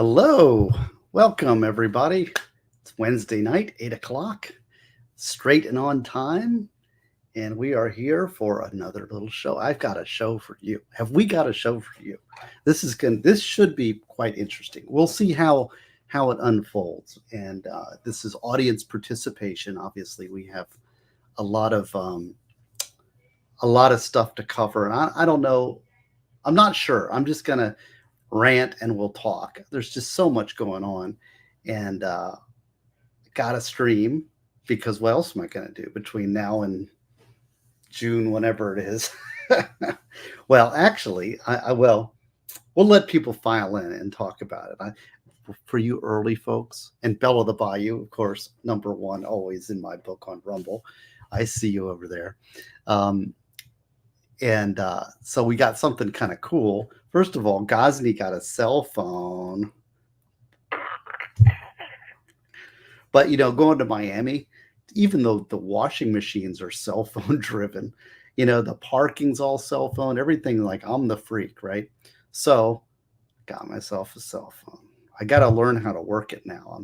Hello. Welcome, everybody. It's Wednesday night, 8 o'clock, straight and on time. And we are here for another little show. I've got a show for you. Have we got a show for you? This should be quite interesting. We'll see how it unfolds. And this is audience participation. Obviously, we have a lot of stuff to cover. And I don't know. I'm not sure. I'm just gonna rant and we'll talk. There's just so much going on, and got to stream because what else am I going to do between now and June, whenever it is? Well, actually, we'll let people file in and talk about it. For you early folks, and Bella the Bayou, of course, number one always in my book on Rumble. I see you over there. And so we got something kind of cool. First of all, Gosney got a cell phone. But, going to Miami, even though the washing machines are cell phone driven, the parking's all cell phone, everything, like I'm the freak, right? So got myself a cell phone. I got to learn how to work it now.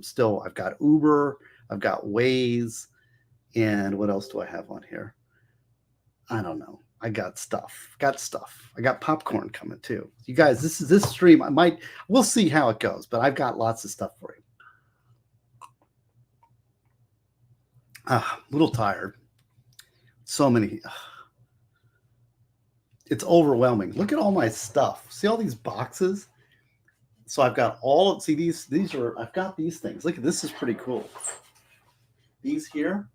I've got Uber, I've got Waze, and what else do I have on here? I don't know. I got stuff. I got popcorn coming too. You guys, this stream, we'll see how it goes, but I've got lots of stuff for you. A little tired. So many. It's overwhelming. Look at all my stuff. See all these boxes? So I've got I've got these things. Look, this is pretty cool. These here,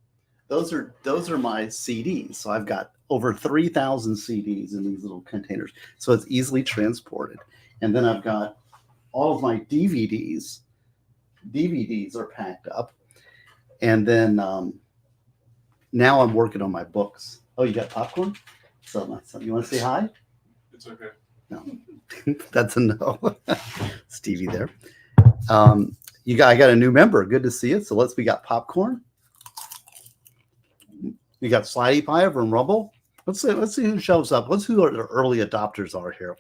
those are my CDs. So I've got over 3,000 CDs in these little containers. So it's easily transported. And then I've got all of my DVDs. DVDs are packed up. And then now I'm working on my books. Oh, you got popcorn? So you want to say hi? It's okay. No, that's a no. Stevie there. I got a new member. Good to see you. So we got popcorn. You got Slidey Pie from Rumble. Let's see who shows up. Let's see who the early adopters are here.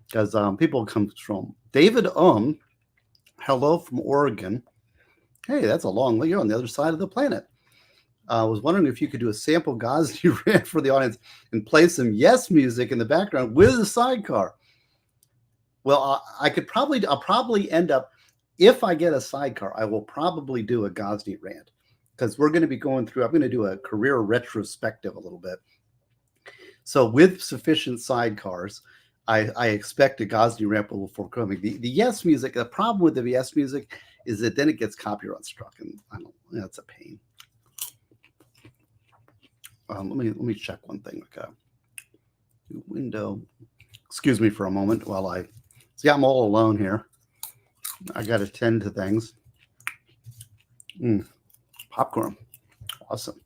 Because people come from David hello from Oregon. Hey, that's a long way. You're on the other side of the planet. I was wondering if you could do a sample Gosney rant for the audience and play some Yes music in the background with a sidecar. Well, I'll probably end up, if I get a sidecar, I will probably do a Gosney rant. Because we're going to be I'm going to do a career retrospective a little bit. So with sufficient sidecars, I expect a Gosney rant will forthcoming. The Yes music, the problem with the Yes music is that then it gets copyright struck, and that's a pain. Let me check one thing. Okay. Window. Excuse me for a moment while I'm all alone here. I got to tend to things. Popcorn. Awesome.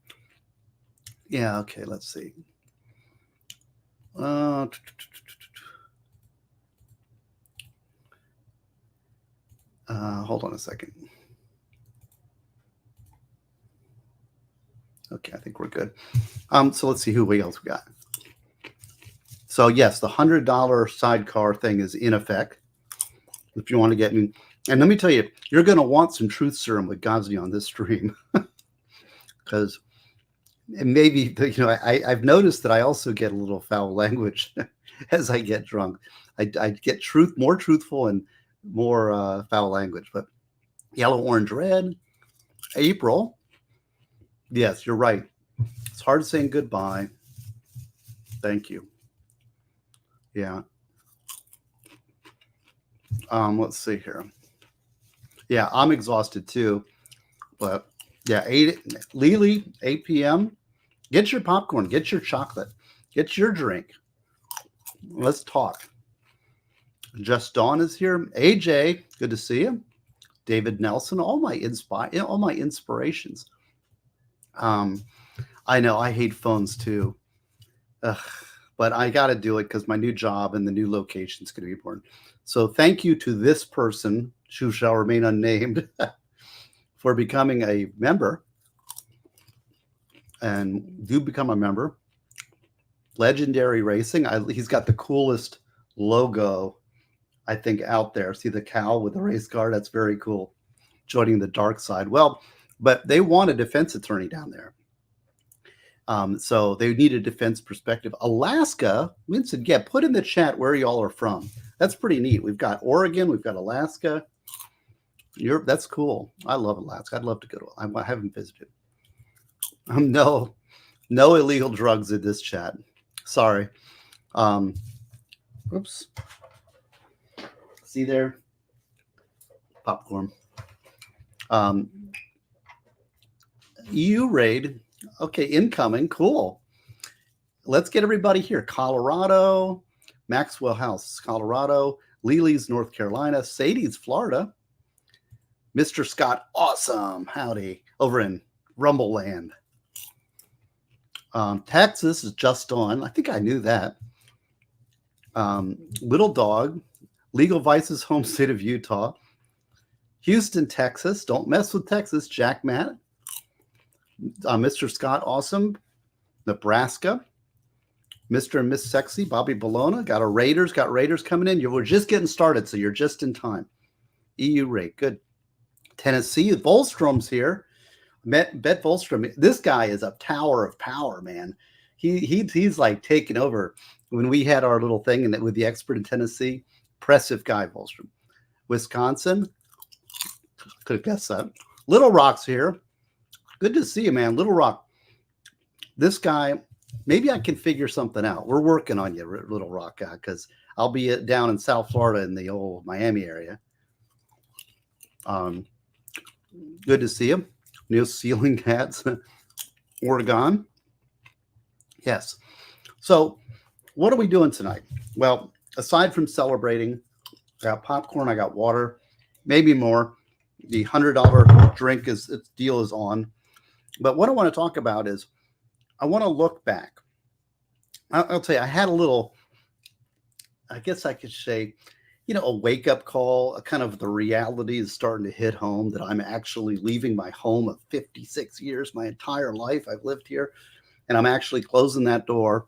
Yeah, okay, let's see. Hold on a second. Okay, I think we're good. So let's see who else we got. So yes, the $100 sidecar thing is in effect. If you want to get me, and let me tell you, you're going to want some truth serum with Gosney on this stream, because maybe I've noticed that I also get a little foul language as I get drunk. I get more truthful and more foul language. But yellow, orange, red, April. Yes, you're right. It's hard saying goodbye. Thank you. Yeah. Let's see here. Yeah, I'm exhausted too. But yeah, 8 p.m. Get your popcorn, get your chocolate, get your drink. Let's talk. Just Dawn is here. AJ, good to see you. David Nelson, all my inspirations. I know I hate phones too. But I got to do it because my new job and the new location is going to be important. So thank you to this person, who shall remain unnamed, for becoming a member. And do become a member. Legendary Racing. He's got the coolest logo I think, out there. See the cow with the race car? That's very cool. Joining the dark side. Well, but they want a defense attorney down there. So they need a defense perspective. Alaska, Winston, yeah, put in the chat where y'all are from. That's pretty neat. We've got Oregon, we've got Alaska. Europe, that's cool. I love Alaska. I'd love to go to. I haven't visited. No illegal drugs in this chat. Sorry. Oops. See there? Popcorn. EU raid. Okay, incoming. Cool. Let's get everybody here. Colorado, Maxwell House, Colorado, Lily's, North Carolina, Sadie's, Florida, Mr. Scott, awesome. Howdy. Over in Rumble Land. Texas is just on. I think I knew that. Little Dog, Legal Vices, home state of Utah. Houston, Texas. Don't mess with Texas. Jack Matt. Mr. Scott, awesome. Nebraska. Mr. and Miss Sexy, Bobby Bologna. Got Raiders coming in. We're just getting started, so you're just in time. EU rate, good. Tennessee, Volstrom's here. Bet Volstrom. This guy is a tower of power, man. He's like taking over. When we had our little thing with the expert in Tennessee, impressive guy, Volstrom. Wisconsin, could have guessed that. Little Rock's here. Good to see you, man. Little Rock. This guy, maybe I can figure something out. We're working on you, Little Rock guy, because I'll be down in South Florida in the old Miami area. Good to see you. New ceiling hats. Oregon. Yes. So what are we doing tonight? Well, aside from celebrating, I got popcorn, I got water, maybe more. The $100 drink deal is on. But what I want to talk about is I want to look back. I'll tell you, I had a little, I guess I could say, a wake-up call, a kind of the reality is starting to hit home that I'm actually leaving my home of 56 years, my entire life I've lived here, and I'm actually closing that door.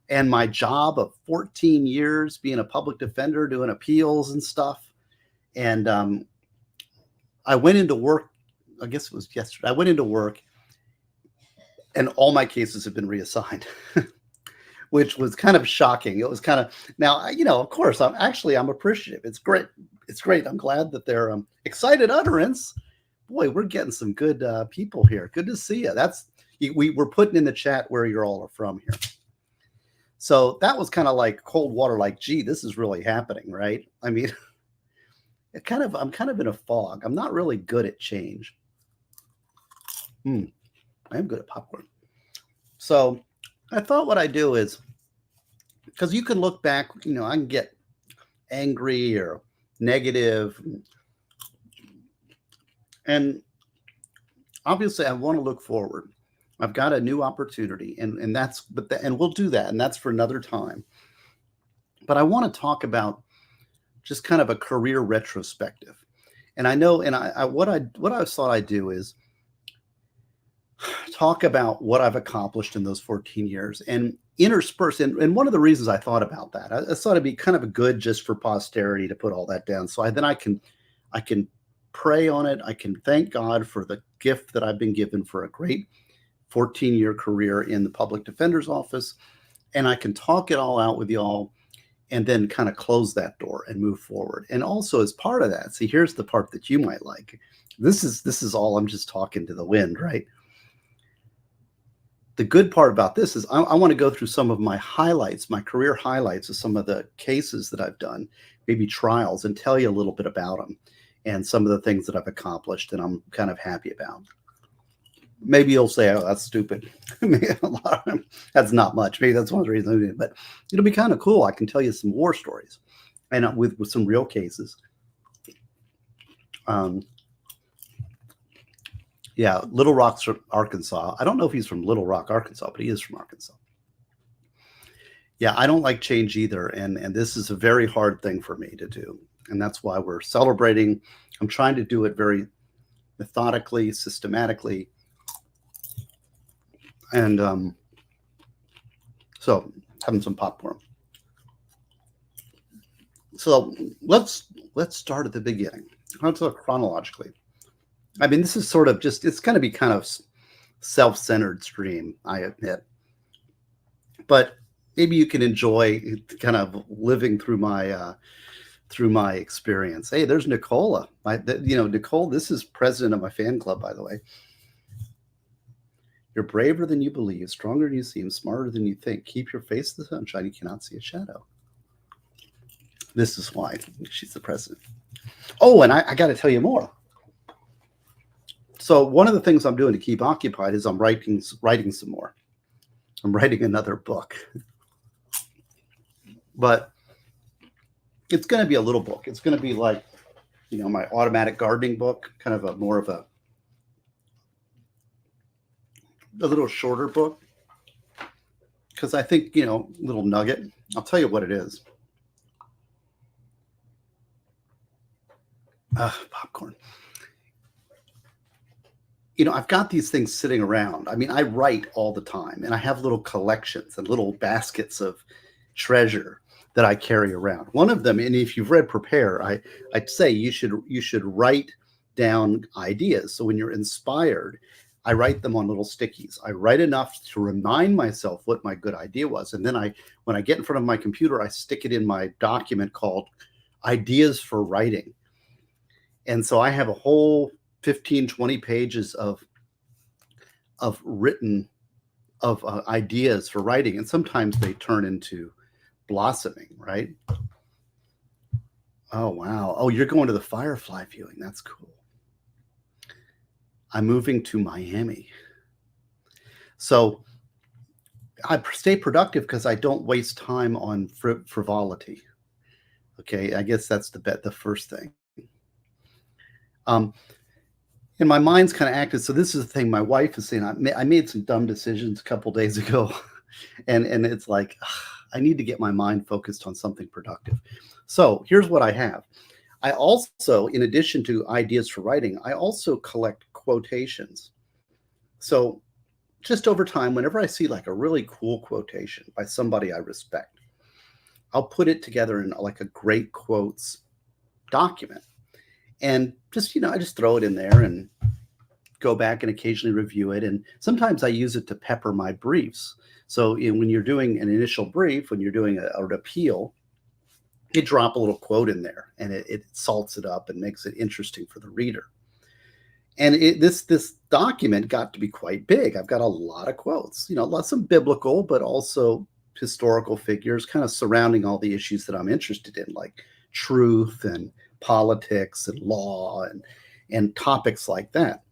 And my job of 14 years being a public defender, doing appeals and stuff. And I went into work, I guess it was yesterday. I went into work and all my cases have been reassigned, which was kind of shocking. It was kind of, now, of course, I'm appreciative. It's great. It's great. I'm glad that they're excited utterance. Boy, we're getting some good people here. Good to see you. We're putting in the chat where you all are from here. So that was kind of like cold water, like, gee, this is really happening, right? I mean, I'm kind of in a fog. I'm not really good at change. I am good at popcorn. So I thought what I do is, because you can look back, I can get angry or negative. And obviously I want to look forward. I've got a new opportunity and we'll do that. And that's for another time. But I want to talk about just kind of a career retrospective. And I know, and what I thought I'd do is talk about what I've accomplished in those 14 years and intersperse. And one of the reasons I thought about that, I thought it'd be kind of good just for posterity to put all that down. So I can pray on it. I can thank God for the gift that I've been given for a great 14-year career in the public defender's office. And I can talk it all out with y'all and then kind of close that door and move forward. And also as part of that, see, here's the part that you might like. This is all, I'm just talking to the wind, right? The good part about this is I want to go through some of my highlights, my career highlights of some of the cases that I've done, maybe trials, and tell you a little bit about them and some of the things that I've accomplished and I'm kind of happy about. Maybe you'll say, oh, that's stupid. That's not much. Maybe that's one of the reasons I did it. But it'll be kind of cool. I can tell you some war stories and with some real cases. Yeah, Little Rock's from Arkansas. I don't know if he's from Little Rock, Arkansas, but he is from Arkansas. Yeah, I don't like change either. And this is a very hard thing for me to do. And that's why we're celebrating. I'm trying to do it very methodically, systematically. And so having some popcorn. So let's start at the beginning. Let's look chronologically. I mean, this is sort of just, it's going to be kind of self-centered stream, I admit. But maybe you can enjoy kind of living through my experience. Hey, there's Nicola. Nicole, this is president of my fan club, by the way. You're braver than you believe, stronger than you seem, smarter than you think. Keep your face in the sunshine. You cannot see a shadow. This is why she's the president. Oh, and I got to tell you more. So one of the things I'm doing to keep occupied is I'm writing some more. I'm writing another book. But it's going to be a little book. It's going to be like, my automatic gardening book, kind of more of a little shorter book. Because I think, little nugget. I'll tell you what it is. Popcorn. I've got these things sitting around. I mean, I write all the time, and I have little collections and little baskets of treasure that I carry around. One of them, and if you've read Prepare, I'd say you should write down ideas. So when you're inspired, I write them on little stickies. I write enough to remind myself what my good idea was. And then when I get in front of my computer, I stick it in my document called Ideas for Writing. And so I have a whole 15, 20 pages of written ideas for writing. And sometimes they turn into blossoming, right? Oh, wow. Oh, you're going to the Firefly viewing. That's cool. I'm moving to Miami. So I stay productive because I don't waste time on frivolity. Okay, I guess that's the first thing. And my mind's kind of active. So this is the thing my wife is saying. I made some dumb decisions a couple days ago, and it's like I need to get my mind focused on something productive. So here's what I have. I also, in addition to ideas for writing, I also collect quotations. So just over time, whenever I see like a really cool quotation by somebody I respect, I'll put it together in like a great quotes document. And just, I just throw it in there and go back and occasionally review it. And sometimes I use it to pepper my briefs. So when you're doing an initial brief, when you're doing an appeal, you drop a little quote in there and it salts it up and makes it interesting for the reader. And this document got to be quite big. I've got a lot of quotes, some biblical, but also historical figures kind of surrounding all the issues that I'm interested in, like truth and politics and law and topics like that.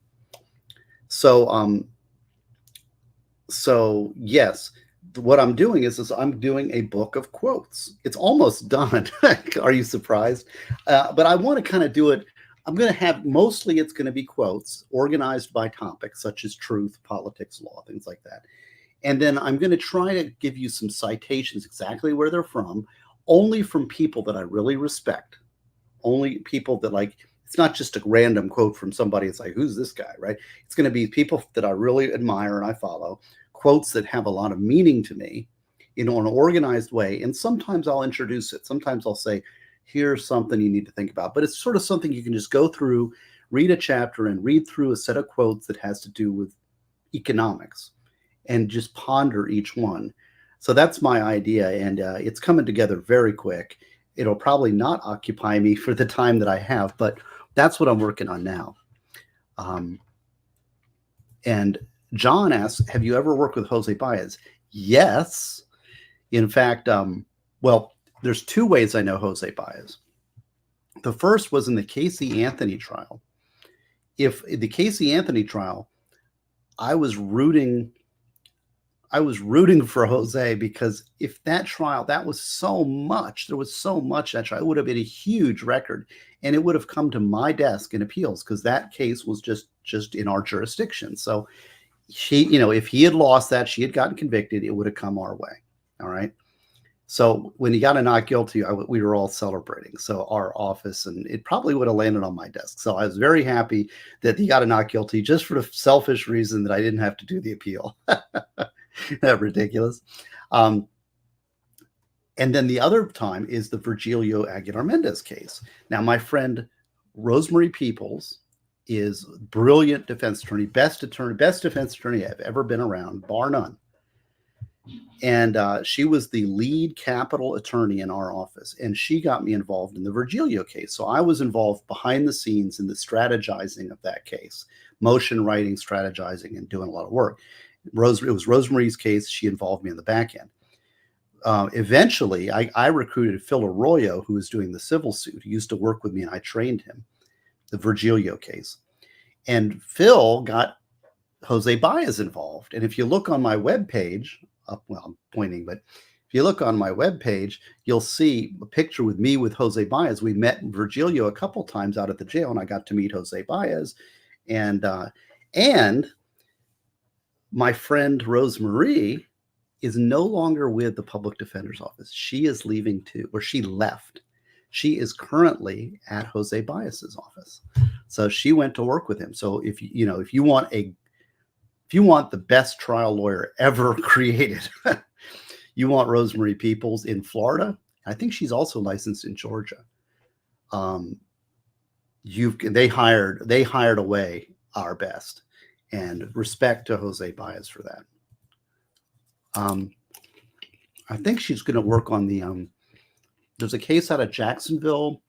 So yes, what I'm doing is I'm doing a book of quotes. It's almost done. Are you surprised? But I want to kind of do it. I'm going to have, mostly it's going to be quotes organized by topics such as truth, politics, law, things like that. And then I'm going to try to give you some citations, exactly where they're from, only from people that I really respect. Only people that, like, it's not just a random quote from somebody. It's like, who's this guy, right? It's going to be people that I really admire and I follow, quotes that have a lot of meaning to me, in an organized way. And sometimes I'll introduce it. Sometimes I'll say, here's something you need to think about. But it's sort of something you can just go through, read a chapter and read through a set of quotes that has to do with economics and just ponder each one. So that's my idea. And it's coming together very quick. It'll probably not occupy me for the time that I have, but that's what I'm working on now. And John asks, have you ever worked with Jose Baez? Yes. In fact, well, there's two ways I know Jose Baez. The first was in the Casey Anthony trial. If the Casey Anthony trial, I was rooting for Jose, because if that trial, that was so much, there was so much that trial, it would have been a huge record, and it would have come to my desk in appeals, because that case was just in our jurisdiction. So if he had lost that, she had gotten convicted, it would have come our way. All right. So when he got a not guilty, we were all celebrating. So our office, and it probably would have landed on my desk. So I was very happy that he got a not guilty, just for the selfish reason that I didn't have to do the appeal. That ridiculous. And then the other time is the Virgilio Aguilar Mendez case. Now, my friend Rosemary Peoples is a brilliant defense attorney, best defense attorney I've ever been around, bar none. And she was the lead capital attorney in our office, and she got me involved in the Virgilio case. So I was involved behind the scenes in the strategizing of that case, motion writing, strategizing, and doing a lot of work. It was Rosemary's case. She involved me in the back end. Eventually, I recruited Phil Arroyo, who was doing the civil suit. He used to work with me, and I trained him, the Virgilio case. And Phil got Jose Baez involved. And if you look on my webpage, I'm pointing, but if you look on my webpage, you'll see a picture with me with Jose Baez. We met Virgilio a couple times out at the jail, and I got to meet Jose Baez. And my friend Rosemary is no longer with the public defender's office. She is leaving too, or she left. She is currently at Jose Baez's office. So she went to work with him. So if you want the best trial lawyer ever created, you want Rosemary Peoples in Florida. I think she's also licensed in Georgia. They hired away our best, and respect to Jose Baez for that. I think she's going to work on the there's a case out of Jacksonville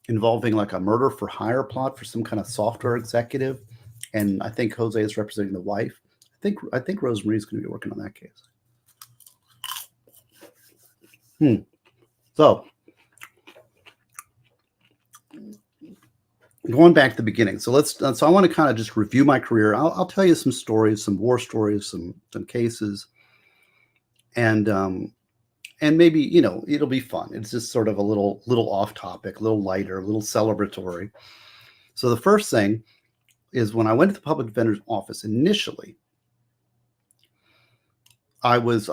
involving like a murder for hire plot for some kind of software executive. And I think Jose is representing the wife. I think Rosemary's going to be working on that case. So going back to the beginning. So I want to kind of just review my career. I'll tell you some stories, some war stories, some cases, and maybe, it'll be fun. It's just sort of a little off topic, a little lighter, a little celebratory. So the first thing is, when I went to the public defender's office initially, I was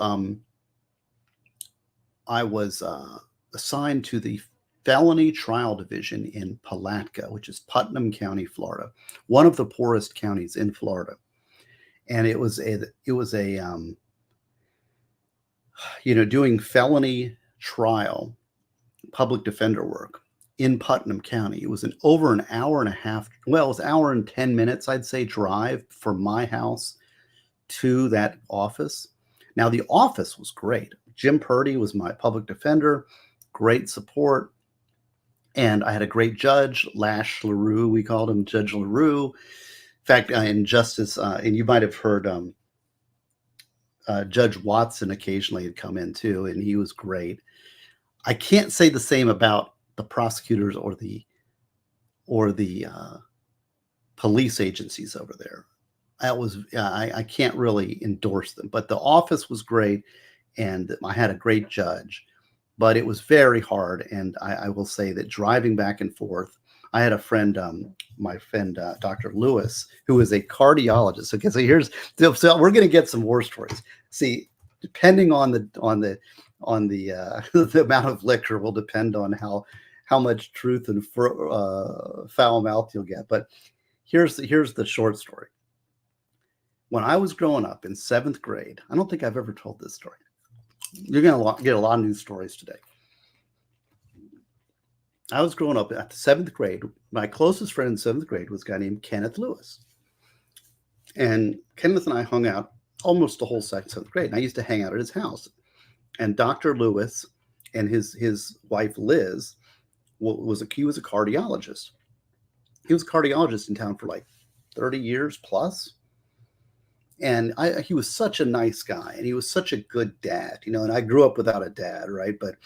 assigned to the felony trial division in Palatka, which is Putnam County, Florida, one of the poorest counties in Florida. And it was doing felony trial public defender work in Putnam County. It was over an hour and a half. Well, it was an hour and 10 minutes, I'd say, drive from my house to that office. Now, the office was great. Jim Purdy was my public defender, great support. And I had a great judge, Lash LaRue. We called him Judge LaRue. In fact, in Justice, and you might have heard Judge Watson occasionally had come in too, and he was great. I can't say the same about the prosecutors or the police agencies over there. I can't really endorse them, but the office was great, and I had a great judge. But it was very hard, and I will say that driving back and forth, I had a friend, my friend Dr. Lewis, who is a cardiologist. Okay, so we're going to get some war stories. See, depending on the the amount of liquor will depend on how much truth and foul mouth you'll get. But here's the short story. When I was growing up in 7th grade, I don't think I've ever told this story. You're going to get a lot of news stories today. I was growing up at the 7th grade. My closest friend in 7th grade was a guy named Kenneth Lewis. And Kenneth and I hung out almost the whole 7th grade. And I used to hang out at his house. And Dr. Lewis and his wife, Liz, he was a cardiologist. He was a cardiologist in town for like 30 years plus. And he was such a nice guy, and he was such a good dad, and I grew up without a dad, right? But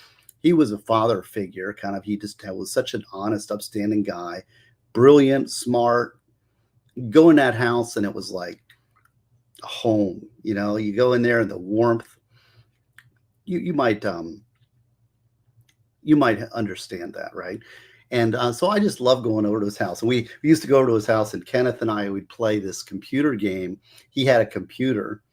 he was a father figure, kind of. He just was such an honest, upstanding guy, brilliant, smart. You go in that house, and it was like a home, you go in there, and the warmth, you might understand that, right? And so I just love going over to his house. And we used to go over to his house, and Kenneth and I would play this computer game. He had a computer,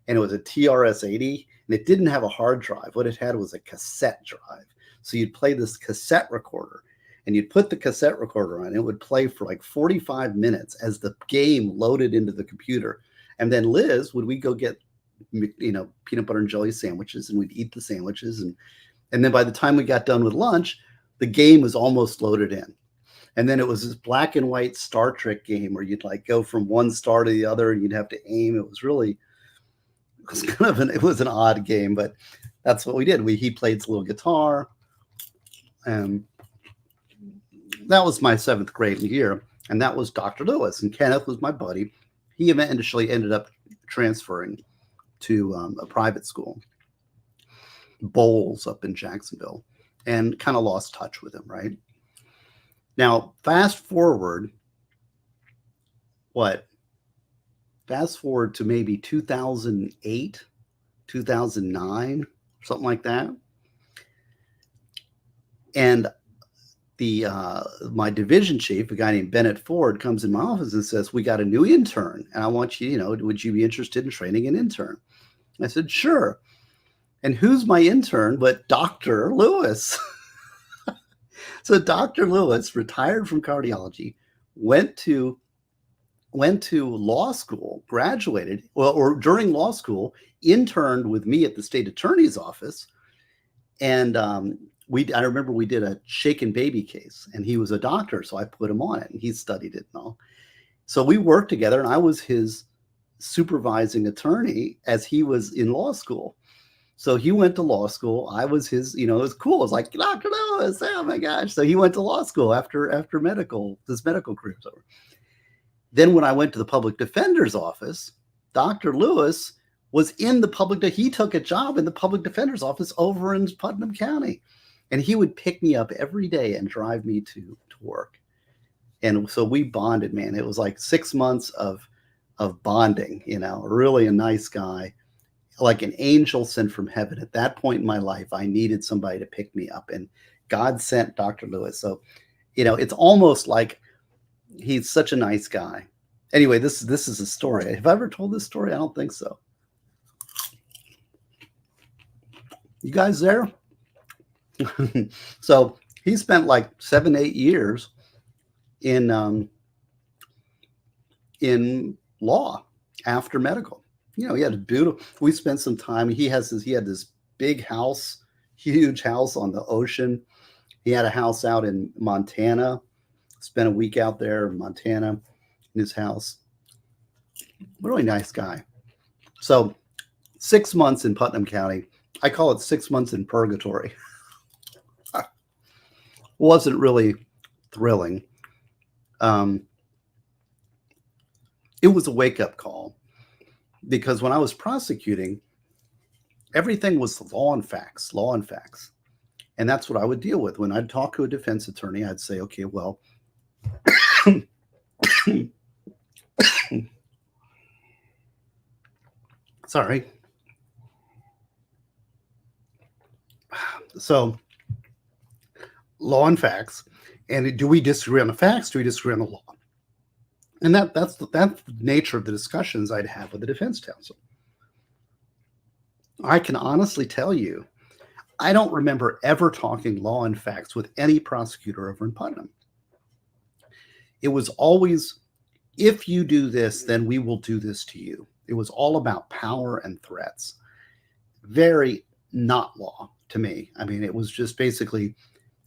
and it was a TRS-80, and it didn't have a hard drive. What it had was a cassette drive. So you'd play this cassette recorder, and you'd put the cassette recorder on. It would play for like 45 minutes as the game loaded into the computer. And then Liz, when we go get peanut butter and jelly sandwiches, and we'd eat the sandwiches. And then by the time we got done with lunch, the game was almost loaded in. And then it was this black and white Star Trek game where you'd like go from one star to the other and you'd have to aim. It was an odd game, but that's what we did. He played a little guitar. And that was my 7th grade year. And that was Dr. Lewis. And Kenneth was my buddy. He eventually ended up transferring to a private school, Bowles up in Jacksonville, and kind of lost touch with him, right? Now, fast forward to maybe 2008, 2009, something like that. And my division chief, a guy named Bennett Ford, comes in my office and says, "We got a new intern, and I want you, would you be interested in training an intern?" I said, "Sure." And who's my intern but Dr. Lewis? So Dr. Lewis retired from cardiology, went to law school, graduated, or during law school, interned with me at the state attorney's office. And I remember we did a shaken baby case, and he was a doctor, so I put him on it, and he studied it and all. So we worked together, and I was his supervising attorney as he was in law school. So he went to law school. I was his, it was cool. It was like, Dr. Lewis, oh my gosh. So he went to law school after his medical career was over. Then when I went to the public defender's office, Dr. Lewis was in he took a job in the public defender's office over in Putnam County. And he would pick me up every day and drive me to work. And so we bonded, man. It was like 6 months of bonding, really a nice guy, like an angel sent from heaven. At that point in my life, I needed somebody to pick me up, and God sent Dr. Lewis. So, it's almost like he's such a nice guy. Anyway, this is a story. Have I ever told this story? I don't think so. You guys there? So he spent like 7-8 years in law after medical. He had we spent some time. He had this big house, huge house on the ocean. He had a house out in Montana. Spent a week out there in Montana in his house. Really nice guy. So 6 months in Putnam County. I call it 6 months in purgatory. Wasn't really thrilling. It was a wake-up call, because when I was prosecuting, everything was law and facts. And that's what I would deal with. When I'd talk to a defense attorney, I'd say, okay, well, sorry. So, law and facts. And do we disagree on the facts? Do we disagree on the law? And that's the nature of the discussions I'd have with the defense counsel. I can honestly tell you, I don't remember ever talking law and facts with any prosecutor over in Putnam. It was always, if you do this, then we will do this to you. It was all about power and threats. Very not law to me. I mean, it was just basically,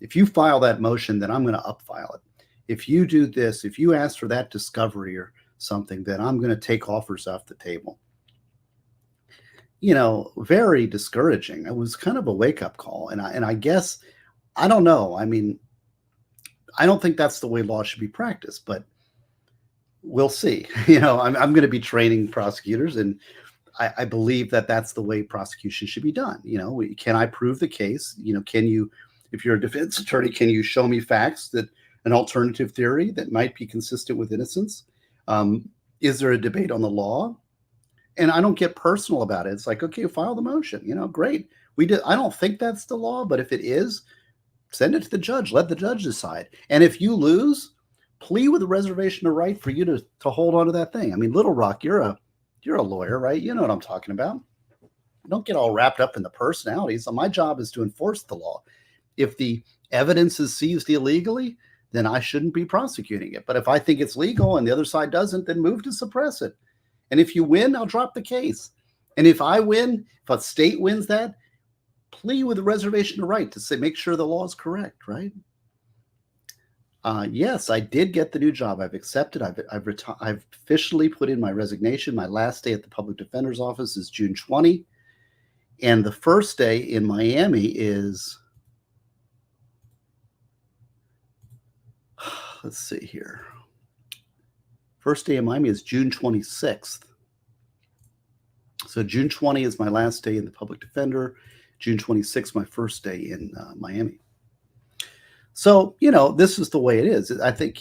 if you file that motion, then I'm going to upfile it. If you do this, if you ask for that discovery or something, then I'm going to take offers off the table. Very discouraging. It was kind of a wake-up call. And I guess, I don't know. I mean, I don't think that's the way law should be practiced, but we'll see. I'm going to be training prosecutors, and I believe that that's the way prosecution should be done. Can I prove the case? If you're a defense attorney, can you show me facts that an alternative theory that might be consistent with innocence? Is there a debate on the law? And I don't get personal about it. It's like, okay, file the motion. Great. I don't think that's the law, but if it is, send it to the judge. Let the judge decide. And if you lose, plea with a reservation of right for you to hold on to that thing. I mean, Little Rock, you're a lawyer, right? You know what I'm talking about. Don't get all wrapped up in the personalities. So my job is to enforce the law. If the evidence is seized illegally, then I shouldn't be prosecuting it. But if I think it's legal and the other side doesn't, then move to suppress it. And if you win, I'll drop the case. And if I win, if a state wins that, plea with a reservation of right to say, make sure the law is correct, right? Yes, I did get the new job. I've accepted. I've officially put in my resignation. My last day at the public defender's office is June 20. And the first day in Miami is, let's see here. First day in Miami is June 26th. So June 20 is my last day in the public defender. June 26th, my first day in Miami. So, this is the way it is. I think,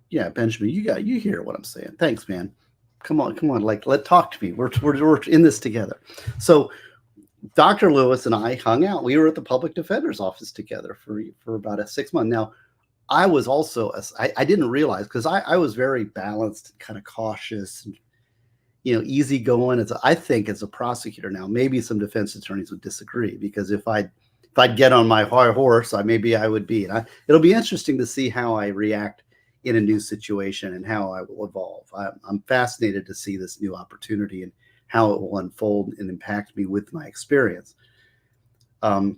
yeah, Benjamin, you hear what I'm saying. Thanks, man. Come on. Talk to me. We're in this together. So Dr. Lewis and I hung out. We were at the public defender's office together for about 6 months. Now, I was also, I didn't realize, because I was very balanced and kind of cautious and, easygoing. I think as a prosecutor now, maybe some defense attorneys would disagree, because if I'd get on my high horse, maybe I would be. And it'll be interesting to see how I react in a new situation and how I will evolve. I'm fascinated to see this new opportunity and how it will unfold and impact me with my experience. But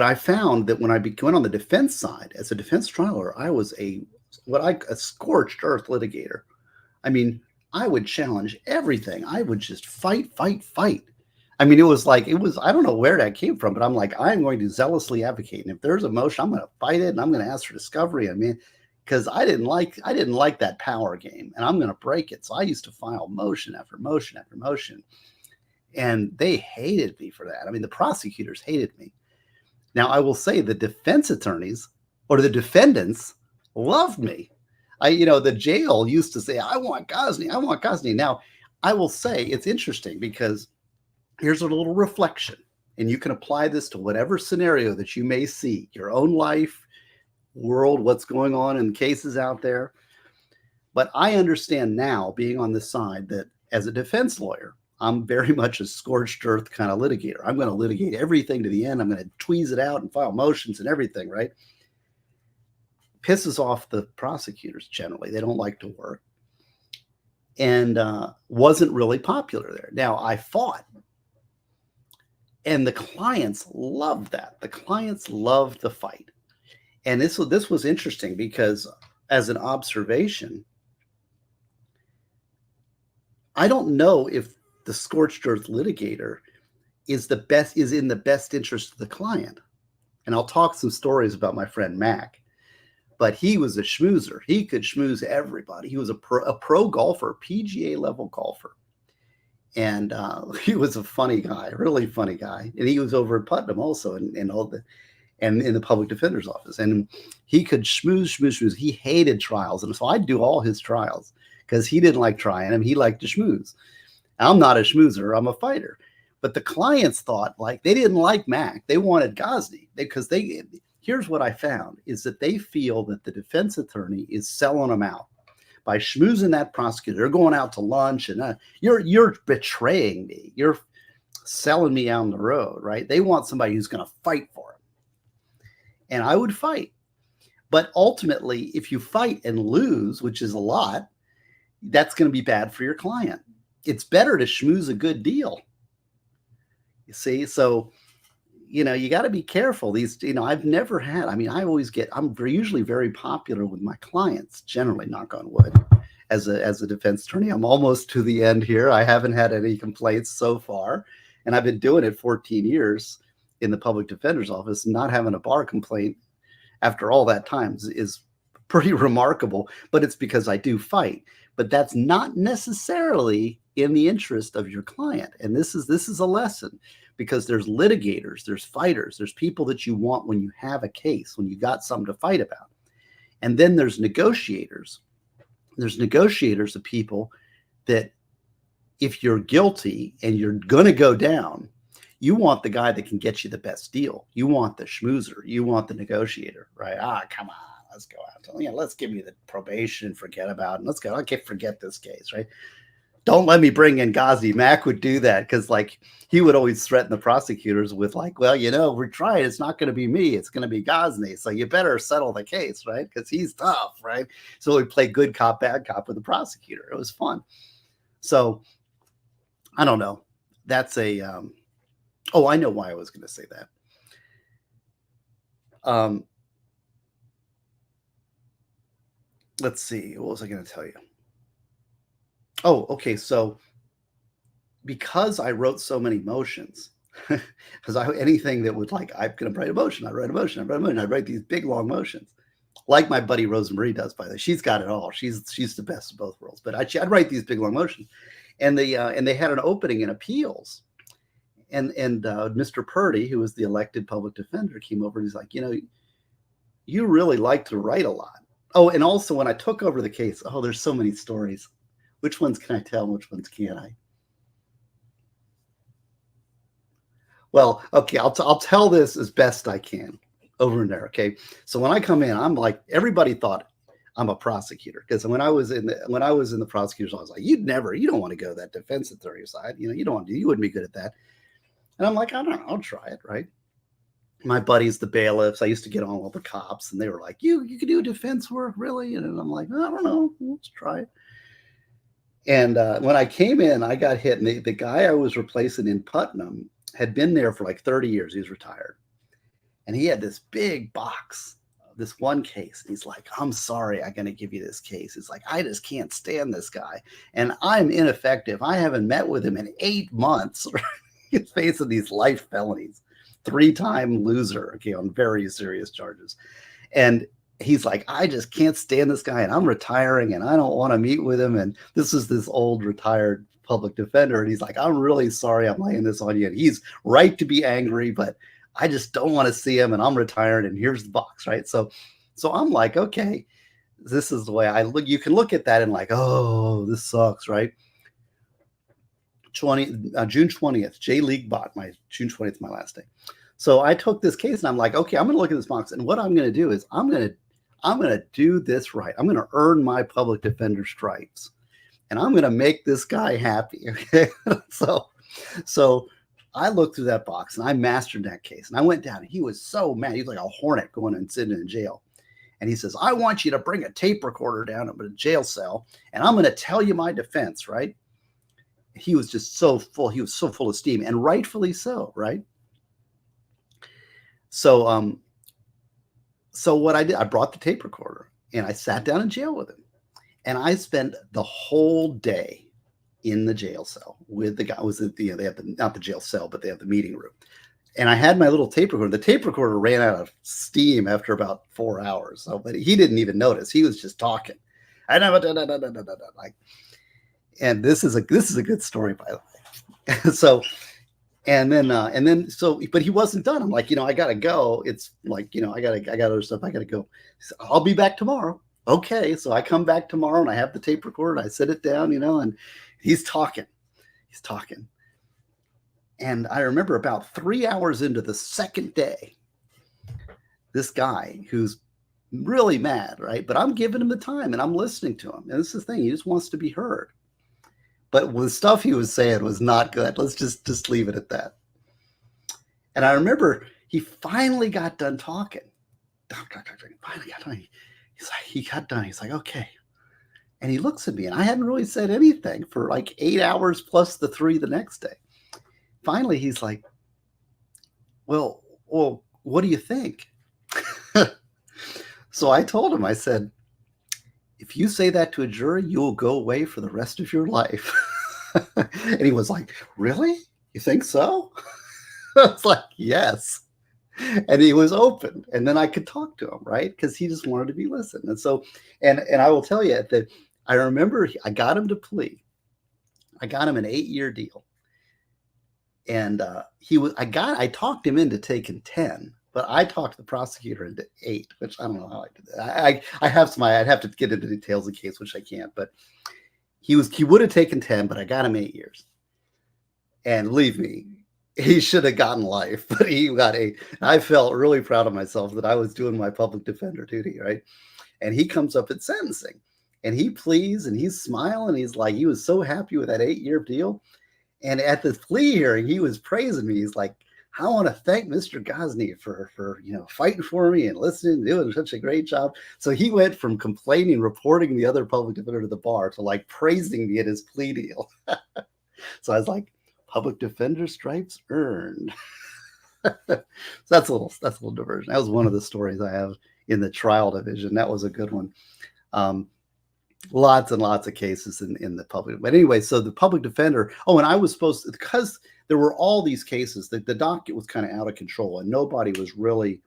I found that when I went on the defense side as a defense trial lawyer, I was a scorched earth litigator. I mean, I would challenge everything. I would just fight. I mean, it was, I don't know where that came from, but I'm like, I'm going to zealously advocate. And if there's a motion, I'm going to fight it, and I'm going to ask for discovery. I mean, because I didn't like that power game, and I'm going to break it. So I used to file motion after motion after motion. And they hated me for that. I mean, the prosecutors hated me. Now, I will say the defense attorneys or the defendants loved me. The jail used to say, I want Gosney. Now, I will say it's interesting, because here's a little reflection, and you can apply this to whatever scenario that you may see, your own life, world, what's going on in cases out there. But I understand now, being on this side, that as a defense lawyer, I'm very much a scorched earth kind of litigator. I'm going to litigate everything to the end. I'm going to tweeze it out and file motions and everything, right? Pisses off the prosecutors generally. They don't like to work. And wasn't really popular there. Now, I fought. And the clients loved that. The clients loved the fight. And this was interesting, because as an observation, I don't know if the scorched earth litigator is in the best interest of the client. And I'll talk some stories about my friend Mac, but he was a schmoozer. He could schmooze everybody. He was a pro golfer, PGA level golfer. And he was a funny guy, really funny guy. And he was over at Putnam also, and in the public defender's office. And he could schmooze. He hated trials. And so I'd do all his trials, because he didn't like trying him. He liked to schmooze. I'm not a schmoozer. I'm a fighter. But the clients thought, they didn't like Mac. They wanted Gosney, because here's what I found, is that they feel that the defense attorney is selling them out by schmoozing that prosecutor. They're going out to lunch, and you're betraying me. You're selling me down the road, right? They want somebody who's going to fight for them. And I would fight. But ultimately, if you fight and lose, which is a lot, that's going to be bad for your client. It's better to schmooze a good deal. You see? So, you got to be careful. I've never had, I'm usually very popular with my clients, generally, knock on wood, as a defense attorney. I'm almost to the end here. I haven't had any complaints so far. And I've been doing it 14 years in the public defender's office. Not having a bar complaint after all that time is pretty remarkable, but it's because I do fight. But that's not necessarily in the interest of your client. And this is a lesson, because there's litigators, there's fighters, there's people that you want when you have a case, when you got something to fight about. And then there's negotiators. There's negotiators of people that, if you're guilty and you're going to go down, you want the guy that can get you the best deal. You want the schmoozer. You want the negotiator, right? Come on, let's go out. Let's give you the probation and forget about it. Let's go. I can't forget this case, right? don't let me bring in Gosney. Mac would do that because, like, he would always threaten the prosecutors with, like, well, we're trying. It's not going to be me. It's going to be Gosney. So you better settle the case, right? Because he's tough, right? So we play good cop, bad cop with the prosecutor. It was fun. So I don't know. That's a oh, I know why I was going to say that. Let's see. What was I going to tell you? Oh, okay. So because I wrote so many motions, because anything that would, like, I'm going to write a motion, I write a motion, I write a motion, I write these big long motions, like my buddy Rosemarie does. By the way, she's got it all. She's the best of both worlds. But I'd write these big long motions, and they had an opening in appeals, and Mr. Purdy, who was the elected public defender, came over and he's like, you really like to write a lot. Oh, and also when I took over the case, there's so many stories. Which ones can I tell? Which ones can't I? Well, okay, I'll tell this as best I can over in there. Okay, so when I come in, I'm like, everybody thought I'm a prosecutor, because when I was in the prosecutor's office, like, you don't want to go to that defense attorney side. You don't want to. You wouldn't be good at that. And I'm like, I don't know, I'll try it, right? My buddies, the bailiffs, I used to get on with the cops, and they were like, you can do defense work, really? And I'm like, I don't know, let's try it. And when I came in, I got hit. And the guy I was replacing in Putnam had been there for like 30 years. He was retired. And he had this big box, this one case. And he's like, I'm sorry, I'm going to give you this case. It's like, I just can't stand this guy. And I'm ineffective. I haven't met with him in 8 months. He's facing these life felonies, 3-time loser, okay, on very serious charges. And he's like, I just can't stand this guy, and I'm retiring, and I don't want to meet with him. And this is this old retired public defender. And he's like, I'm really sorry I'm laying this on you. And he's right to be angry, but I just don't want to see him, and I'm retired, and here's the box, right? So I'm like, okay, this is the way I look. You can look at that and like, oh, this sucks, right? June 20th, J. League bought my June 20th, my last day. So I took this case, and I'm like, okay, I'm going to look at this box, and what I'm going to do is I'm going to do this right. I'm going to earn my public defender stripes, and I'm going to make this guy happy. Okay. So I looked through that box, and I mastered that case, and I went down, and he was so mad. He was like a hornet going and sitting in jail. And he says, I want you to bring a tape recorder down to the jail cell, and I'm going to tell you my defense, right? He was just so full. He was so full of steam, and rightfully so, right? So what I did, I brought the tape recorder, and I sat down in jail with him, and I spent the whole day in the jail cell with the guy. They have not the jail cell, but they have the meeting room. And I had my little tape recorder. The tape recorder ran out of steam after about 4 hours. So, but he didn't even notice. He was just talking. Like, and this is a good story, by the way. So, but he wasn't done. I'm like, I gotta go. It's like, I got other stuff. I gotta go. He said, I'll be back tomorrow. Okay. So I come back tomorrow, and I have the tape recorder. I set it down, and he's talking. And I remember about 3 hours into the second day, this guy who's really mad, right? But I'm giving him the time, and I'm listening to him. And this is the thing. He just wants to be heard. But the stuff he was saying was not good. Let's just leave it at that. And I remember he finally got done talking. Finally got done. He got done. He's like, okay. And he looks at me, and I hadn't really said anything for like 8 hours plus the 3 the next day. Finally, he's like, well, what do you think? So I told him, I said, if you say that to a jury, you will go away for the rest of your life. And he was like, really? You think so? I was like, yes. And he was open. And then I could talk to him, right? Because he just wanted to be listened. And so, and I will tell you that I remember I got him to plea. I got him an 8-year deal. And I talked him into taking 10. But I talked the prosecutor into 8, which I don't know how I did that. I'd have to get into details of the case, which I can't. But he would have taken 10, but I got him 8 years. And believe me, he should have gotten life, but he got 8. I felt really proud of myself that I was doing my public defender duty, right? And he comes up at sentencing, And he pleads and he's smiling. He's like, he was so happy with that 8-year deal. And at the plea hearing, he was praising me. He's like, I want to thank Mr. Gosney for fighting for me and listening, doing such a great job. So he went from complaining, reporting the other public defender to the bar, to like praising me at his plea deal. So I was like, public defender stripes earned. So that's a little diversion. That was one of the stories I have in the trial division. That was a good one. Lots and lots of cases in the public. But anyway, so the public defender, and I was supposed to, because there were all these cases, that the docket was kind of out of control and nobody was really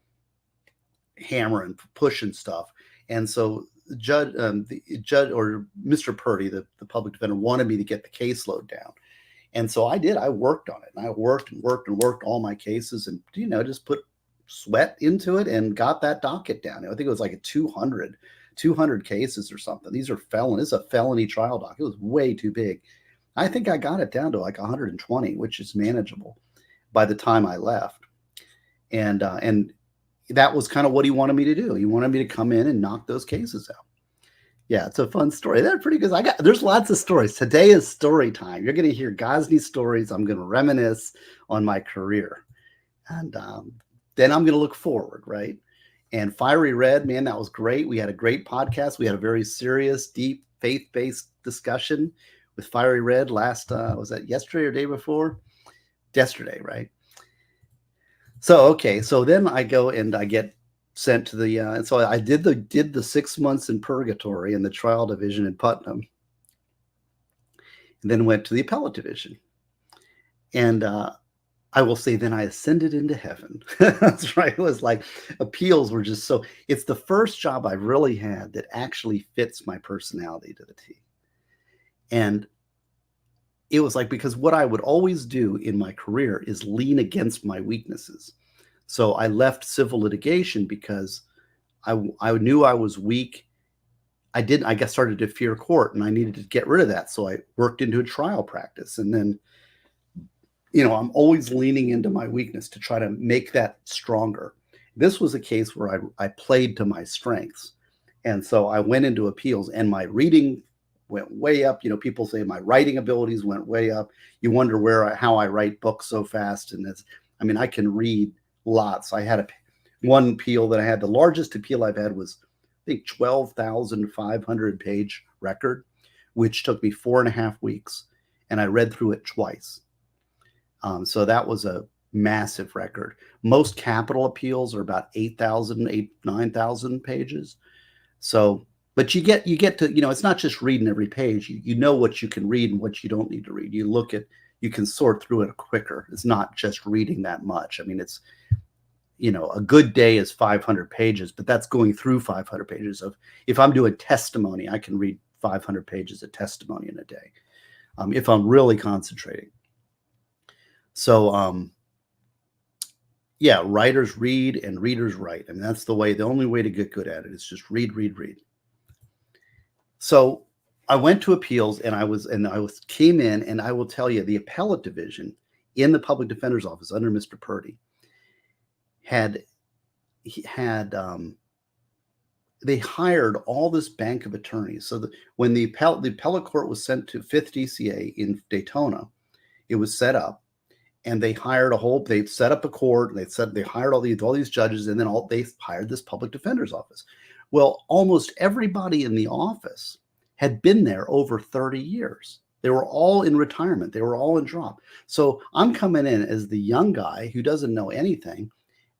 hammering, pushing stuff. And so the judge or Mr. Purdy, the public defender, wanted me to get the caseload down. And so I did. I worked on it. And I worked all my cases and, just put sweat into it and got that docket down. I think it was like a 200 cases or something. These are felony. This is a felony trial docket. It was way too big. I think I got it down to like 120, which is manageable by the time I left. And that was kind of what he wanted me to do. He wanted me to come in and knock those cases out. Yeah, it's a fun story. They're pretty good. There's lots of stories. Today is story time. You're going to hear Gosney stories. I'm going to reminisce on my career. And then I'm going to look forward, right? And Fiery Red, man, that was great. We had a great podcast. We had a very serious, deep, faith-based discussion with Fiery Red last, was that yesterday or day before? Yesterday, right? So then I go and I get sent to the, and so I did the 6 months in purgatory in the trial division in Putnam, and then went to the appellate division. And I will say then I ascended into heaven. That's right. It was like appeals were just it's the first job I've really had that actually fits my personality to the T. And it was like, because what I would always do in my career is lean against my weaknesses. So I left civil litigation because I knew I was weak. I started to fear court and I needed to get rid of that. So I worked into a trial practice, and then, I'm always leaning into my weakness to try to make that stronger. This was a case where I played to my strengths. And so I went into appeals and my reading went way up. People say my writing abilities went way up. You wonder how I write books so fast. And I can read lots. I had one appeal that I had. The largest appeal I've had was, I think, 12,500 page record, which took me 4.5 weeks. And I read through it twice. So that was a massive record. Most capital appeals are about 9,000 pages. So, but you get to, it's not just reading every page. You know what you can read and what you don't need to read. You can sort through it quicker. It's not just reading that much. It's, a good day is 500 pages, but that's going through 500 pages of, if I'm doing testimony, I can read 500 pages of testimony in a day. If I'm really concentrating. So, writers read and readers write. That's the only way to get good at it is just read. So I went to appeals and I came in, and I will tell you, the appellate division in the public defender's office under Mr. Purdy they hired all this bank of attorneys. So when the appellate court was sent to 5th DCA in Daytona, it was set up. And they hired they set up a court, and they hired all these judges, and then they hired this public defender's office. Well, almost everybody in the office had been there over 30 years. They were all in retirement. They were all in drop. So I'm coming in as the young guy who doesn't know anything,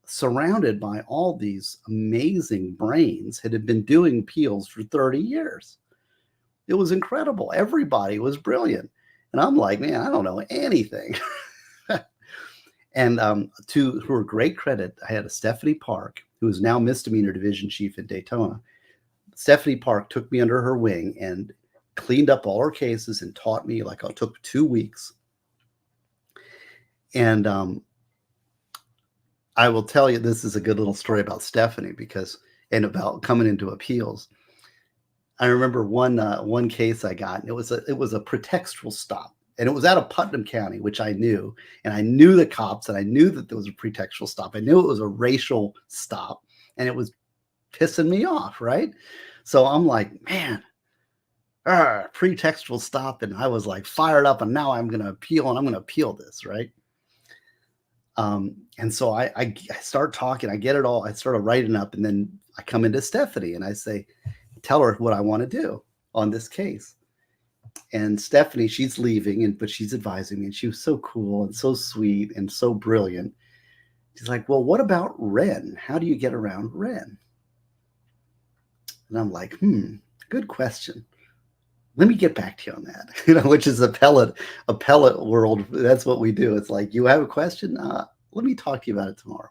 surrounded by all these amazing brains that had been doing appeals for 30 years. It was incredible. Everybody was brilliant. And I'm like, man, I don't know anything. And to her great credit, I had a Stephanie Park, who is now misdemeanor division chief in Daytona. Stephanie Park took me under her wing and cleaned up all her cases and taught me, it took 2 weeks. And I will tell you, this is a good little story about Stephanie and about coming into appeals. I remember one case I got, and it was a pretextual stop. And it was out of Putnam County, which I knew. And I knew the cops, and I knew that there was a pretextual stop. I knew it was a racial stop, and it was pissing me off, right? So I'm like, man, pretextual stop. And I was like fired up, and now I'm going to appeal, and I'm going to appeal this, right? And so I start talking, I get it all, I started writing up, and then I come into Stephanie and I say, tell her what I want to do on this case. And Stephanie, she's leaving, but she's advising me, and she was so cool and so sweet and so brilliant. She's like, well, what about Ren? How do you get around Ren? And I'm like, good question. Let me get back to you on that, which is appellate world. That's what we do. It's like, you have a question? Let me talk to you about it tomorrow.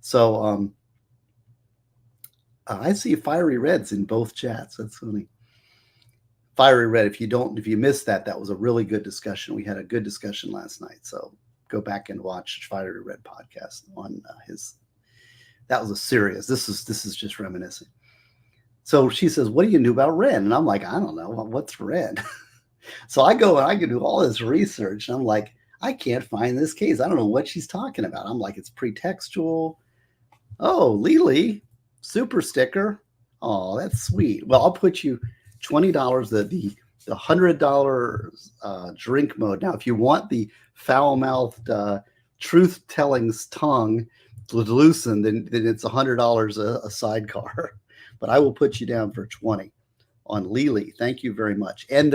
So I see fiery reds in both chats. That's funny. Fiery red. If you missed that, that was a really good discussion. We had a good discussion last night. So go back and watch Fiery Red podcast on his. That was a serious. This is just reminiscing. So she says, what do you know about Ren? And I'm like, I don't know. What's Ren? So I go and I can do all this research. And I'm like, I can't find this case. I don't know what she's talking about. I'm like, it's pretextual. Oh, Lily, super sticker. Oh, that's sweet. Well, I'll put you $20, the $100 drink mode. Now, if you want the foul-mouthed truth-telling tongue loosened, then it's $100 a sidecar. But I will put you down for 20 on Lily. Thank you very much. And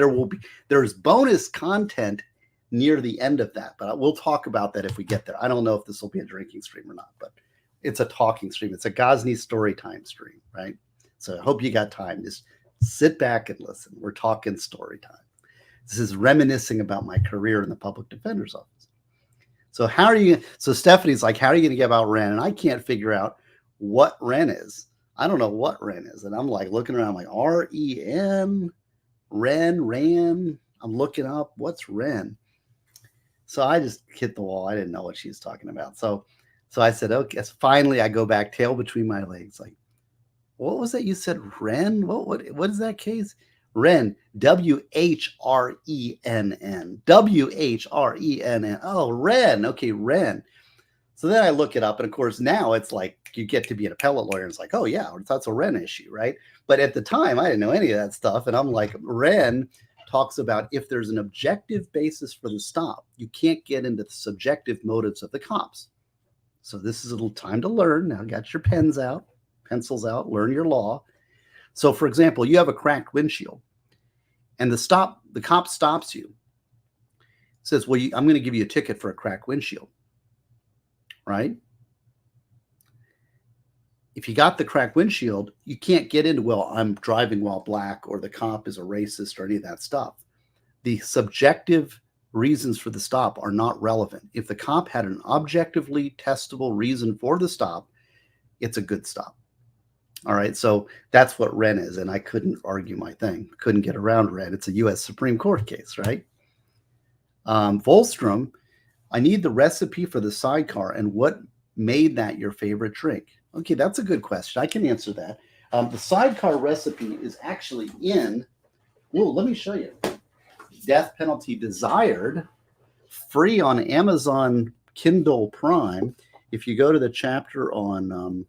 there's bonus content near the end of that, but we'll talk about that if we get there. I don't know if this will be a drinking stream or not, but it's a talking stream. It's a Gosney story time stream, right? So I hope you got time. Just sit back and listen. We're talking story time. This is reminiscing about my career in the public defender's office. So Stephanie's like, how are you going to get about Ren? And I can't figure out what Ren is. I don't know what Ren is. And I'm like looking around like REN, Ran. I'm looking up what's Ren. So I just hit the wall. I didn't know what she was talking about. So I said, okay. So finally I go back, tail between my legs. Like, what was that? You said Ren? What is that case? Ren, WHRENN. WHRENN. Oh, Ren. Okay, Ren. So then I look it up, and of course now it's like you get to be an appellate lawyer, and it's like, oh yeah, that's a Ren issue, right? But at the time I didn't know any of that stuff, and I'm like, Ren talks about if there's an objective basis for the stop, you can't get into the subjective motives of the cops. So this is a little time to learn. Now got your pencils out, learn your law. So for example, you have a cracked windshield, and the cop stops you, says, well, I'm going to give you a ticket for a cracked windshield. Right? If you got the cracked windshield, you can't get into, well, I'm driving while black, or the cop is a racist, or any of that stuff. The subjective reasons for the stop are not relevant. If the cop had an objectively testable reason for the stop, it's a good stop. All right. So that's what Ren is. And I couldn't argue my thing. Couldn't get around Ren. It's a U.S. Supreme Court case, right? Volstrom, I need the recipe for the sidecar and what made that your favorite drink. Okay, that's a good question. I can answer that. The sidecar recipe is actually in, let me show you. Death Penalty Desired, free on Amazon Kindle Prime. If you go to the chapter on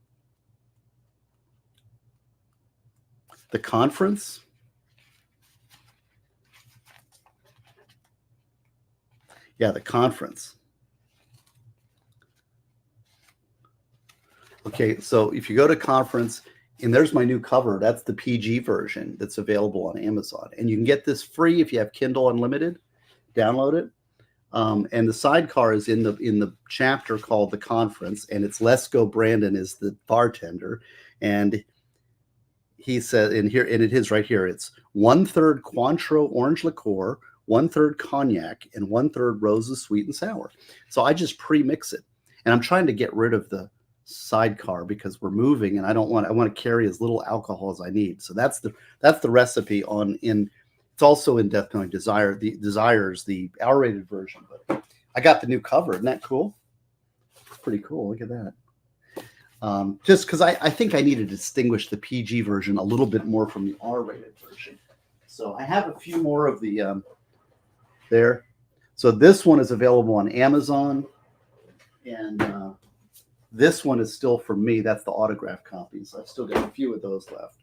the conference, the conference. Okay, so if you go to conference, and there's my new cover, that's the PG version that's available on Amazon. And you can get this free if you have Kindle Unlimited. Download it. And the sidecar is in the chapter called The Conference, and it's Lesko Brandon is the bartender. And he said, and it is right here, it's 1/3 Cointreau orange liqueur, 1/3 cognac, and 1/3 roses sweet and sour. So I just pre-mix it, and I'm trying to get rid of the sidecar because we're moving, and I want to carry as little alcohol as I need. So that's the recipe it's also in Death Penalty Desires, the R-rated version. But I got the new cover. Isn't that cool? It's pretty cool. Look at that. Just because I think I need to distinguish the PG version a little bit more from the R-rated version. So I have a few more of the there. So this one is available on Amazon, and this one is still for me. That's the autograph copies. I've still got a few of those left.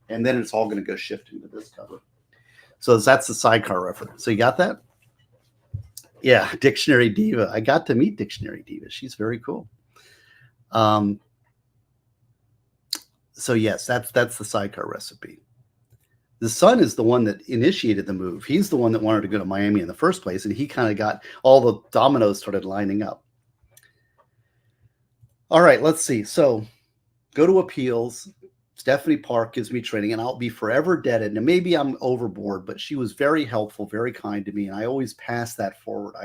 And then it's all going to go shifting to this cover. So that's the Sidecar reference. So you got that? Yeah, Dictionary Diva. I got to meet Dictionary Diva. She's very cool. So yes, that's the Sidecar recipe. The son is the one that initiated the move. He's the one that wanted to go to Miami in the first place, and he kind of got all the dominoes started lining up. All right, let's see. So go to appeals. Stephanie Park gives me training, and I'll be forever indebted. And maybe I'm overboard, but she was very helpful, very kind to me, and I always pass that forward.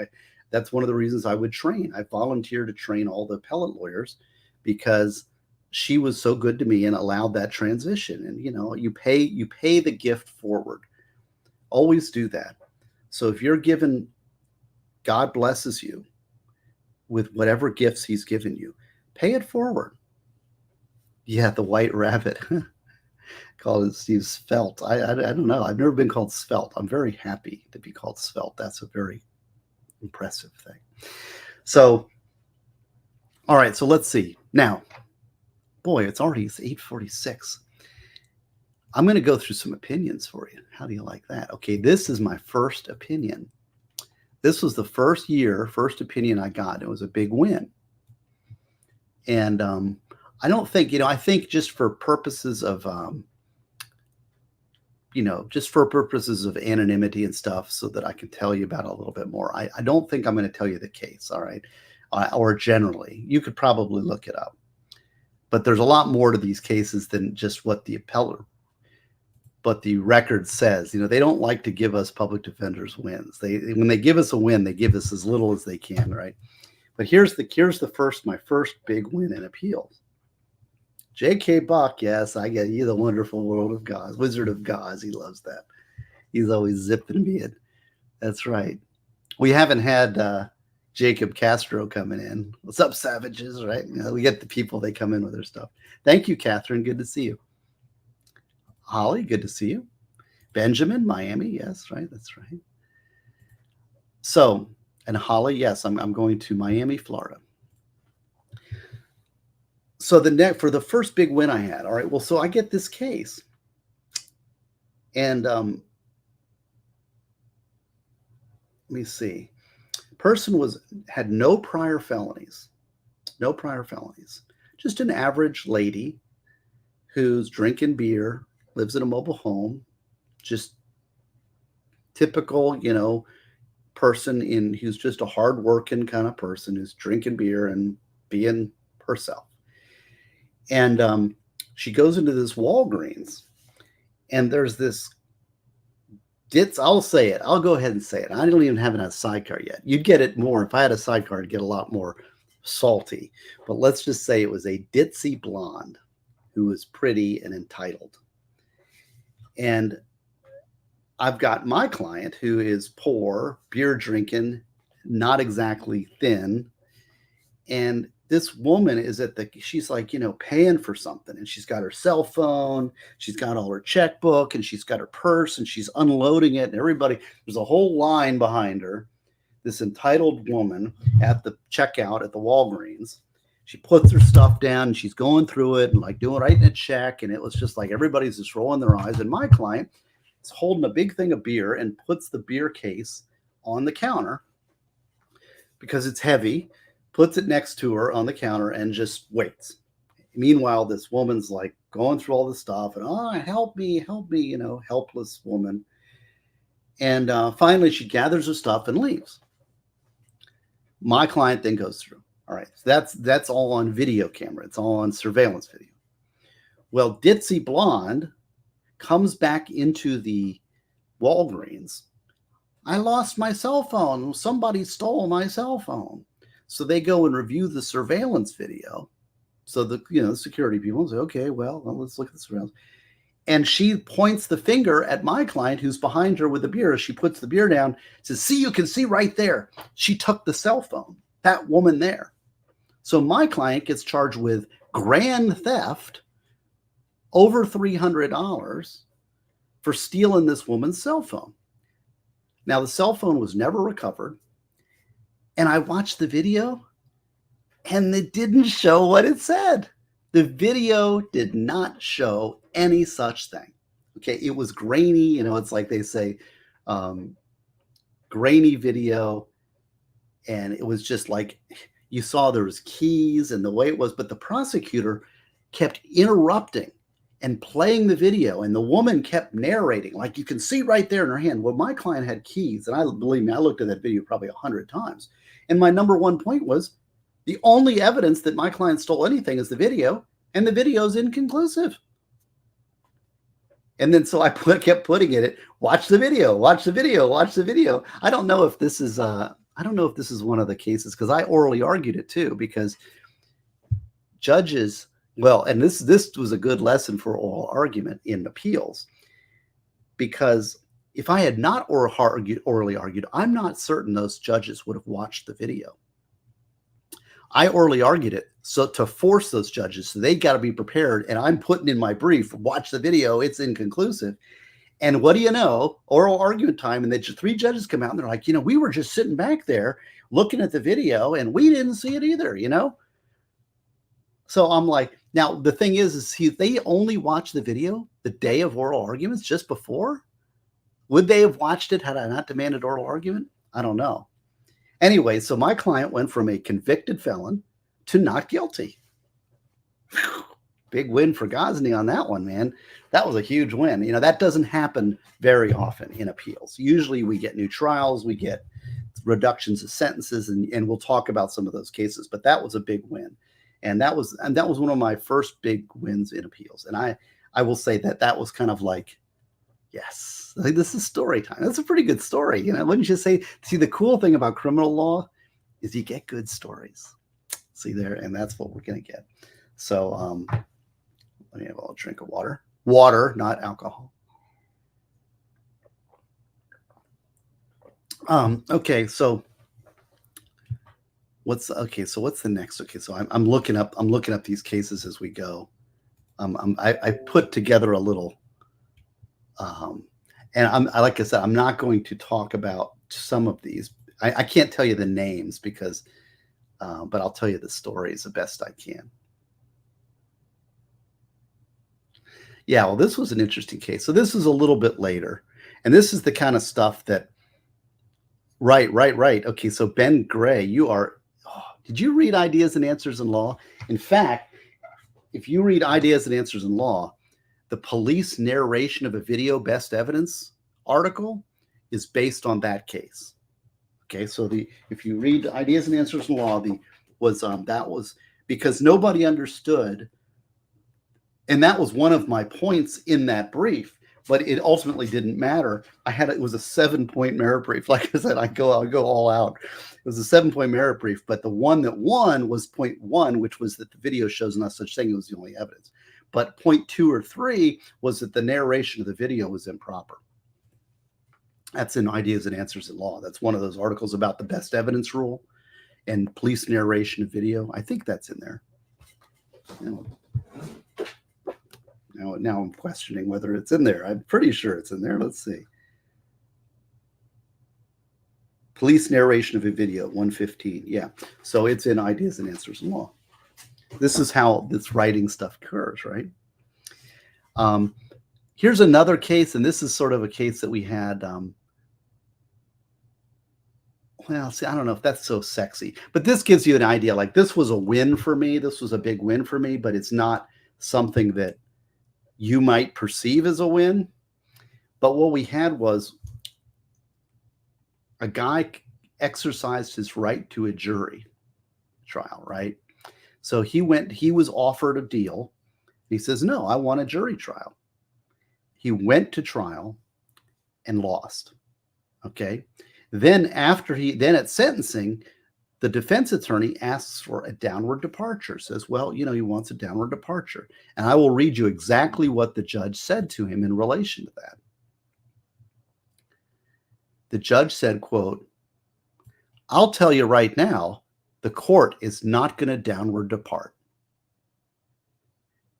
That's one of the reasons I would train. I volunteered to train all the appellate lawyers because she was so good to me and allowed that transition. And you pay the gift forward. Always do that. So if you're given, God blesses you with whatever gifts he's given you, pay it forward. Yeah, the White Rabbit. Called Steve Svelte. I don't know. I've never been called Svelte. I'm very happy to be called Svelte. That's a very impressive thing. So, all right. So let's see. Now, boy, it's 8:46. I'm going to go through some opinions for you. How do you like that? Okay, this is my first opinion. This was the first opinion I got. It was a big win. And I don't think, I think just for purposes of, anonymity and stuff so that I can tell you about it a little bit more. I don't think I'm going to tell you the case, all right? Or generally. You could probably look it up. But there's a lot more to these cases than just what the record says. They don't like to give us public defenders wins. When they give us a win, they give us as little as they can, right? But here's my first big win in appeals. J.K. Buck, yes, I get you, the wonderful world of Gauze, Wizard of Gauze. He loves that. He's always zipping me in. That's right. We haven't had Jacob Castro coming in. What's up, savages, right? We get the people, they come in with their stuff. Thank you, Catherine. Good to see you. Holly, good to see you. Benjamin, Miami, yes, right, that's right. So, and Holly, yes, I'm going to Miami, Florida. So for the first big win I had, all right, well, so I get this case. And let me see. Person had no prior felonies. Just an average lady who's drinking beer, lives in a mobile home, just typical, person who's just a hardworking kind of person who's drinking beer and being herself. And she goes into this Walgreens, and there's this I'll say it. I'll go ahead and say it. I don't even have a Sidecar yet. You'd get it more. If I had a Sidecar, I'd get a lot more salty. But let's just say it was a ditzy blonde who was pretty and entitled. And I've got my client who is poor, beer drinking, not exactly thin. And this woman is she's like, paying for something, and she's got her cell phone, she's got all her checkbook, and she's got her purse, and she's unloading it. And there's a whole line behind her, this entitled woman at the checkout at the Walgreens. She puts her stuff down, and she's going through it and writing a check. And it was just like everybody's just rolling their eyes. And my client is holding a big thing of beer and puts the beer case on the counter because it's heavy, puts it next to her on the counter and just waits. Meanwhile, this woman's going through all this stuff and, help me, helpless woman. And finally, she gathers her stuff and leaves. My client then goes through. All right, so that's all on video camera. It's all on surveillance video. Well, ditzy blonde comes back into the Walgreens. I lost my cell phone. Somebody stole my cell phone. So they go and review the surveillance video. So the security people say, okay, well, let's look at the surveillance. And she points the finger at my client who's behind her with the beer. She puts the beer down, says, see, you can see right there. She took the cell phone, that woman there. So my client gets charged with grand theft, over $300 for stealing this woman's cell phone. Now, the cell phone was never recovered. And I watched the video, and it didn't show what it said. The video did not show any such thing. Okay, it was grainy, it's like they say, grainy video, and it was just like you saw there was keys and the way it was, but the prosecutor kept interrupting and playing the video, and the woman kept narrating, like you can see right there in her hand. Well, my client had keys, and believe me, I looked at that video probably 100 times. And my number one point was the only evidence that my client stole anything is the video, and the video is inconclusive. And then so I kept putting it, watch the video, watch the video, watch the video. I don't know if this is one of the cases, because I orally argued it too, because judges, well, and this was a good lesson for oral argument in appeals, because if I had not orally argued, I'm not certain those judges would have watched the video. I orally argued it so to force those judges, so they got to be prepared, and I'm putting in my brief, watch the video, it's inconclusive. And what do you know, oral argument time, and the three judges come out and they're like, we were just sitting back there looking at the video and we didn't see it either, So I'm like, now the thing is they only watched the video the day of oral arguments just before? Would they have watched it had I not demanded oral argument? I don't know. Anyway, so my client went from a convicted felon to not guilty. Big win for Gosney on that one, man. That was a huge win. That doesn't happen very often in appeals. Usually we get new trials, we get reductions of sentences, and we'll talk about some of those cases, but that was a big win. And that was one of my first big wins in appeals. And I will say that was kind of like, yes, like this is story time. That's a pretty good story. Wouldn't you say? See, the cool thing about criminal law is you get good stories. See there, and that's what we're going to get. So let me have a drink of water. Water, not alcohol. Okay, so what's the next? Okay, so I'm looking up these cases as we go. I put together a little, and like I said, I'm not going to talk about some of these. I can't tell you the names because, but I'll tell you the stories the best I can. Yeah, well, this was an interesting case. So this is a little bit later, and this is the kind of stuff that. Right. Okay, so Ben Gray, did you read Ideas and Answers in Law? In fact, if you read Ideas and Answers in Law, the police narration of a video best evidence article is based on that case. Okay, so if you read Ideas and Answers in Law, that was because nobody understood, and that was one of my points in that brief. But it ultimately didn't matter. It was a 7-point merit brief. Like I said, I'll go all out. It was a 7-point merit brief, but the one that won was point 1, which was that the video shows no such thing. It was the only evidence. But point 2 or 3 was that the narration of the video was improper. That's in Ideas and Answers in Law. That's one of those articles about the best evidence rule and police narration of video. I think that's in there. Now I'm questioning whether it's in there. I'm pretty sure it's in there. Let's see. Police narration of a video, 115. Yeah. So it's in Ideas and Answers in Law. This is how this writing stuff occurs, right? Here's another case, and this is sort of a case that we had. Well, see, I don't know if that's so sexy, but this gives you an idea. Like, this was a win for me. This was a big win for me, but it's not something that you might perceive as a win. But what we had was a guy exercised his right to a jury trial, right? So he was offered a deal. He says, no, I want a jury trial. He went to trial and lost. Okay. Then at sentencing, the defense attorney asks for a downward departure, says, well, he wants a downward departure. And I will read you exactly what the judge said to him in relation to that. The judge said, quote, I'll tell you right now, the court is not going to downward depart.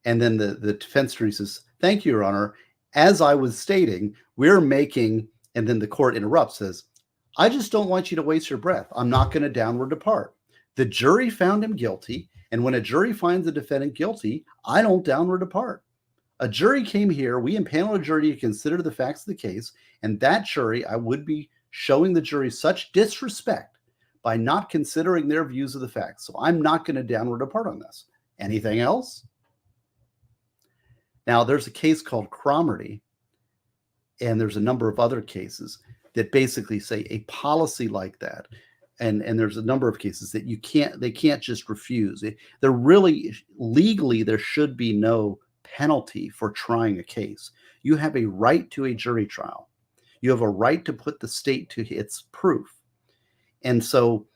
And then the defense attorney says, thank you, Your Honor. As I was stating, we're making, and then the court interrupts, says, I just don't want you to waste your breath. I'm not going to downward depart. The jury found him guilty, And when a jury finds the defendant guilty, I don't downward depart. A jury came here. We impaneled a jury to consider the facts of the case. And that jury, I would be showing the jury such disrespect by not considering their views of the facts. So I'm not going to downward depart on this. Anything else? Now, there's a case called Cromarty, and there's a number of other cases that basically say a policy like that. And there's a number of cases that they can't just refuse. They're really, legally, there should be no penalty for trying a case. You have a right to a jury trial. You have a right to put the state to its proof. And so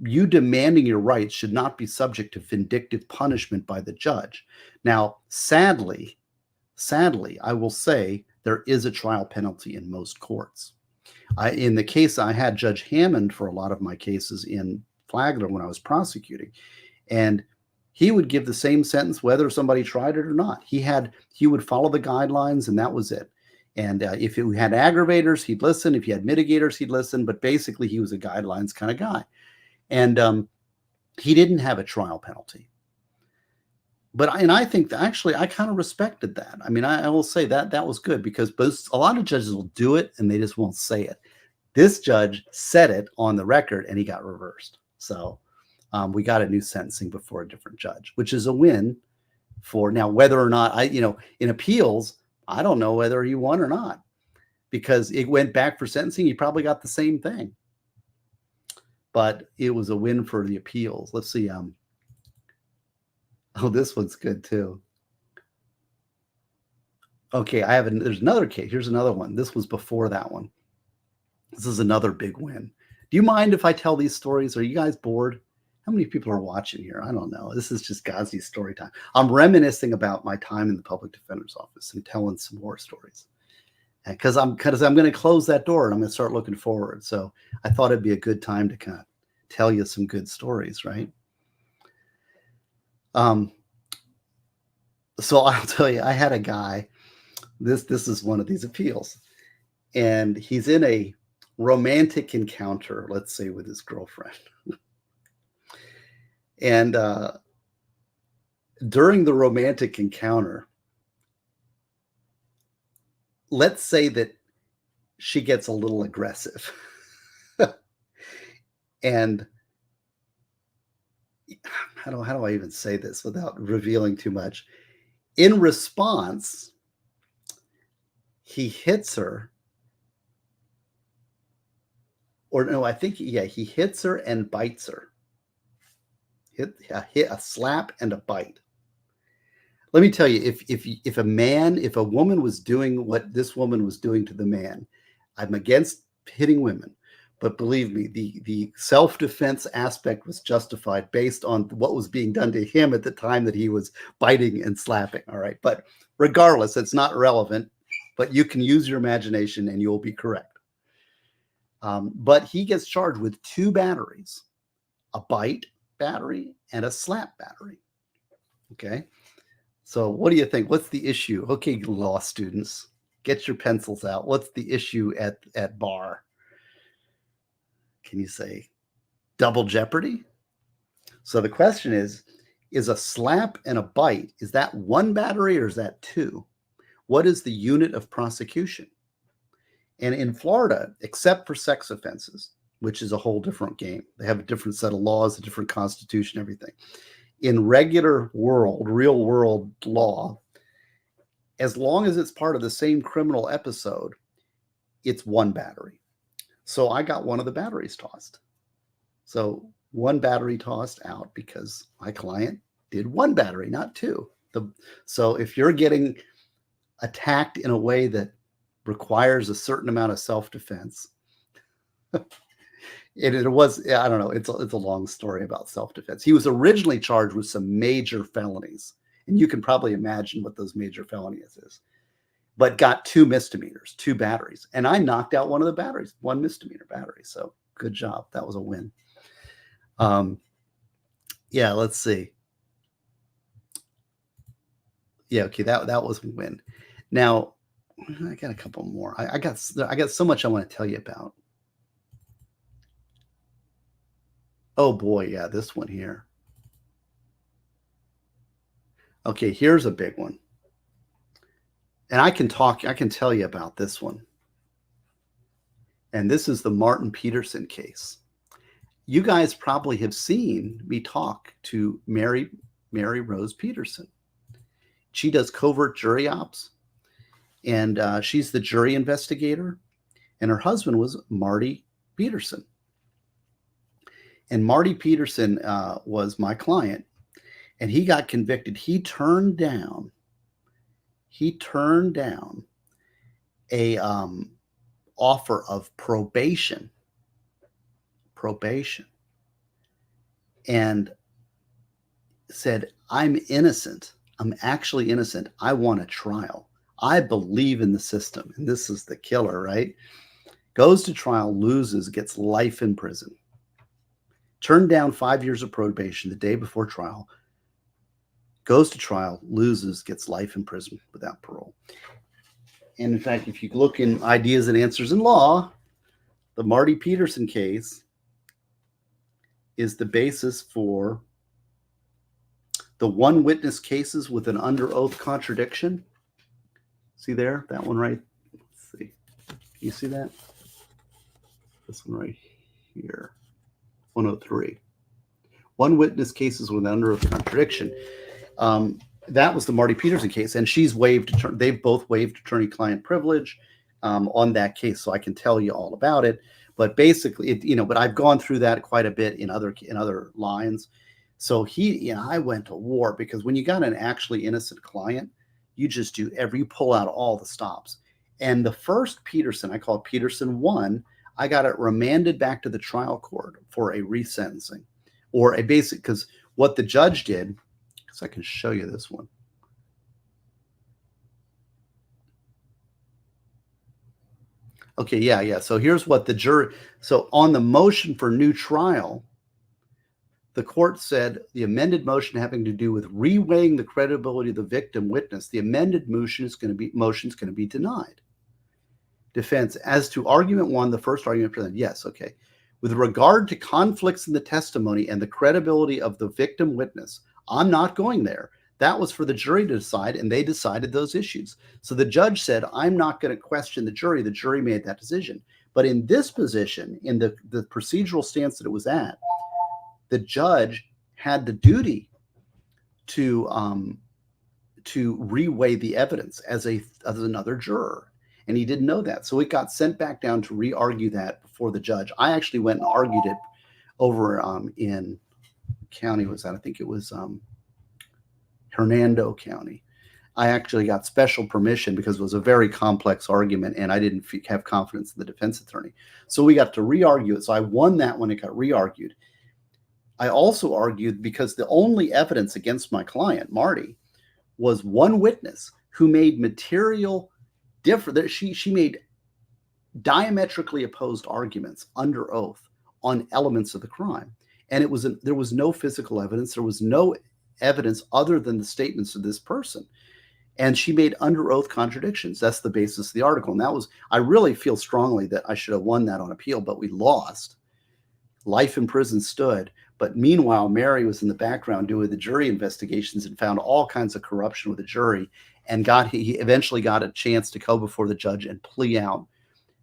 you demanding your rights should not be subject to vindictive punishment by the judge. Now, sadly, I will say there is a trial penalty in most courts. In the case, I had Judge Hammond for a lot of my cases in Flagler when I was prosecuting, and he would give the same sentence whether somebody tried it or not. He would follow the guidelines, and that was it. And if you had aggravators, he'd listen. If you had mitigators, he'd listen. But basically, he was a guidelines kind of guy. And he didn't have a trial penalty. I think that actually I kind of respected that. I mean, I will say that was good because a lot of judges will do it and they just won't say it. This judge said it on the record and he got reversed. So we got a new sentencing before a different judge, which is a win for now. Whether or not in appeals, I don't know whether he won or not because it went back for sentencing. He probably got the same thing, but it was a win for the appeals. Let's see. Oh, this one's good too. Okay, there's another case. Here's another one. This was before that one. This is another big win. Do you mind if I tell these stories? Are you guys bored? How many people are watching here? I don't know. This is just Gosney story time. I'm reminiscing about my time in the public defender's office and telling some more stories. Because I'm going to close that door and I'm going to start looking forward. So I thought it'd be a good time to kind of tell you some good stories, right? So I'll tell you, I had a guy, this is one of these appeals, and he's in a romantic encounter, let's say, with his girlfriend. And during the romantic encounter, let's say that she gets a little aggressive. And how do I even say this without revealing too much? In response, he hits her. Or no, I think, he hits her and bites her. Hit a slap and a bite. Let me tell you, if a woman was doing what this woman was doing to the man, I'm against hitting women. But believe me, the self-defense aspect was justified based on what was being done to him at the time that he was biting and slapping. All right. But regardless, it's not relevant, but you can use your imagination and you'll be correct. But he gets charged with 2 batteries, a bite battery and a slap battery. Okay. So what do you think? What's the issue? Okay, law students, get your pencils out. What's the issue at bar? Can you say double jeopardy? So the question is a slap and a bite, is that 1 battery or is that 2? What is the unit of prosecution? And in Florida, except for sex offenses, which is a whole different game, they have a different set of laws, a different constitution, everything. In regular world, real world law, as long as it's part of the same criminal episode, it's 1 battery. So I got one of the batteries tossed. So 1 battery tossed out because my client did 1 battery, not 2. So if you're getting attacked in a way that requires a certain amount of self-defense, it was, I don't know, it's a long story about self-defense. He was originally charged with some major felonies, and you can probably imagine what those major felonies is, but got 2 misdemeanors, 2 batteries. And I knocked out one of the batteries, 1 misdemeanor battery. So good job. That was a win. Yeah, let's see. Yeah, okay, that was a win. Now, I got a couple more. I got so much I want to tell you about. Oh boy, yeah, this one here. Okay, here's a big one. And I can tell you about this one. And this is the Martin Peterson case. You guys probably have seen me talk to Mary Rose Peterson. She does covert jury ops, and she's the jury investigator, and her husband was Marty Peterson. And Marty Peterson was my client, and he got convicted. He turned down a offer of probation, and said, I'm innocent. I'm actually innocent. I want a trial. I believe in the system. And this is the killer, right? Goes to trial, loses, gets life in prison. Turned down 5 years of probation the day before trial. Goes to trial, loses, gets life in prison without parole. And in fact, if you look in Ideas and Answers in Law, the Marty Peterson case is the basis for the one witness cases with an under oath contradiction. See there? That one right? Let's see. You see that? This one right here. 103. One witness cases with an under oath contradiction. That was the Marty Peterson case, and they've both waived attorney-client privilege on that case, so I can tell you all about it. But basically, but I've gone through that quite a bit in other lines. So I went to war, because when you got an actually innocent client, you just you pull out all the stops. And the first Peterson, I call it Peterson 1, I got it remanded back to the trial court for a resentencing, or a basic, because what the judge did, because I can show you this one. Okay, yeah. So here's what the jury, so on the motion for new trial, the court said the amended motion having to do with reweighing the credibility of the victim witness, the amended motion is going to be denied. Defense, as to argument 1, the first argument presented, yes, okay. With regard to conflicts in the testimony and the credibility of the victim witness, I'm not going there. That was for the jury to decide, and they decided those issues. So the judge said, I'm not going to question the jury. The jury made that decision. But in this position, in the procedural stance that it was at, the judge had the duty to reweigh the evidence as another juror. And he didn't know that. So it got sent back down to re-argue that before the judge. I actually went and argued it over in county was that? I think it was Hernando County. I actually got special permission because it was a very complex argument, and I didn't have confidence in the defense attorney. So we got to re-argue it. So I won that when it got re-argued. I also argued because the only evidence against my client, Marty, was one witness who made material different. She made diametrically opposed arguments under oath on elements of the crime. And there was no physical evidence. There was no evidence other than the statements of this person. And she made under oath contradictions. That's the basis of the article. And I really feel strongly that I should have won that on appeal, but we lost. Life in prison stood. But meanwhile, Mary was in the background doing the jury investigations and found all kinds of corruption with the jury, and he eventually got a chance to go before the judge and plea out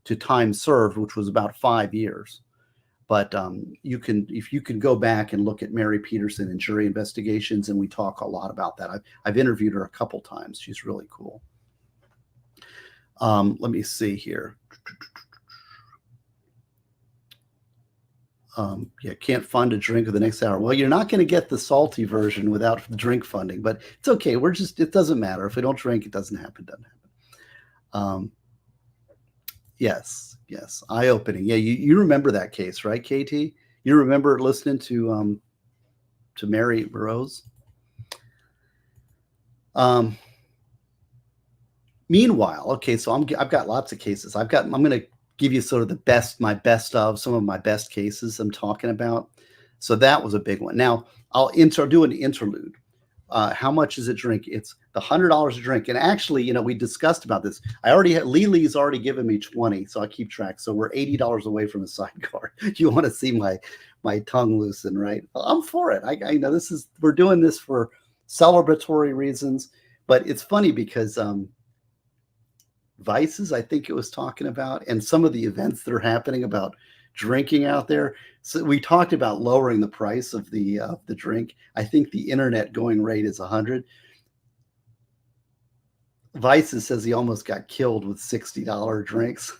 to time served, which was about 5 years. But if you can go back and look at Mary Peterson and jury investigations, and we talk a lot about that. I've interviewed her a couple times. She's really cool. Let me see here. Can't fund a drink of the next hour. Well, you're not going to get the salty version without the drink funding, but it's okay. It doesn't matter. If we don't drink, it doesn't happen. Yes. Eye-opening. Yeah, you remember that case, right, KT? You remember listening to Mary Rose? Meanwhile, okay, so I've got lots of cases. I'm going to give you sort of my best of some of my best cases I'm talking about. So that was a big one. Now I'll do an interlude. How much is a drink? It's the $100 a drink. And actually, we discussed about this. Lily's already given me 20, so I keep track. So we're $80 away from a sidecar. You want to see my tongue loosen, right? I'm for it. I know we're doing this for celebratory reasons. But it's funny because Vices, I think it was talking about, and some of the events that are happening about drinking out there. So we talked about lowering the price of the drink. I think the internet going rate is 100. Vices says he almost got killed with $60 drinks.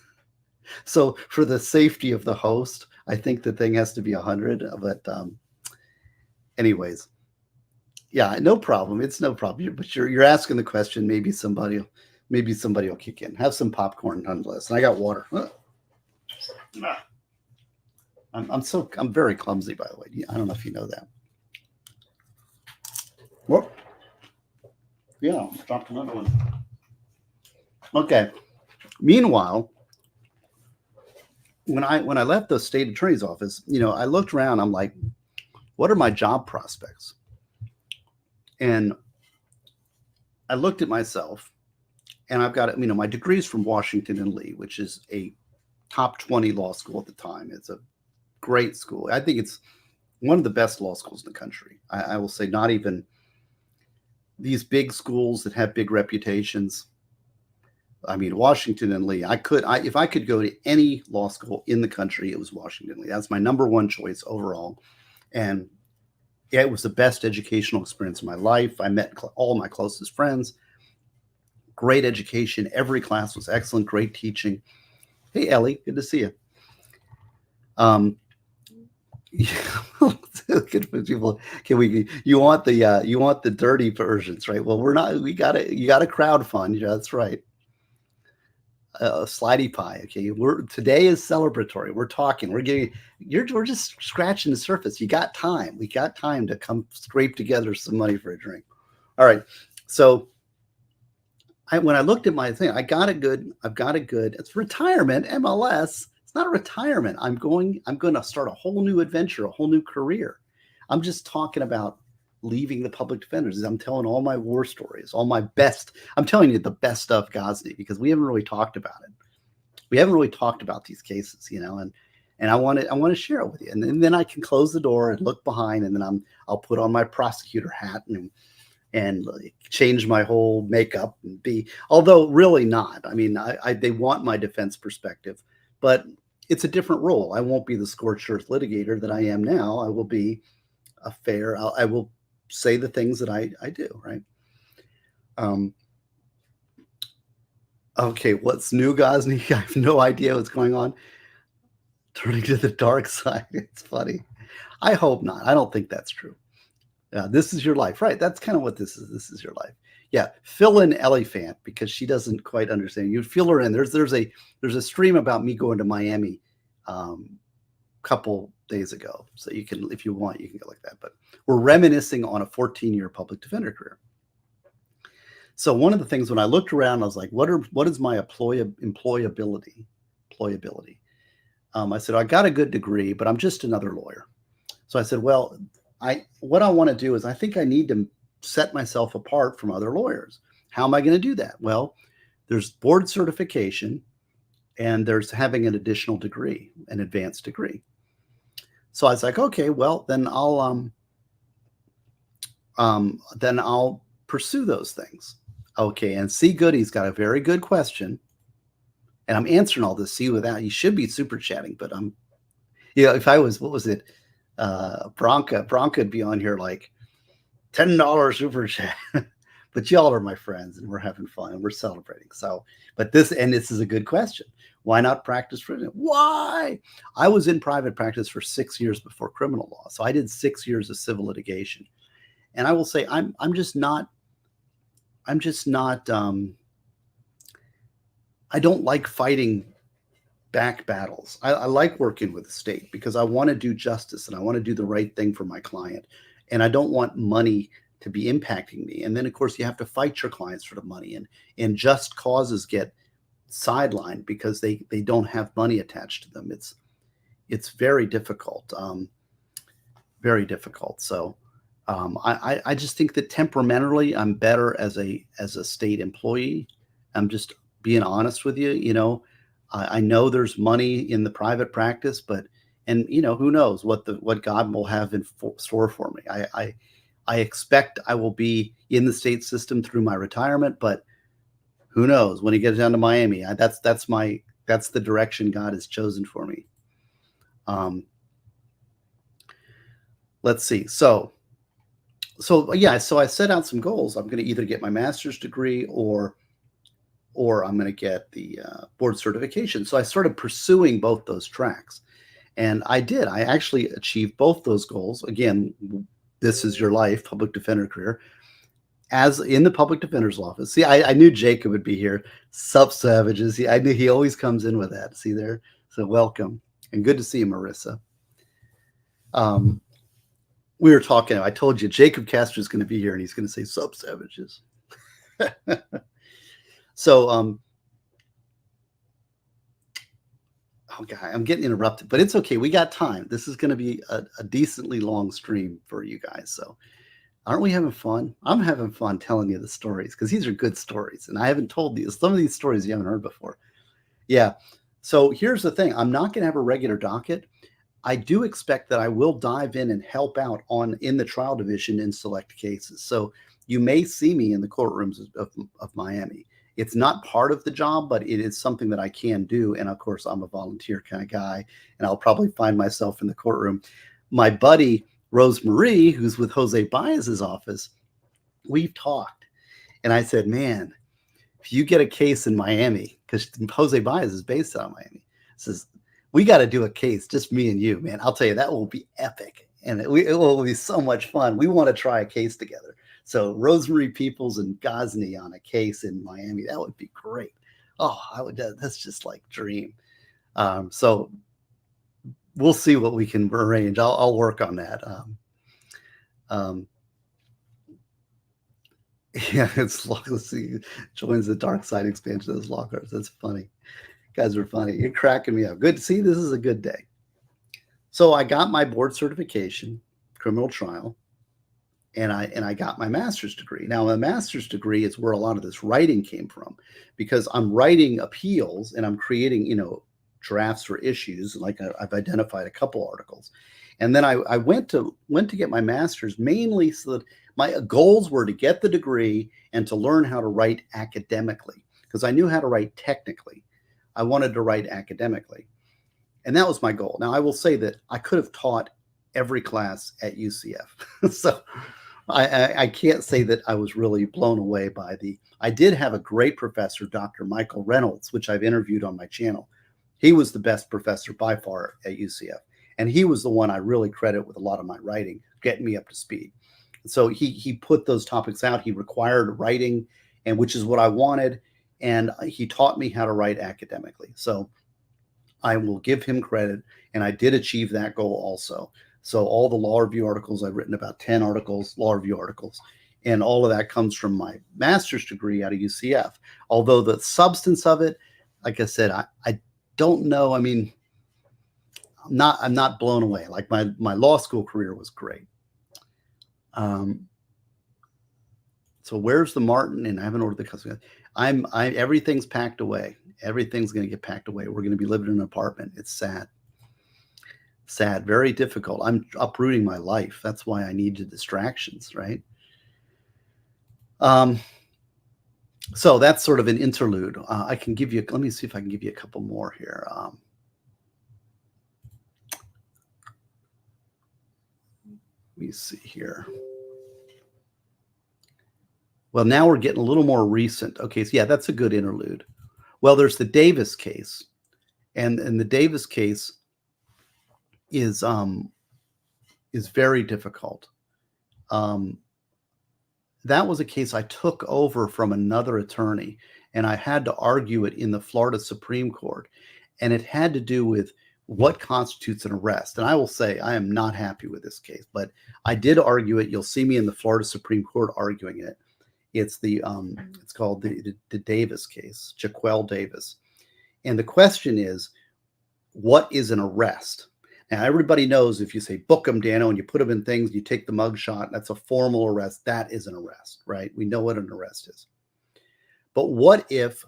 So for the safety of the host, I think the thing has to be 100. But anyways, yeah, no problem. It's no problem. But you're asking the question. Maybe somebody will kick in. Have some popcorn nonetheless. And I got water. I'm very clumsy, by the way. I don't know if you know that. Whoop. Yeah, dropped another one. Okay. Meanwhile, when I left the state attorney's office, I looked around. I'm like, what are my job prospects? And I looked at myself, and I've got, my degree's from Washington and Lee, which is a top 20 law school at the time. It's a great school. I think it's one of the best law schools in the country. I will say, not even these big schools that have big reputations. I mean, Washington and Lee, if I could go to any law school in the country, it was Washington and Lee. That's my number one choice overall. And yeah, it was the best educational experience of my life. I met all my closest friends. Great education. Every class was excellent. Great teaching. Hey, Ellie, good to see you. Good for people. You want the dirty versions, right? Well, you got to crowdfund. That's right. Slidey pie. Okay. Today is celebratory. We're talking, we're just scratching the surface. You got time. We got time to come scrape together some money for a drink. All right. So when I looked at my thing, I've got a good, it's retirement, MLS. It's not a retirement. I'm going to start a whole new adventure, a whole new career. I'm just talking about leaving the public defenders. I'm telling all my war stories, I'm telling you the best stuff, Gosney, because we haven't really talked about it. We haven't really talked about these cases, and I want to share it with you. And then I can close the door and look behind, and then I'll put on my prosecutor hat and change my whole makeup and although really not. I mean, they want my defense perspective, but it's a different role. I won't be the scorched earth litigator that I am now. I will be I will say the things that I do, right? Okay, what's new, Gosney? I have no idea what's going on. Turning to the dark side. It's funny. I hope not. I don't think that's true. This is your life, right? That's kind of what this is. This is your life. Yeah, fill in Elephant because she doesn't quite understand. You fill her in. There's a stream about me going to Miami couple days ago, so you can, if you want, you can go like that. But we're reminiscing on a 14-year public defender career. So one of the things when I looked around, I was like, what is my employability? I said, I got a good degree, but I'm just another lawyer. So I said, well, what I want to do is I think I need to set myself apart from other lawyers. How am I going to do that? Well, there's board certification and there's having an additional degree, an advanced degree. So I was like, okay, well, then I'll pursue those things. Okay. And C. Goody's got a very good question. And I'm answering all this. See, without, you should be super chatting, but if I was, what was it? Bronco'd be on here like $10 super chat. But y'all are my friends and we're having fun and we're celebrating. So, this is a good question. Why not practice for it? Why? I was in private practice for 6 years before criminal law. So I did 6 years of civil litigation. And I will say, I'm just not, I don't like fighting back battles. I like working with the state because I want to do justice and I want to do the right thing for my client. And I don't want money to be impacting me. And then, of course, you have to fight your clients for the money. And just causes get sidelined because they don't have money attached to them. It's very difficult. Very difficult. So I just think that temperamentally, I'm better as a state employee. I'm just being honest with you. I know there's money in the private practice, but who knows what God will have in store for me. I expect I will be in the state system through my retirement, but who knows when he gets down to Miami? That's the direction God has chosen for me. Let's see. So I set out some goals. I'm going to either get my master's degree or I'm going to get the board certification. So I started pursuing both those tracks, and I did. I actually achieved both those goals. Again, this is your life, public defender career. As in the public defender's office. See, I knew Jacob would be here. Sup, savages. I knew he always comes in with that. See there? So welcome. And good to see you, Marissa. We were talking. I told you Jacob Castro is going to be here, and he's going to say sup, savages. So, oh God, I'm getting interrupted, but it's okay. We got time. This is going to be a decently long stream for you guys. So aren't we having fun? I'm having fun telling you the stories because these are good stories. And I haven't told these. Some of these stories you haven't heard before. Yeah. So here's the thing. I'm not going to have a regular docket. I do expect that I will dive in and help out in the trial division in select cases. So you may see me in the courtrooms of Miami. It's not part of the job, but it is something that I can do. And of course, I'm a volunteer kind of guy, and I'll probably find myself in the courtroom. My buddy, Rosemarie, who's with Jose Baez's office, we've talked. And I said, man, if you get a case in Miami, because Jose Baez is based out of Miami, says, we got to do a case, just me and you, man. I'll tell you, that will be epic. And it will be so much fun. We want to try a case together. So Rosemary Peoples and Gosney on a case in Miami, that would be great. Oh, that's just like dream. So we'll see what we can arrange. I'll work on that. Yeah, let's see. Joins the dark side expansion of those lockers. That's funny. You guys are funny. You're cracking me up. Good to see. This is a good day. So I got my board certification, criminal trial, and I got my master's degree. Now, my master's degree is where a lot of this writing came from, because I'm writing appeals and I'm creating, drafts for issues. Like I've identified a couple articles, and then I went to get my master's mainly so that my goals were to get the degree and to learn how to write academically, because I knew how to write technically. I wanted to write academically. And that was my goal. Now, I will say that I could have taught every class at UCF. So I can't say that I was really blown away by I did have a great professor, Dr. Michael Reynolds, which I've interviewed on my channel. He was the best professor by far at UCF. And he was the one I really credit with a lot of my writing, getting me up to speed. So he put those topics out. He required writing, and which is what I wanted. And he taught me how to write academically. So I will give him credit, and I did achieve that goal also. So all the law review articles, I've written about 10 articles, law review articles, and all of that comes from my master's degree out of UCF. Although the substance of it, like I said, I don't know. I mean, I'm not blown away. Like my law school career was great. So where's the Martin? And I haven't ordered the custom. Everything's packed away. Everything's going to get packed away. We're going to be living in an apartment. It's sad, very difficult. I'm uprooting my life. That's why I need the distractions, right? So that's sort of an interlude. I can give you, let me see if I can give you a couple more here. Let me see here. Well, now we're getting a little more recent. Okay, so yeah, that's a good interlude. Well, there's the Davis case, and the Davis case is very difficult. That was a case I took over from another attorney, and I had to argue it in the Florida Supreme Court, and it had to do with what constitutes an arrest. And I will say I am not happy with this case, but I did argue it. You'll see me in the Florida Supreme Court arguing it. It's it's called the Davis case, Jaquel Davis. And the question is, what is an arrest? Now, everybody knows if you say book them, Dano, and you put them in things, you take the mug shot, that's a formal arrest. That is an arrest, right? We know what an arrest is. But what if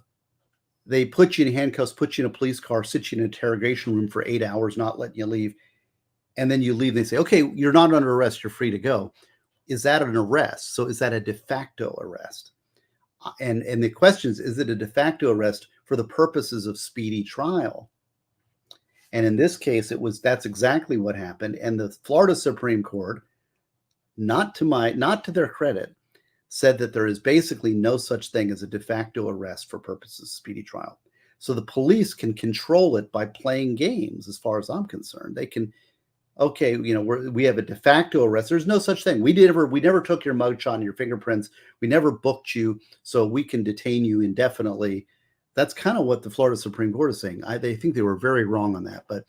they put you in handcuffs, put you in a police car, sit you in an interrogation room for 8 hours, not letting you leave, and then you leave, they say, okay, you're not under arrest, you're free to go. is that an arrest? So is that a de facto arrest? And the question is it a de facto arrest for the purposes of speedy trial? And in this case, that's exactly what happened. And the Florida Supreme Court, not to their credit, said that there is basically no such thing as a de facto arrest for purposes of speedy trial. So the police can control it by playing games, as far as I'm concerned. They can, okay, we have a de facto arrest. There's no such thing. We never took your mugshot and your fingerprints. We never booked you, so we can detain you indefinitely. That's kind of what the Florida Supreme Court is saying. They think they were very wrong on that, but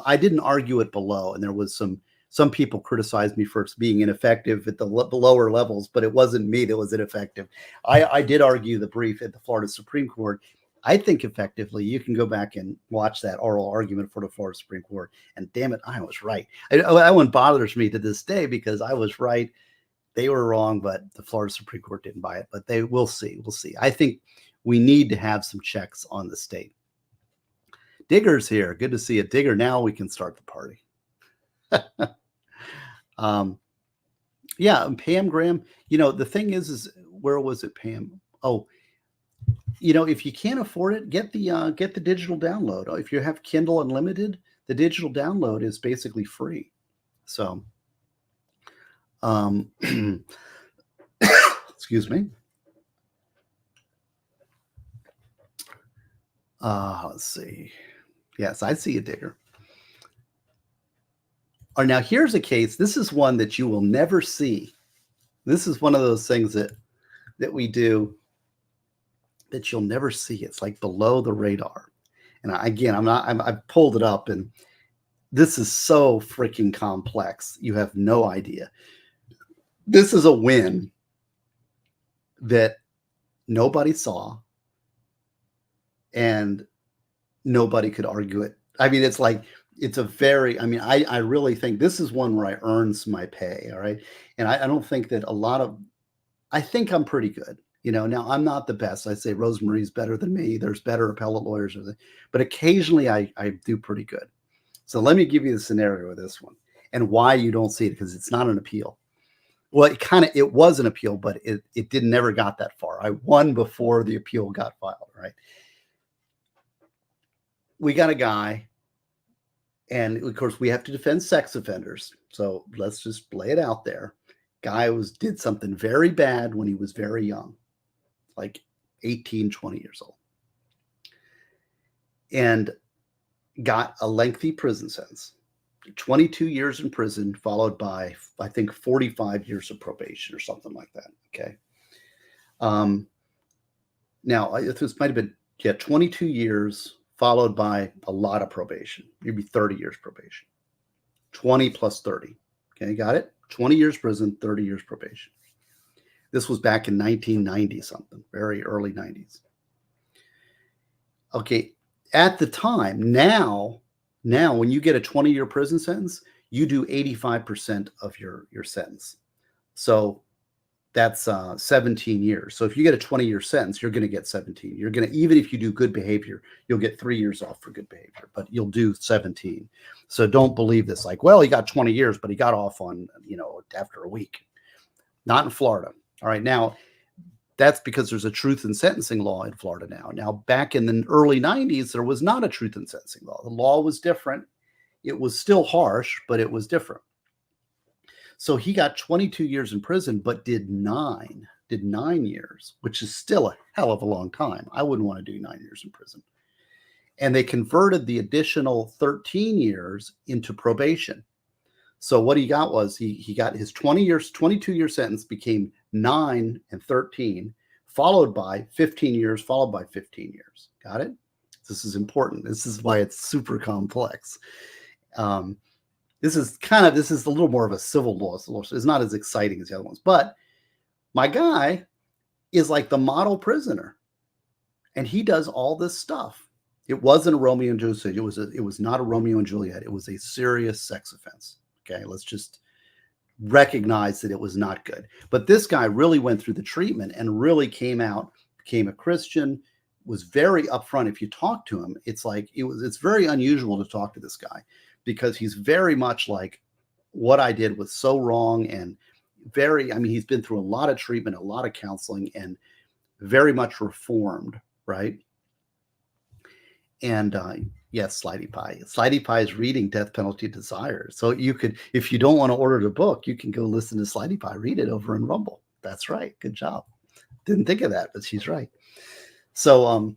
I didn't argue it below, and there was some people criticized me for being ineffective at the lower levels, but it wasn't me that was ineffective. I did argue the brief at the Florida Supreme Court. I think effectively. You can go back and watch that oral argument for the Florida Supreme Court, and damn it, I was right. That one bothers me to this day because I was right. They were wrong, but the Florida Supreme Court didn't buy it. But we'll see. We'll see. I think we need to have some checks on the state. Digger's here. Good to see you, Digger. Now we can start the party. Yeah, Pam Graham. The thing is where was it, Pam? Oh, if you can't afford it, get the digital download. If you have Kindle Unlimited, the digital download is basically free. So, excuse me. Let's see. Yes, I see a Digger. Or now here's a case. This is one that you will never see. This is one of those things that we do that you'll never see. It's like below the radar. And I've pulled it up, and this is so freaking complex. You have no idea. This is a win that nobody saw and nobody could argue it. I mean, I really think this is one where I earns my pay. All right. And I don't think that I think I'm pretty good. Now I'm not the best. I say Rosemarie's better than me. There's better appellate lawyers, but occasionally I do pretty good. So let me give you the scenario with this one and why you don't see it, because it's not an appeal. Well, it was an appeal, but it never got that far. I won before the appeal got filed, right? We got a guy, and of course we have to defend sex offenders. So let's just lay it out there. Guy did something very bad when he was very young, like 18, 20 years old, and got a lengthy prison sentence, 22 years in prison, followed by, I think, 45 years of probation or something like that. Okay. Now this might have been, 22 years followed by a lot of probation, maybe 30 years probation, 20 plus 30. Okay. Got it? 20 years prison, 30 years probation. This was back in 1990 something, very early 90s. Okay. At the time, now when you get a 20-year prison sentence, you do 85% of your sentence. So that's 17 years. So if you get a 20-year sentence, you're going to get 17. You're going to, even if you do good behavior, you'll get 3 years off for good behavior, but you'll do 17. So don't believe this. Like, well, he got 20 years, but he got off on, after a week. Not in Florida. All right. Now, that's because there's a truth in sentencing law in Florida now. Now, back in the early 90s, there was not a truth in sentencing law. The law was different. It was still harsh, but it was different. So he got 22 years in prison, but did 9 years, which is still a hell of a long time. I wouldn't want to do 9 years in prison. And they converted the additional 13 years into probation. So what he got was he got his 22-year sentence became 9 and 13, followed by 15 years, followed by 15 years. Got it? This is important. This is why it's super complex. This is a little more of a civil law. It's not as exciting as the other ones. But my guy is like the model prisoner, and he does all this stuff. It wasn't a Romeo and Juliet. It was not a Romeo and Juliet. It was a serious sex offense. Okay, let's just recognize that it was not good. But this guy really went through the treatment and really came out, became a Christian, was very upfront. If you talk to him, it's very unusual to talk to this guy, because he's very much like, what I did was so wrong, and very, I mean, he's been through a lot of treatment, a lot of counseling, and very much reformed, right? And yes, Slidey Pie. Slidey Pie is reading Death Penalty Desire. So you could, if you don't want to order the book, you can go listen to Slidey Pie read it over in Rumble. That's right. Good job. Didn't think of that, but she's right. So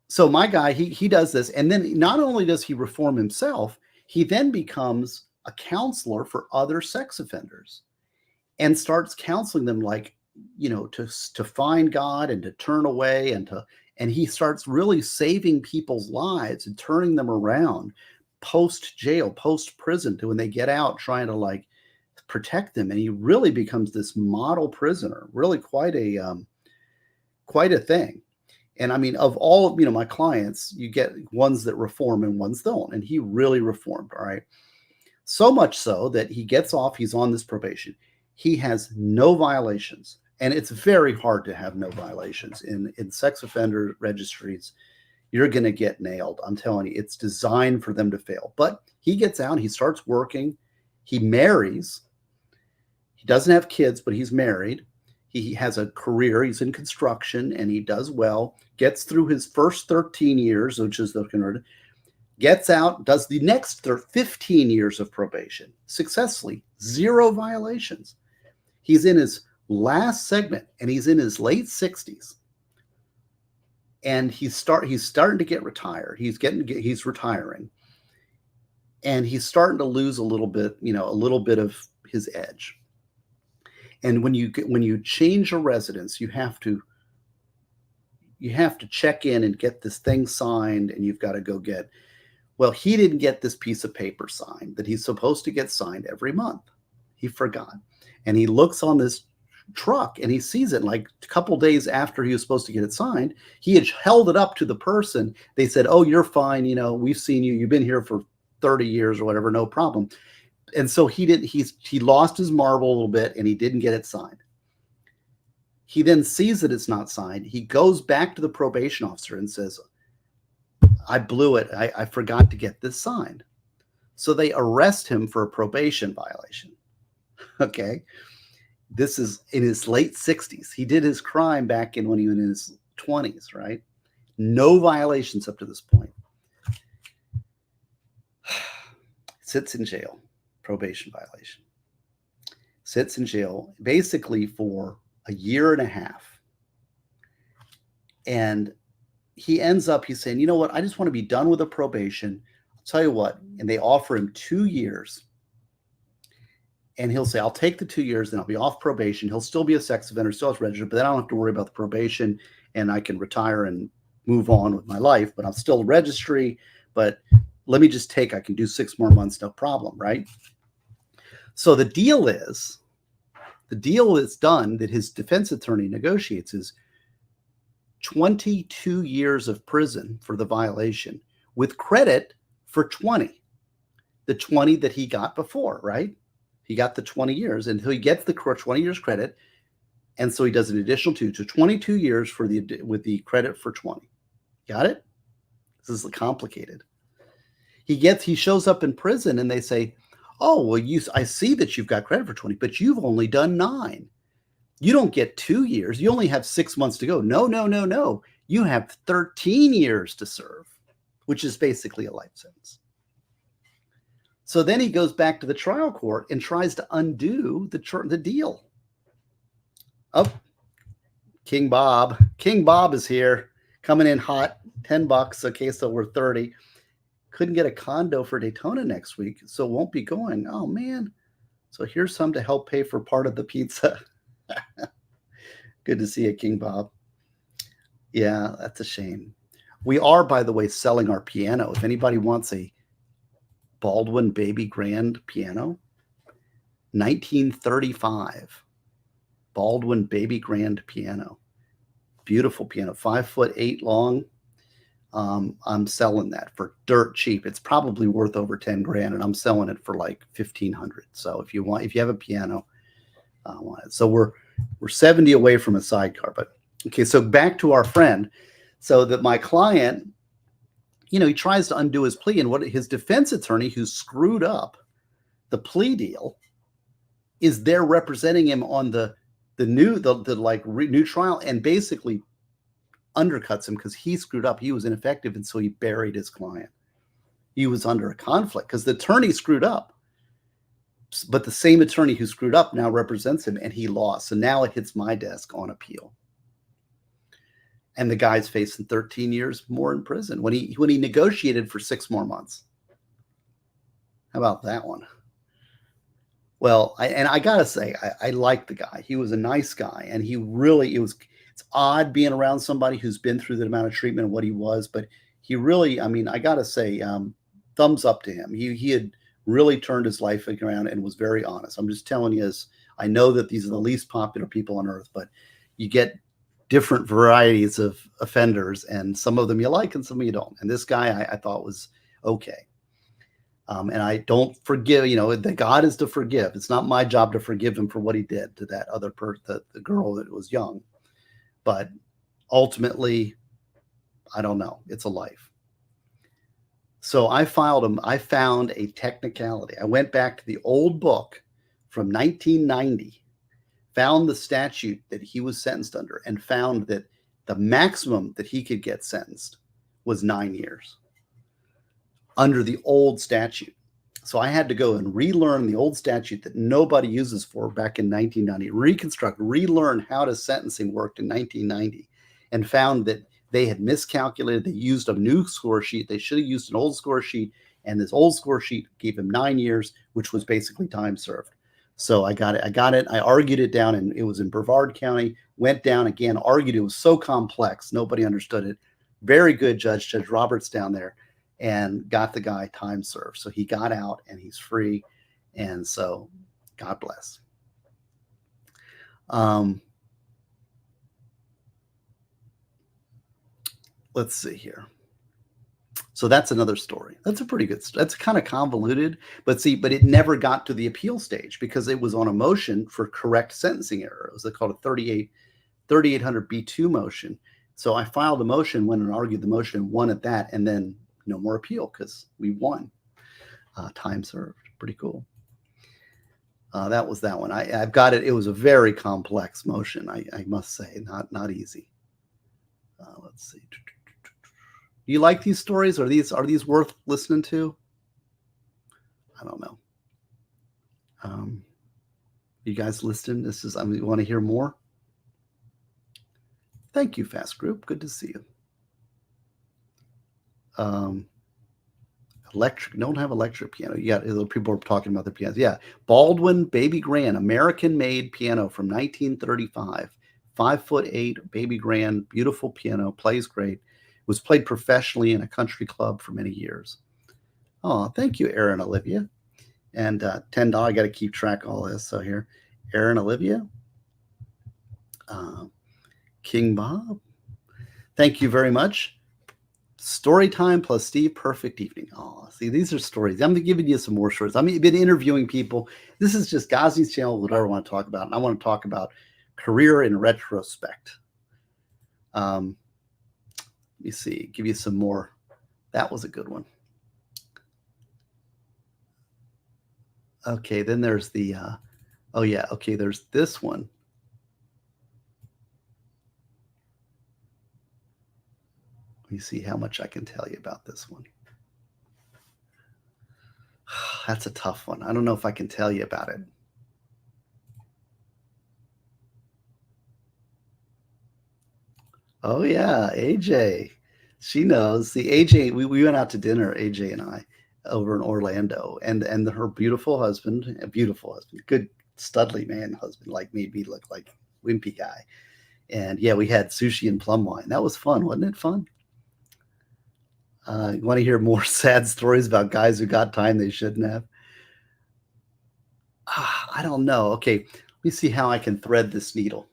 so my guy, he does this, and then not only does he reform himself, he then becomes a counselor for other sex offenders and starts counseling them, like, you know, to find God and to turn away, and he starts really saving people's lives and turning them around post jail, post prison, to when they get out, trying to like protect them. And he really becomes this model prisoner, really quite a thing. And I mean, of all of, you know, my clients, you get ones that reform and ones don't. And he really reformed. All right. So much so that he gets off, he's on this probation. He has no violations. And it's very hard to have no violations in sex offender registries. You're going to get nailed. I'm telling you, it's designed for them to fail. But he gets out, he starts working, he marries. He doesn't have kids, but he's married. He has a career. He's in construction and he does well, gets through his first 13 years, which is the converted, gets out, does the next 15 years of probation successfully, 0 violations. He's in his last segment and he's in his late 60s. And he's starting to get retired. He's retiring. And he's starting to lose a little bit of his edge. And when you change a residence, you have to check in and get this thing signed, and you've got to go get, well, he didn't get this piece of paper signed that he's supposed to get signed every month. He forgot. And he looks on this truck and he sees it like a couple days after he was supposed to get it signed. He had held it up to the person. They said, "Oh, you're fine. You know, we've seen you. You've been here for 30 years or whatever. No problem." And so he lost his marble a little bit and he didn't get it signed. He then sees that it's not signed. He goes back to the probation officer and says, "I blew it. I forgot to get this signed." So they arrest him for a probation violation. Okay. This is in his late 60s. He did his crime back when he was in his 20s, right? No violations up to this point. Sits in jail. Probation violation. Sits in jail basically for a year and a half. And he ends up, he's saying, "You know what? I just want to be done with the probation. I'll tell you what." And they offer him 2 years. And he'll say, "I'll take the 2 years, then I'll be off probation." He'll still be a sex offender, still has registered, but then I don't have to worry about the probation and I can retire and move on with my life. But I'm still a registry, but let me just I can do 6 more months, no problem, right? So the deal is done that his defense attorney negotiates is 22 years of prison for the violation with credit for 20. The 20 that he got before, right? He got the 20 years until he gets the 20 years credit. And so he does an additional 2 to 22 years with the credit for 20. Got it? This is complicated. He shows up in prison and they say, "Oh, well, I see that you've got credit for 20, but you've only done 9. You don't get 2 years. You only have 6 months to go." No. You have 13 years to serve, which is basically a life sentence. So then he goes back to the trial court and tries to undo the deal. Oh, King Bob. King Bob is here, coming in hot, $10. Okay, so we're 30. Couldn't get a condo for Daytona next week, so won't be going. Oh, man. So here's some to help pay for part of the pizza. Good to see you, King Bob. Yeah, that's a shame. We are, by the way, selling our piano. If anybody wants a Baldwin Baby Grand piano, 1935 Baldwin Baby Grand piano. Beautiful piano, 5'8" long. I'm selling that for dirt cheap. It's probably worth over 10 grand, and I'm selling it for like 1,500. So if you have a piano, I want it. So we're 70 away from a sidecar. But okay, so back to our friend. So that my client, he tries to undo his plea, and what his defense attorney, who screwed up the plea deal, is there representing him on the new trial, and basically undercuts him because he screwed up. He was ineffective, and so he buried his client. He was under a conflict because the attorney screwed up, but the same attorney who screwed up now represents him, and he lost. So now it hits my desk on appeal. And the guy's facing 13 years more in prison when he negotiated for 6 more months. How about that one? Well, I gotta say, I like the guy. He was a nice guy, and it's odd being around somebody who's been through the amount of treatment and what he was, but he really, I mean, I gotta say, thumbs up to him. He had really turned his life around and was very honest. I'm just telling you, I know that these are the least popular people on earth, but you get different varieties of offenders, and some of them you like and some of you don't. And this guy I thought was okay. And I don't forgive, that God is to forgive. It's not my job to forgive him for what he did to that other person, the girl that was young. But ultimately, I don't know. It's a life. So I found a technicality. I went back to the old book from 1990, found the statute that he was sentenced under, and found that the maximum that he could get sentenced was 9 years under the old statute. So I had to go and relearn the old statute that nobody uses for back in 1990, relearn how the sentencing worked in 1990, and found that they had miscalculated. They used a new score sheet. They should have used an old score sheet, and this old score sheet gave him 9 years, which was basically time served. So I got it. I argued it down, and it was in Brevard County, went down again, argued. It was so complex. Nobody understood it. Very good Judge Roberts down there, and got the guy time served. So he got out and he's free. And so God bless. Let's see here. So that's another story. That's a pretty good, that's kind of convoluted, but it never got to the appeal stage because it was on a motion for correct sentencing error. It was called a 3800B2 motion. So I filed a motion, went and argued the motion, and won at that, and then no more appeal because we won. Time served. Pretty cool. That was that one. I've got it. It was a very complex motion, I must say, not easy. Let's see. Do you like these stories? Are these worth listening to? I don't know. You guys listening? You want to hear more? Thank you, Fast Group. Good to see you. Electric, don't have electric piano. You got people are talking about the pianos. Yeah, Baldwin Baby Grand, American-made piano from 1935. 5'8", Baby Grand, beautiful piano, plays great. Was played professionally in a country club for many years. Oh, thank you, Aaron Olivia. And $10. I got to keep track of all this. So here, Aaron Olivia, King Bob. Thank you very much. Story time plus Steve, perfect evening. Oh, see, these are stories. I'm giving you some more stories. I've been interviewing people. This is just Gosney's channel, whatever I want to talk about. And I want to talk about career in retrospect. Let me see, give you some more. That was a good one. Okay, then there's the, oh yeah, okay, there's this one. Let me see how much I can tell you about this one. That's a tough one. I don't know if I can tell you about it. Oh yeah, AJ. She knows. See, AJ, we went out to dinner, AJ and I, over in Orlando, and her beautiful husband, good studly man husband, like made me look like wimpy guy. And yeah, we had sushi and plum wine. That was fun, wasn't it fun? You want to hear more sad stories about guys who got time they shouldn't have? I don't know. Okay, let me see how I can thread this needle.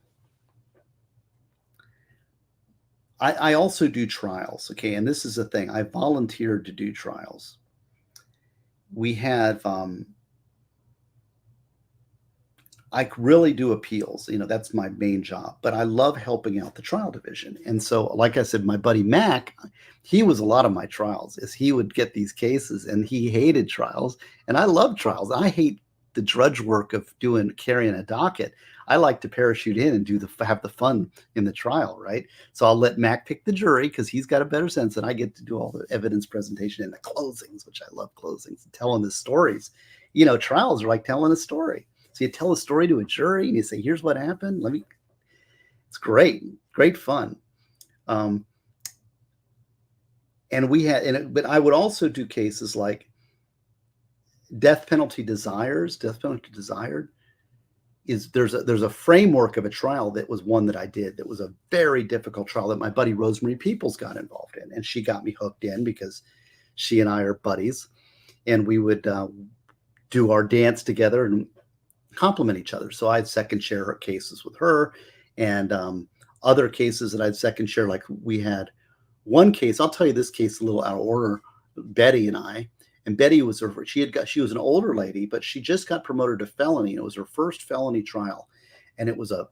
I also do trials, okay? And this is the thing. I volunteered to do trials. We have, I really do appeals. That's my main job. But I love helping out the trial division. And so, like I said, my buddy Mac, he was a lot of my trials. Is he would get these cases, and he hated trials. And I love trials. I hate the drudge work of carrying a docket. I like to parachute in and have the fun in the trial, right? So I'll let Mac pick the jury because he's got a better sense, and I get to do all the evidence presentation and the closings, which I love closings and telling the stories. Trials are like telling a story. So you tell a story to a jury and you say, "Here's what happened." It's great fun. And but I would also do cases like death penalty desired there's a framework of a trial that was one that I did that was a very difficult trial that my buddy Rosemary Peoples got involved in, and she got me hooked in because she and I are buddies, and we would do our dance together and complement each other. So I'd second share her cases with her, and other cases that I'd second share. Like we had one case, I'll tell you this case a little out of order. Betty and I. And Betty was she was an older lady, but she just got promoted to felony. And it was her first felony trial. And it was a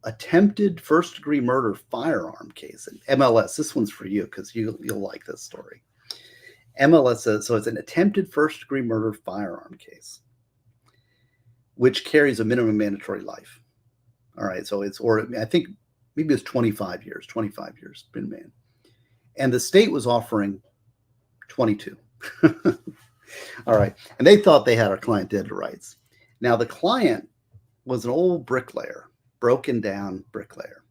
attempted first degree murder firearm case. And MLS, this one's for you because you'll like this story. MLS says, so it's an attempted first degree murder firearm case, which carries a minimum mandatory life. All right. So I think maybe it's 25 years, minimum. And the state was offering 22. All right. And they thought they had our client dead to rights. Now, the client was an old bricklayer, broken down bricklayer,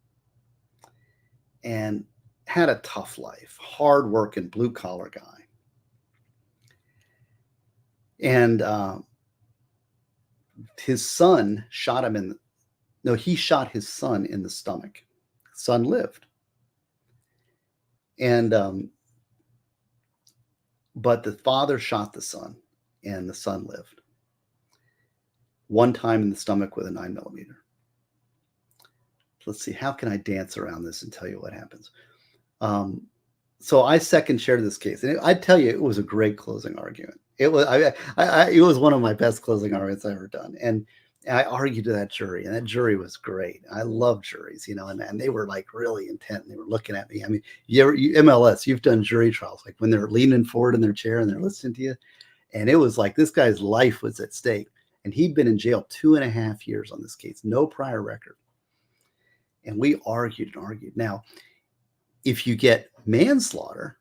and had a tough life, hard working, blue collar guy. And his son shot him he shot his son in the stomach. Son lived. And but the father shot the son, and the son lived. One time in the stomach with a 9mm. Let's see, how can I dance around this and tell you what happens? So I second shared this case, and I tell you, it was a great closing argument. It was it was one of my best closing arguments I've ever done, and I argued to that jury, and that jury was great. I love juries, and they were like really intent. And they were looking at me. I mean, MLS, you've done jury trials, like when they're leaning forward in their chair and they're listening to you. And it was like this guy's life was at stake. And he'd been in jail 2.5 years on this case, no prior record. And we argued and argued. Now, if you get manslaughter,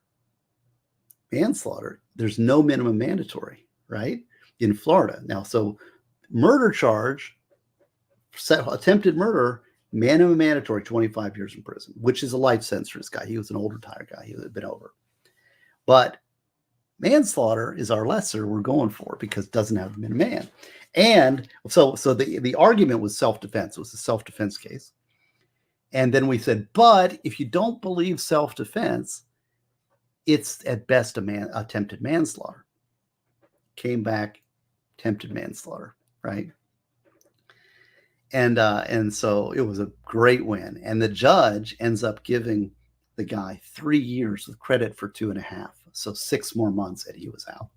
there's no minimum mandatory, right? In Florida. Now, so murder charge, attempted murder, minimum mandatory 25 years in prison, which is a life sentence for this guy. He was an old retired guy. He had been over. But manslaughter is our lesser we're going for because it doesn't have a minimum. And so the argument was self-defense. It was a self-defense case. And then we said, but if you don't believe self-defense, it's at best attempted manslaughter. Came back, attempted manslaughter. Right. And so it was a great win. And the judge ends up giving the guy 3 years of credit for 2.5. So 6 more months that he was out.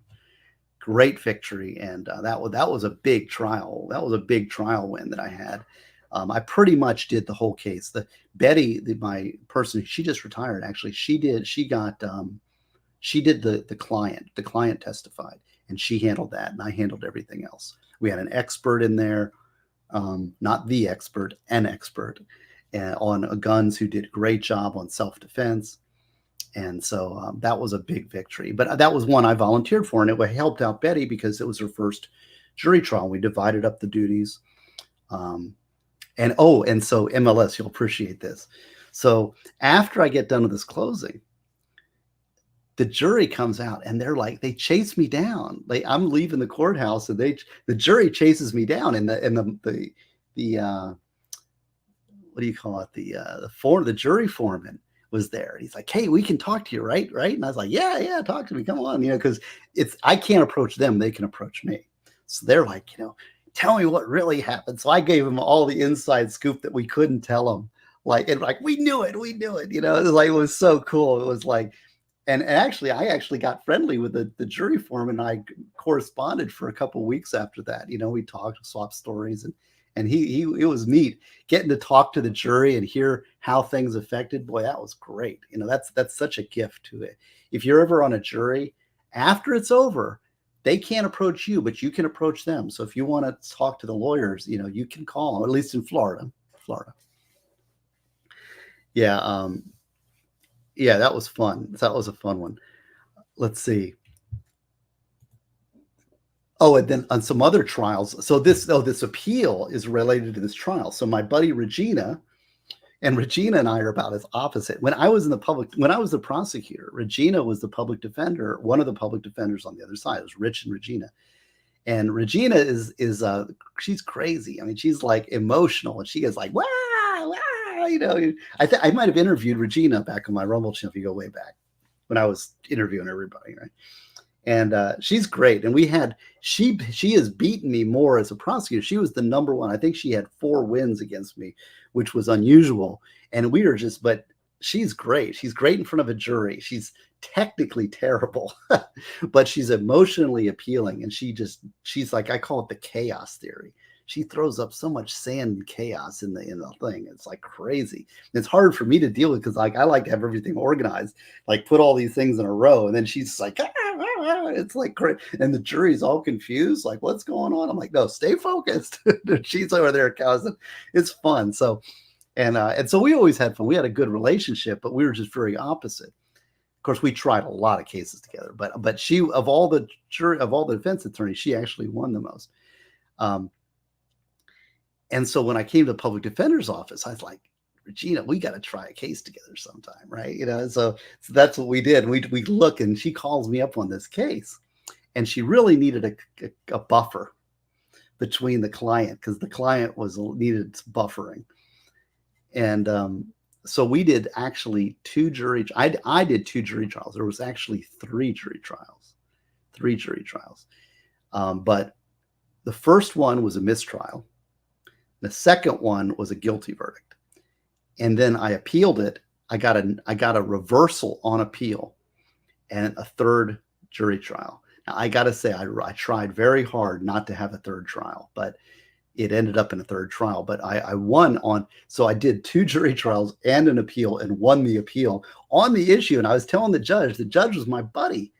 Great victory. And that was a big trial. That was a big trial win that I had. I pretty much did the whole case. Betty, my person, she just retired. Actually, she did the client. The client testified, and she handled that, and I handled everything else. We had an expert in there, not the expert, an expert on guns who did a great job on self-defense. And so that was a big victory. But that was one I volunteered for, and it helped out Betty because it was her first jury trial. We divided up the duties. And so MLS, you'll appreciate this. So after I get done with this closing, the jury comes out and they chase me down. I'm leaving the courthouse and the jury chases me down, and the what do you call it? The jury foreman was there. He's like, "Hey, we can talk to you, right? Right?" And I was like, "Yeah, talk to me. Come on," because I can't approach them; they can approach me. So they're like, tell me what really happened. So I gave them all the inside scoop that we couldn't tell them. We knew it. It was so cool. It was like. And actually, I got friendly with the jury foreman. I corresponded for a couple of weeks after that. We talked, swapped stories, and it was neat getting to talk to the jury and hear how things affected. Boy, that was great. That's such a gift to it. If you're ever on a jury, after it's over, they can't approach you, but you can approach them. So if you want to talk to the lawyers, you can call them, at least in Florida. Yeah. Yeah, that was fun. That was a fun one. Let's see. Oh, and then on some other trials. So this appeal is related to this trial. So my buddy Regina and I are about as opposite. When I was the prosecutor, Regina was the public defender, one of the public defenders on the other side. It was Rich and Regina. And Regina is she's crazy. I mean, she's like emotional, and she gets like, wow, I might have interviewed Regina back on my Rumble channel if you go way back when I was interviewing everybody, right? And she's great. And she has beaten me more as a prosecutor. She was the number one. I think she had 4 wins against me, which was unusual. And we were but she's great. She's great in front of a jury. She's technically terrible, but she's emotionally appealing. And she's like, I call it the chaos theory. She throws up so much sand and chaos in the thing. It's like crazy. And it's hard for me to deal with because like I like to have everything organized, like put all these things in a row. And then she's like, it's like crazy. And the jury's all confused, like, what's going on? I'm like, no, stay focused. She's over there, cousin. It's fun. So, and so we always had fun. We had a good relationship, but we were just very opposite. Of course, we tried a lot of cases together, but she, of all the defense attorneys, she actually won the most. And so when I came to the public defender's office, I was like, Regina, we got to try a case together sometime, right? So that's what we did. We look, and she calls me up on this case, and she really needed a buffer between the client because the client needed buffering. And so we did actually 2 jury. I did 2 jury trials. There was actually 3 jury trials. But the first one was a mistrial. The second one was a guilty verdict. And then I appealed it. I got a reversal on appeal and a 3rd jury trial. Now, I got to say, I tried very hard not to have a 3rd trial, but it ended up in a 3rd trial. But I won so I did 2 jury trials and an appeal and won the appeal on the issue. And I was telling the judge was my buddy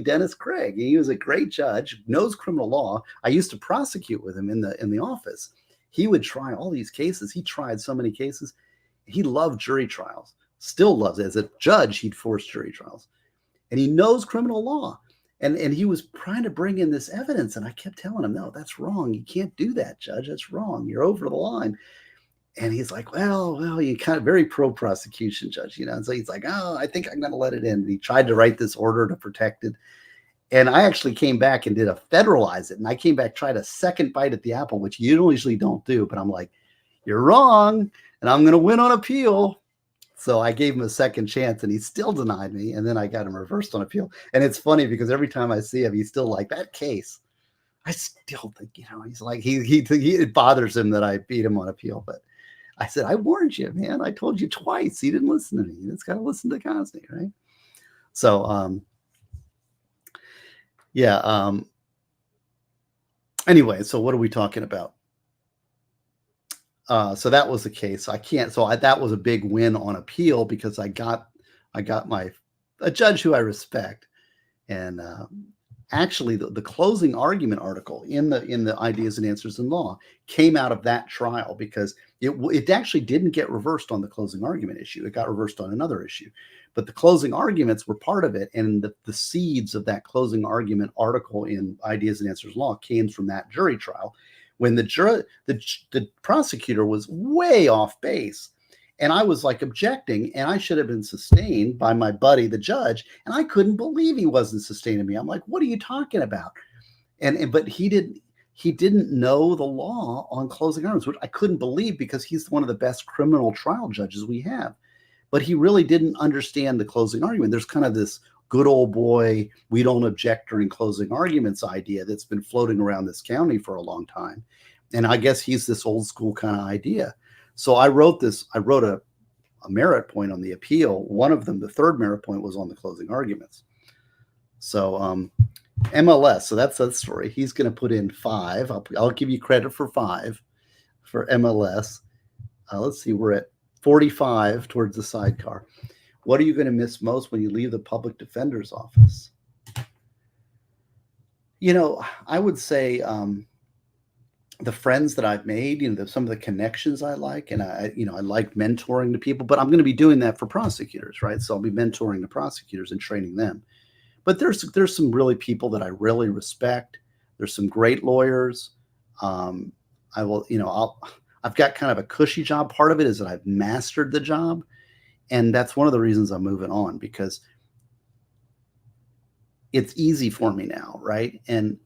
Dennis Craig. He was a great judge, knows criminal law. I used to prosecute with him in the office. He would try all these cases. He tried so many cases. He loved jury trials, still loves it. As a judge, he'd force jury trials. And he knows criminal law. And he was trying to bring in this evidence. And I kept telling him, no, that's wrong. You can't do that, Judge. That's wrong. You're over the line. And he's like, well, you kind of very pro-prosecution, Judge. And so he's like, oh, I think I'm going to let it in. And he tried to write this order to protect it. And I actually came back and did a federalize it. And I came back, tried a second bite at the apple, which you usually don't do. But I'm like, you're wrong. And I'm going to win on appeal. So I gave him a second chance and he still denied me. And then I got him reversed on appeal. And it's funny because every time I see him, he's still like, that case. I still think, he's like, it bothers him that I beat him on appeal. But I said, I warned you, man. I told you twice. He didn't listen to me. You just got to listen to Gosney, right? So, yeah. Anyway, so what are we talking about? So that was the case. That was a big win on appeal because I got a judge who I respect. And actually the closing argument article in the Ideas and Answers in Law came out of that trial because it actually didn't get reversed on the closing argument issue. It got reversed on another issue, but the closing arguments were part of it. And the seeds of that closing argument article in Ideas and Answers Law came from that jury trial when the prosecutor was way off base. And I was like objecting, and I should have been sustained by my buddy, the judge. And I couldn't believe he wasn't sustaining me. I'm like, what are you talking about? But he didn't know the law on closing arguments, which I couldn't believe because he's one of the best criminal trial judges we have. But he really didn't understand the closing argument. There's kind of this good old boy, we don't object during closing arguments idea that's been floating around this county for a long time. And I guess he's this old school kind of idea. So I wrote a merit point on the appeal. One of them, the 3rd merit point, was on the closing arguments. So MLS, so that's that story. He's going to put in 5. I'll give you credit for 5 for MLS. Let's see, we're at 45 towards the sidecar. What are you going to miss most when you leave the public defender's office? I would say the friends that I've made, some of the connections I like, and I like mentoring the people, but I'm going to be doing that for prosecutors, right? So I'll be mentoring the prosecutors and training them. But there's some really people that I really respect. There's some great lawyers. I will, I've got kind of a cushy job. Part of it is that I've mastered the job, and that's one of the reasons I'm moving on, because it's easy for me now, right? And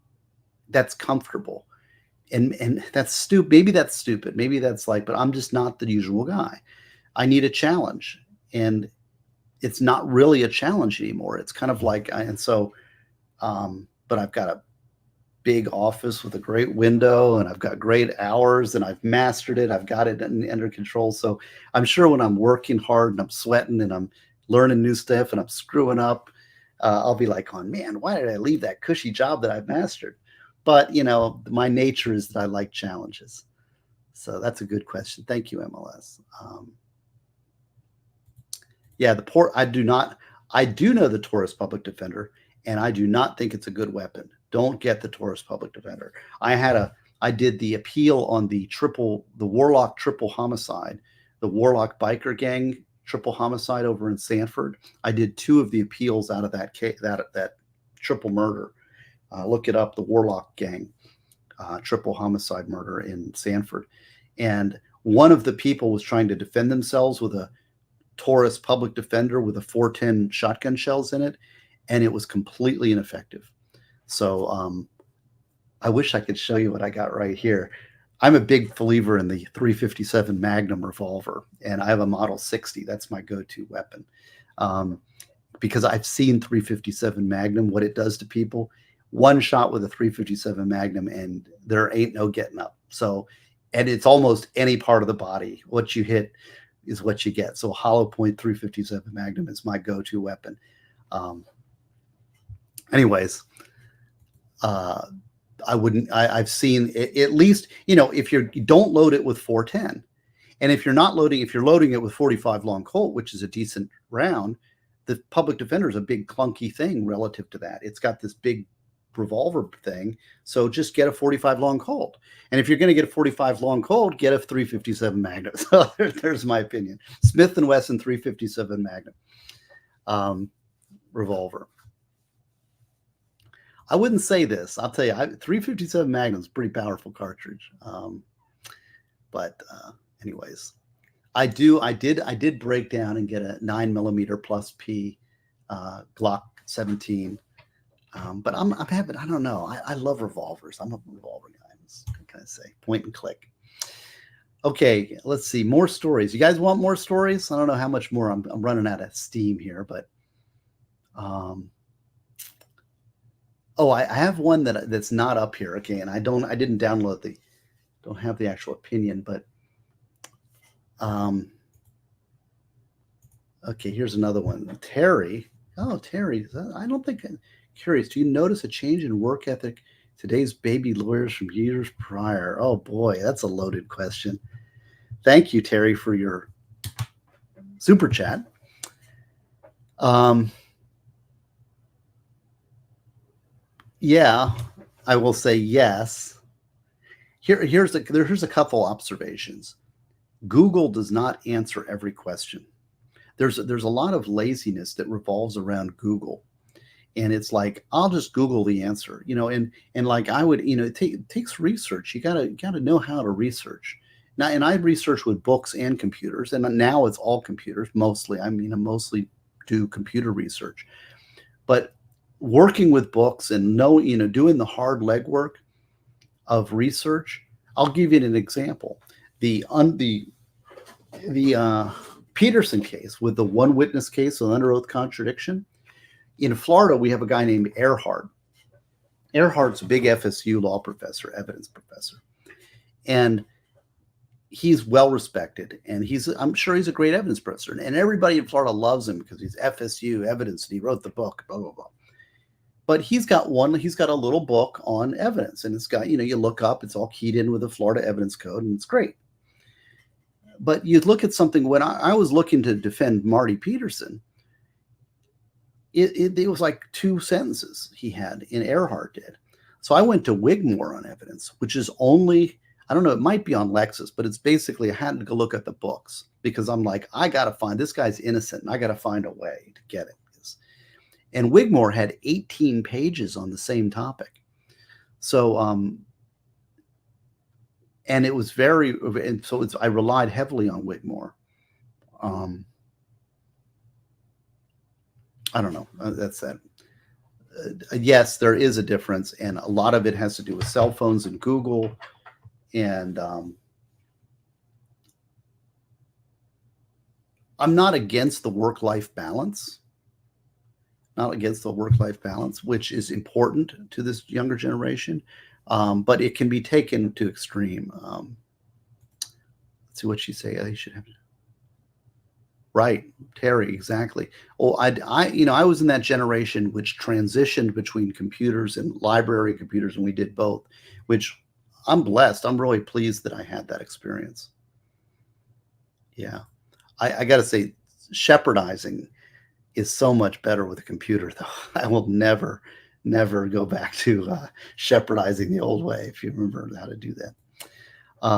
that's comfortable. And that's stupid. Maybe that's stupid. Maybe that's like, but I'm just not the usual guy. I need a challenge, and it's not really a challenge anymore. It's kind of like, but I've got a big office with a great window, and I've got great hours, and I've mastered it. I've got it under control. So I'm sure when I'm working hard and I'm sweating and I'm learning new stuff and I'm screwing up, I'll be like, oh man, why did I leave that cushy job that I've mastered? But my nature is that I like challenges. So that's a good question. Thank you, MLS. Yeah, I do know the Taurus Public Defender, and I do not think it's a good weapon. Don't get the Taurus Public Defender. I did the appeal on the Warlock triple homicide, the Warlock biker gang triple homicide over in Sanford. I did 2 of the appeals out of that triple murder. Look it up, the Warlock gang triple homicide murder in Sanford. And one of the people was trying to defend themselves with a Taurus Public Defender with a 410 shotgun shells in it, and it was completely ineffective. So I wish I could show you what I got right here. I'm a big believer in the 357 Magnum revolver, and I have a Model 60. That's my go-to weapon, because I've seen 357 Magnum, what it does to people. One shot with a 357 Magnum, and there ain't no getting up. So, and it's almost any part of the body. What you hit is what you get. So hollow point 357 Magnum is my go-to weapon. Anyways, I've seen at least, if you don't load it with 410, and if you're loading it with 45 long Colt, which is a decent round, the Public Defender is a big clunky thing relative to that. It's got this big revolver thing. So just get a 45 long Colt. And if you're going to get a 45 long Colt, get a 357 Magnum. So there's my opinion. Smith & Wesson 357 Magnum revolver. I wouldn't say this. I'll tell you, 357 Magnum is a pretty powerful cartridge. But anyways, I did break down and get a 9mm plus P Glock 17. But I don't know. I love revolvers. I'm a revolver guy. What can I say? Point and click. Okay, let's see. More stories. You guys want more stories? I don't know how much more. I'm running out of steam here, but I have one that's not up here. Okay, and I didn't download don't have the actual opinion, but okay, here's another one. Terry. Oh, Terry. I don't think. Curious, do you notice a change in work ethic today's baby lawyers from years prior? Oh boy, that's a loaded question. Thank you, Terry, for your super chat. Yeah, I will say yes. Here's a couple observations. Google does not answer every question. There's a lot of laziness that revolves around Google. And it's like, I'll just Google the answer, and like I would, it takes research. You gotta know how to research. Now, and I research with books and computers, and now it's all computers mostly. I mostly do computer research, but working with books and doing the hard legwork of research. I'll give you an example. The Peterson case with the one witness case of under oath contradiction. In Florida, we have a guy named Earhart. Earhart's a big FSU law professor, evidence professor. And he's well respected. And I'm sure he's a great evidence professor. And everybody in Florida loves him because he's FSU evidence and he wrote the book, blah, blah, blah. But he's got a little book on evidence. And it's got, you look up, it's all keyed in with the Florida Evidence Code, and it's great. But you look at something, when I was looking to defend Marty Peterson, it was like 2 sentences he had, and Earhart did. So I went to Wigmore on evidence, which is only, I don't know, it might be on Lexis, but it's basically, I had to go look at the books because I'm like, I got to find, this guy's innocent and I got to find a way to get it. And Wigmore had 18 pages on the same topic. So, and it was very, and so I relied heavily on Wigmore. I don't know. That's that. Yes, there is a difference, and a lot of it has to do with cell phones and Google, and I'm not against the work-life balance. Not against the work-life balance, which is important to this younger generation, but it can be taken to extreme. Let's see what she say. I should have. Right, Terry, exactly. Oh, I was in that generation which transitioned between computers and library computers, and we did both, which I'm blessed. I'm really pleased that I had that experience. Yeah, I got to say, shepherdizing is so much better with a computer, though. I will never go back to shepherdizing the old way, if you remember how to do that.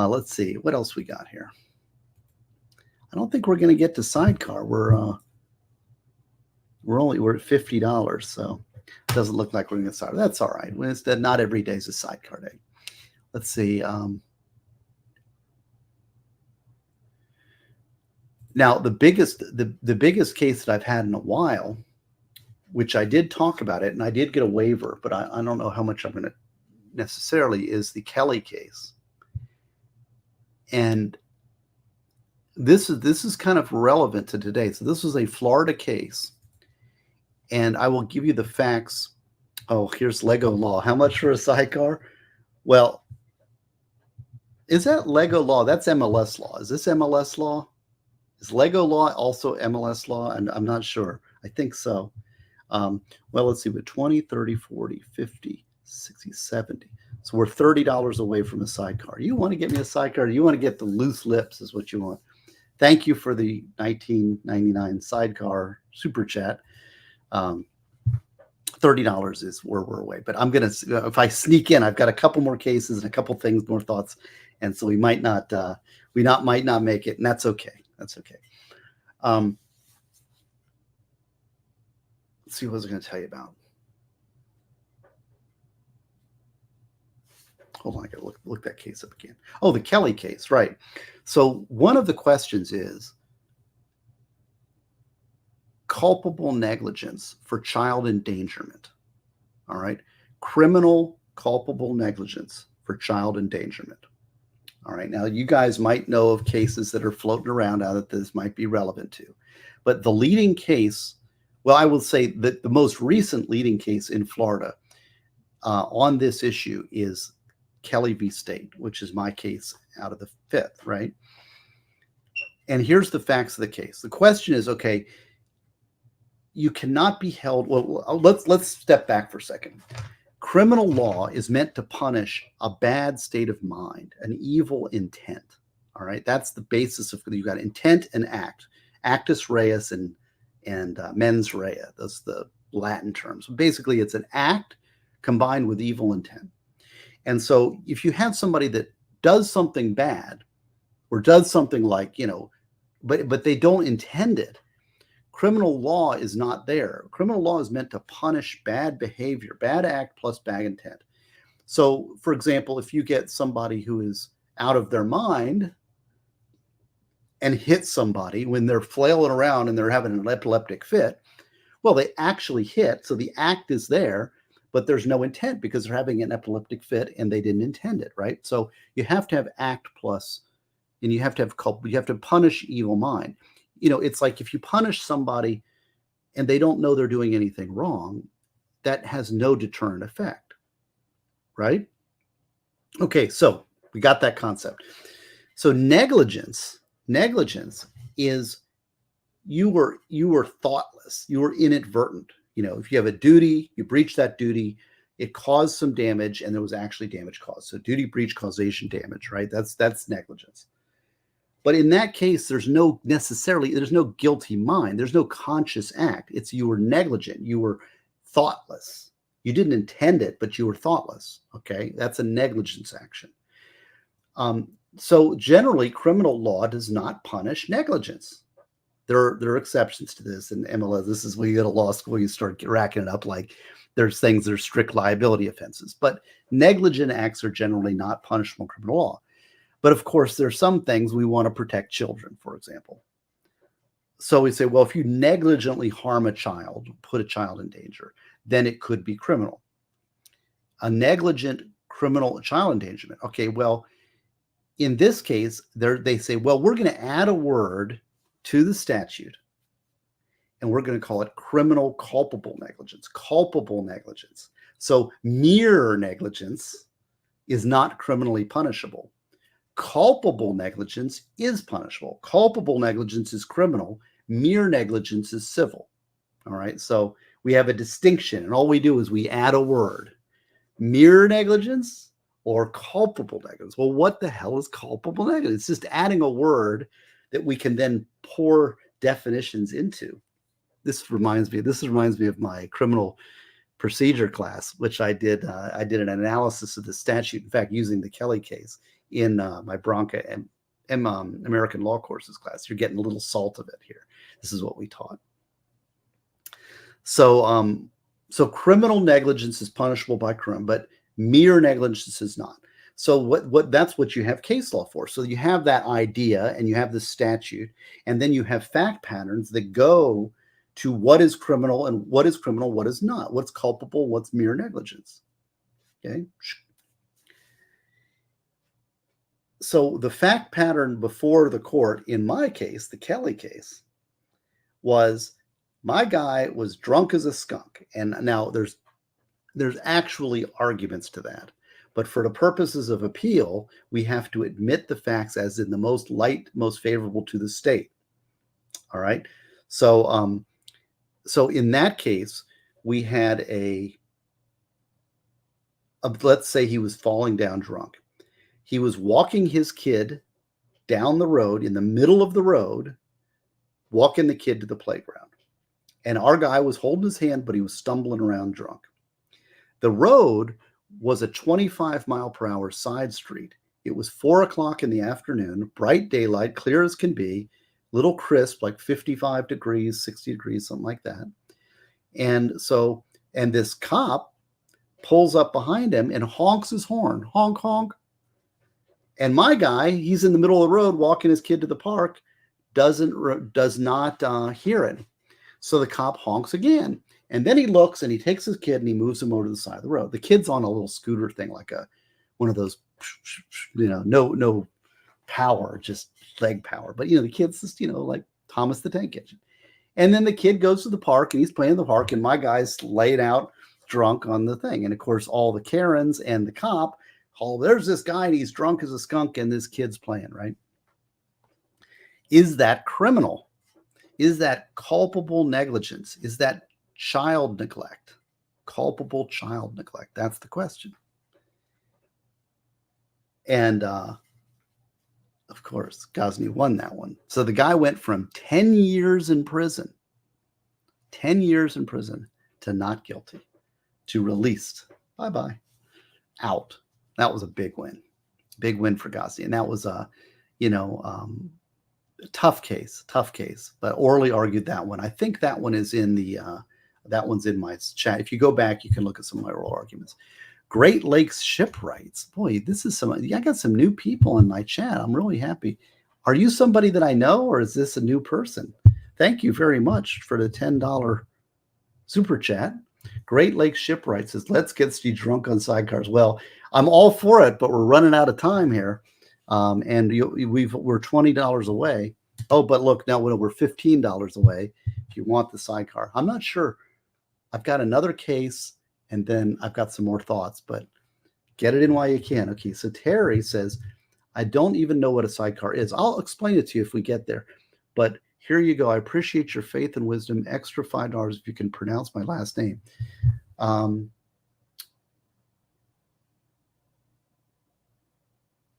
Let's see, what else we got here? I don't think we're going to get to Sidecar. We're at $50, so it doesn't look like we're going to get started. That's all right. Instead, not every day is a Sidecar day. Let's see. Now, the biggest case that I've had in a while, which I did talk about it, and I did get a waiver, but I don't know how much I'm going to necessarily, is the Kelly case. And this is kind of relevant to today. So this was a Florida case, and I will give you the facts. Oh, here's Lego Law. How much for a sidecar? Well, is that Lego Law? That's MLS law. Is this MLS law? Is Lego Law also MLS law? And I'm not sure. I think so. Well, let's see, but 20, 30, 40, 50, 60, 70. So we're $30 away from a sidecar. You want to get me a sidecar? You want to get the loose lips is what you want. Thank you for the $19.99 sidecar super chat. $30 is where we're away. But I'm going to, if I sneak in, I've got a couple more cases and a couple things, more thoughts. And so we might not make it. And that's okay. That's okay. Let's see what I was going to tell you about. Hold on, I got to look that case up again. Oh, the Kelly case, right. So one of the questions is culpable negligence for child endangerment. All right. Criminal culpable negligence for child endangerment. All right. Now, you guys might know of cases that are floating around out that this might be relevant to. But the leading case, well, I will say that the most recent leading case in Florida on this issue is Kelly v. State, which is my case out of the fifth, right? And here's the facts of the case. The question is, okay, you cannot be held. Well, let's step back for a second. Criminal law is meant to punish a bad state of mind, an evil intent. All right, that's the basis of, you got intent and act, actus reus and mens rea. Those are the Latin terms. Basically, it's an act combined with evil intent. And so if you have somebody that does something bad or does something like, but they don't intend it, criminal law is not there. Criminal law is meant to punish bad behavior, bad act plus bad intent. So, for example, if you get somebody who is out of their mind and hit somebody when they're flailing around and they're having an epileptic fit, well, they actually hit. So the act is there, but there's no intent because they're having an epileptic fit and they didn't intend it, right? So you have to have act plus, and you have to have you have to punish evil mind. It's like if you punish somebody and they don't know they're doing anything wrong, that has no deterrent effect, right? Okay, so we got that concept. So negligence is you were thoughtless, you were inadvertent. If you have a duty, you breach that duty, it caused some damage, and there was actually damage caused. So duty, breach, causation, damage, right? That's negligence. But in that case, there's no guilty mind. There's no conscious act. It's you were negligent. You were thoughtless. You didn't intend it, but you were thoughtless. Okay, that's a negligence action. So generally, criminal law does not punish negligence. There are exceptions to this in MLS. This is when you go to law school, you start racking it up. Like there's things that are strict liability offenses, but negligent acts are generally not punishable in criminal law. But of course, there are some things we want to protect children, for example. So we say, well, if you negligently harm a child, put a child in danger, then it could be criminal. A negligent criminal child endangerment. Okay, well, in this case, they say, well, we're going to add a word to the statute, and we're going to call it criminal culpable negligence. Culpable negligence. So mere negligence is not criminally punishable. Culpable negligence is punishable. Culpable negligence is criminal. Mere negligence is civil. All right. So we have a distinction, and all we do is we add a word. Mere negligence or culpable negligence. Well, what the hell is culpable negligence? It's just adding a word that we can then pour definitions into. This reminds me of my criminal procedure class, which I did. I did an analysis of the statute, in fact, using the Kelly case in my Bronca and American law courses class. You're getting a little salt of it here. This is what we taught. So, so criminal negligence is punishable by crime, but mere negligence is not. So what that's what you have case law for. So you have that idea and you have the statute, and then you have fact patterns that go to what is criminal and what is criminal, what is not, what's culpable, what's mere negligence. Okay. So the fact pattern before the court in my case, the Kelly case, was my guy was drunk as a skunk. And now there's actually arguments to that. But for the purposes of appeal, we have to admit the facts as in the most light, most favorable to the state. All right. So, so in that case, we had let's say he was falling down drunk. He was walking his kid down the road in the middle of the road, walking the kid to the playground. And our guy was holding his hand, but he was stumbling around drunk. The road was a 25-mile-per-hour side street. It was 4 o'clock in the afternoon, bright daylight, clear as can be, little crisp, like 55 degrees, 60 degrees, something like that. And this cop pulls up behind him and honks his horn, honk, honk. And my guy, he's in the middle of the road walking his kid to the park, does not hear it. So the cop honks again. And then he looks and he takes his kid and he moves him over to the side of the road. The kid's on a little scooter thing, like one of those, no power, just leg power. But, the kid's just, like Thomas the Tank Engine. And then the kid goes to the park and he's playing in the park, and my guy's laid out drunk on the thing. And of course, all the Karens and the cop, there's this guy and he's drunk as a skunk and this kid's playing, right? Is that criminal? Is that culpable negligence? Is that child neglect? Culpable child neglect? That's the question. And of course, Gosney won that one. So the guy went from 10 years in prison, to not guilty, to released. Bye-bye. Out. That was a big win. Big win for Gosney. And that was tough case, but orally argued that one. I think that one is in that one's in my chat. If you go back, you can look at some of my oral arguments. Great Lakes Shipwrights. Boy, I got some new people in my chat. I'm really happy. Are you somebody that I know, or is this a new person? Thank you very much for the $10 super chat. Great Lakes Shipwrights says, let's get Steve drunk on sidecars. Well, I'm all for it, but we're running out of time here. And we're $20 away. Oh, but look, now we're $15 away if you want the sidecar. I'm not sure. I've got another case, and then I've got some more thoughts, but get it in while you can. Okay, so Terry says, I don't even know what a sidecar is. I'll explain it to you if we get there. But here you go. I appreciate your faith and wisdom. Extra $5 if you can pronounce my last name.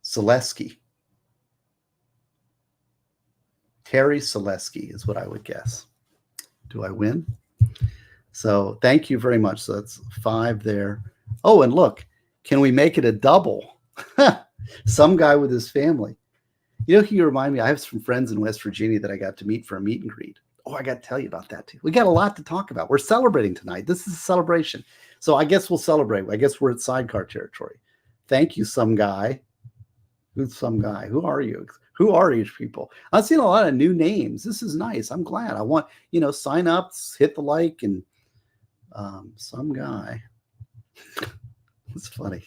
Selesky. Terry Selesky is what I would guess. Do I win? So thank you very much. So that's 5 there. Oh, and look, can we make it a double? Some guy with his family. You know, you remind me, I have some friends in West Virginia that I got to meet for a meet and greet. Oh, I got to tell you about that too. We got a lot to talk about. We're celebrating tonight. This is a celebration. So I guess we'll celebrate. I guess we're at Sidecar territory. Thank you, some guy. Who's some guy? Who are you? Who are these people? I've seen a lot of new names. This is nice. I'm glad. I want, sign up, hit the like, and some guy. It's funny.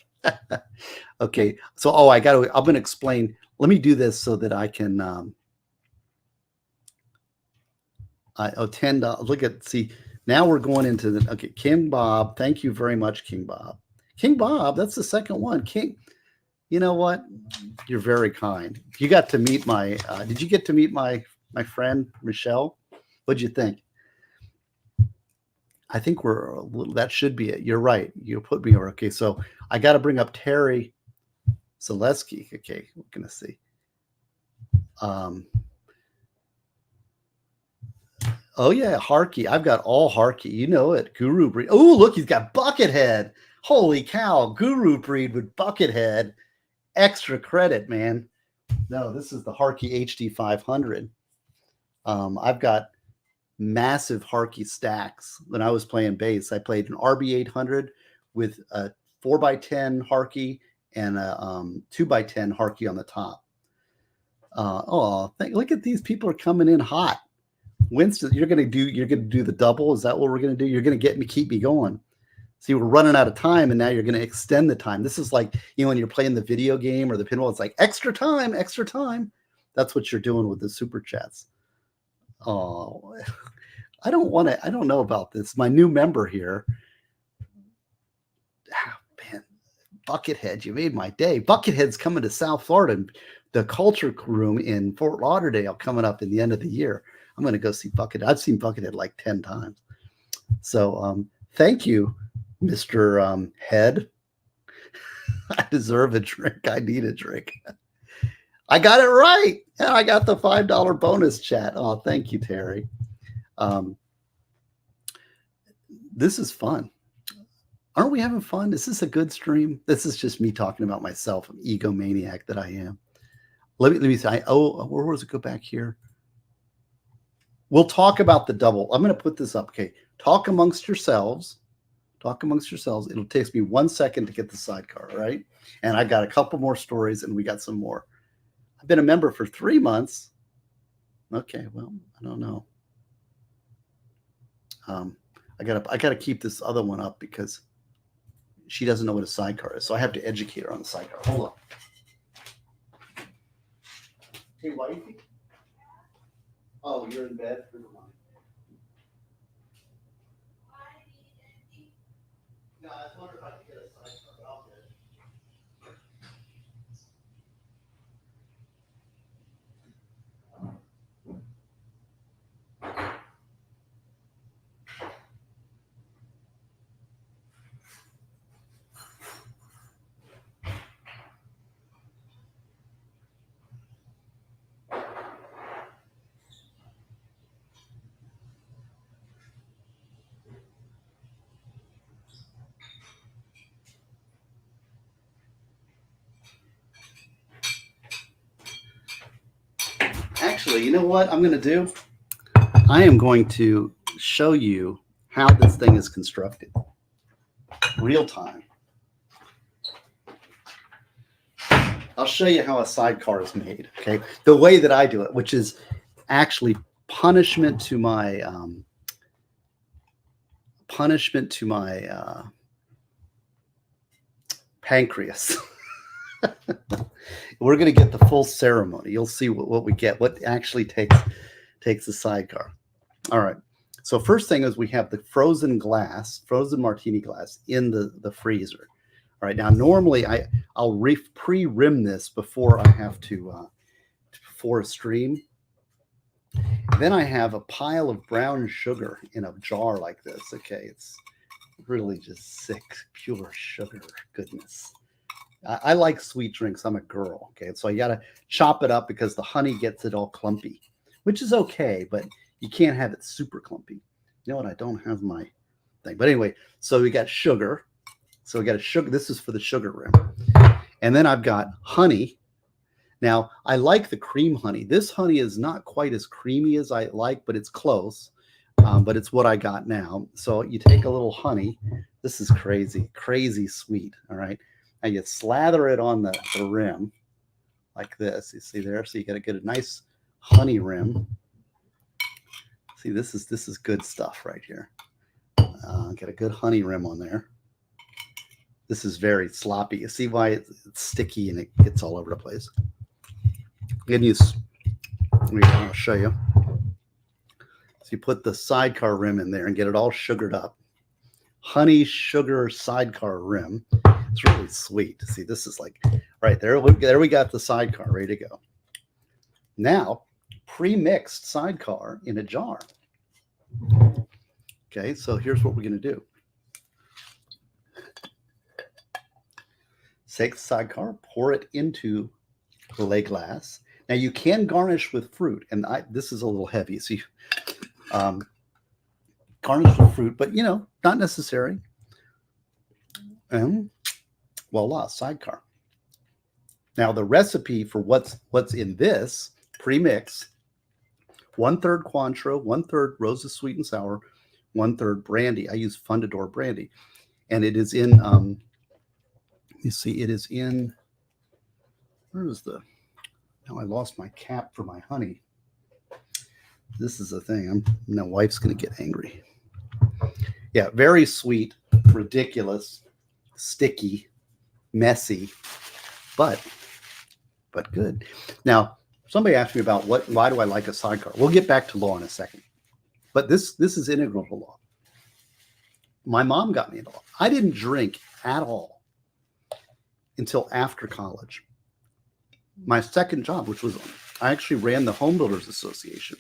Okay. So, I'm going to explain. Let me do this so that I can, see, now we're going into okay, King Bob. Thank you very much, King Bob. King Bob, that's the second one. King, you know what? You're very kind. You got to meet did you get to meet my friend, Michelle? What'd you think? I think that should be it. You're right. You put me over. Okay, so I got to bring up Terry Zaleski. Okay, we're going to see. Oh, yeah, Harkey. I've got all Harkey. You know it. Guru Breed. Oh, look, he's got Buckethead. Holy cow. Guru Breed with Buckethead. Extra credit, man. No, this is the Harkey HD 500. I've got massive Harkey stacks. When I was playing bass, I played an RB 800 with a 4x10 Harkey and a 2x10 Harkey on the top. Look at these people are coming in hot. Winston, you're gonna do the double. Is that what we're gonna do? You're gonna keep me going. See, we're running out of time, and now you're gonna extend the time. This is like when you're playing the video game or the pinball. It's like extra time, extra time. That's what you're doing with the super chats. Oh, I don't know about this. My new member here. Oh, man, Buckethead, you made my day. Buckethead's coming to South Florida, and the Culture Room in Fort Lauderdale coming up in the end of the year. I'm going to go see Buckethead. I've seen Buckethead like 10 times. So thank you, Mr. Head. I deserve a drink. I need a drink. I got it right. And I got the $5 bonus chat. Oh, thank you, Terry. This is fun. Aren't we having fun? Is this a good stream? This is just me talking about myself. I'm egomaniac that I am. Let me say, where was it? Go back here. We'll talk about the double. I'm going to put this up. Okay. Talk amongst yourselves. It'll take me 1 second to get the sidecar, right? And I got a couple more stories, and we got some more. I've been a member for 3 months. Okay. Well, I don't know. I gotta keep this other one up because she doesn't know what a sidecar is. So I have to educate her on the sidecar. Hold on. Hey, wifey. Oh, you're in bed? Never mind. No, I was wondering if I could get a sidecar, but I'll get it. Actually, you know what I'm going to do? I am going to show you how this thing is constructed. Real time. I'll show you how a sidecar is made, okay? The way that I do it, which is actually punishment to my pancreas. We're going to get the full ceremony. You'll see what we get, what actually takes the sidecar. All right. So first thing is we have the frozen martini glass in the freezer. All right. Now, normally I'll pre-rim this before I have to for a stream. Then I have a pile of brown sugar in a jar like this. Okay. It's really just sick, pure sugar goodness. I like sweet drinks. I'm a girl. Okay. So I got to chop it up because the honey gets it all clumpy, which is okay, but you can't have it super clumpy. You know what? I don't have my thing. But anyway, so we got sugar. So we got a sugar. This is for the sugar rim. And then I've got honey. Now, I like the cream honey. This honey is not quite as creamy as I like, but it's close. But it's what I got now. So you take a little honey. This is crazy, crazy sweet. All right. And you slather it on the rim like this. You see there? So you got to get a nice honey rim. See, this is good stuff right here. Get a good honey rim on there. This is very sloppy. You see why it's sticky and it gets all over the place. I'll show you. So you put the Sidecar rim in there and get it all sugared up. Honey sugar Sidecar rim. It's really sweet. See, this is like right there. There we got the Sidecar ready to go. Now, pre-mixed Sidecar in a jar. Okay, so here's what we're going to do. Take the Sidecar, pour it into the lay glass. Now you can garnish with fruit, and this is a little heavy. See, garnish with fruit, but not necessary. And voila, Sidecar. Now the recipe for what's in this pre-mix: 1/3 Cointreau, 1/3 roses sweet and sour, 1/3 brandy. I use Fundador brandy, and it is in. You see, it is in. Where is the? Now I lost my cap for my honey. This is the thing. My wife's going to get angry. Yeah, very sweet, ridiculous, sticky, messy, but good. Now, somebody asked me about why do I like a Sidecar? We'll get back to law in a second. But this is integral to law. My mom got me into law. I didn't drink at all until after college. My second job, which was I actually ran the Home Builders Association.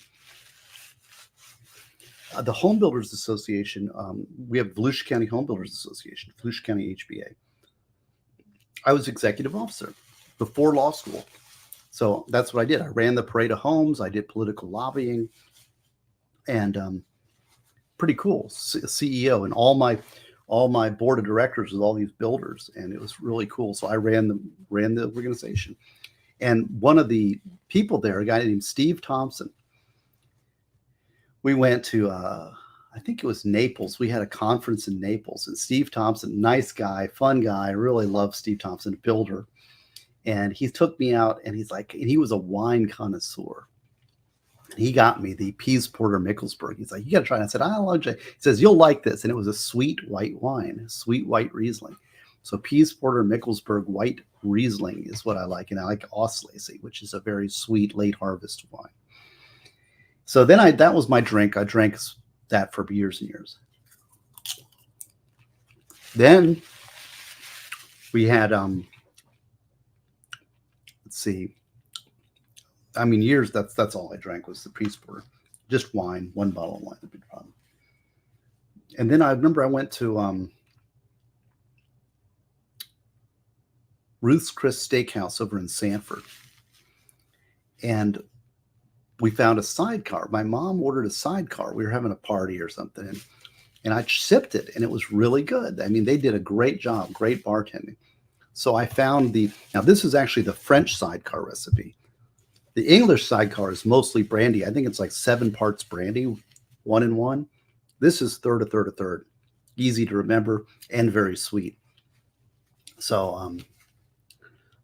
The Home Builders Association, we have Volusia County Home Builders Association, Volusia County HBA. I was executive officer before law school. So that's what I did. I ran the parade of homes. I did political lobbying, and pretty cool. CEO, and all my board of directors with all these builders, and it was really cool. So I ran the organization. And one of the people there, a guy named Steve Thompson, we went to, I think it was Naples. We had a conference in Naples, and Steve Thompson, nice guy, fun guy. I really love Steve Thompson, builder. And he took me out, and he was a wine connoisseur. And he got me the Pease Porter Mickelsburg. He's like, you got to try it. I said, I love it. He says, you'll like this. And it was a sweet white wine, sweet white Riesling. So Pease Porter Mickelsburg white Riesling is what I like. And I like Auslese, which is a very sweet late harvest wine. So then that was my drink. I drank that for years and years. Then we had, let's see. I mean, years, that's all I drank was the Pease Porter. Just wine, one bottle of wine. The big problem. And then I remember I went to Ruth's Chris Steakhouse over in Sanford. And we found a Sidecar. My mom ordered a Sidecar. We were having a party or something. And I sipped it, and it was really good. I mean, they did a great job, great bartending. So I found now this is actually the French Sidecar recipe. The English Sidecar is mostly brandy. I think it's like 7 parts brandy, 1 in 1. This is third, a third, a third. Easy to remember and very sweet. So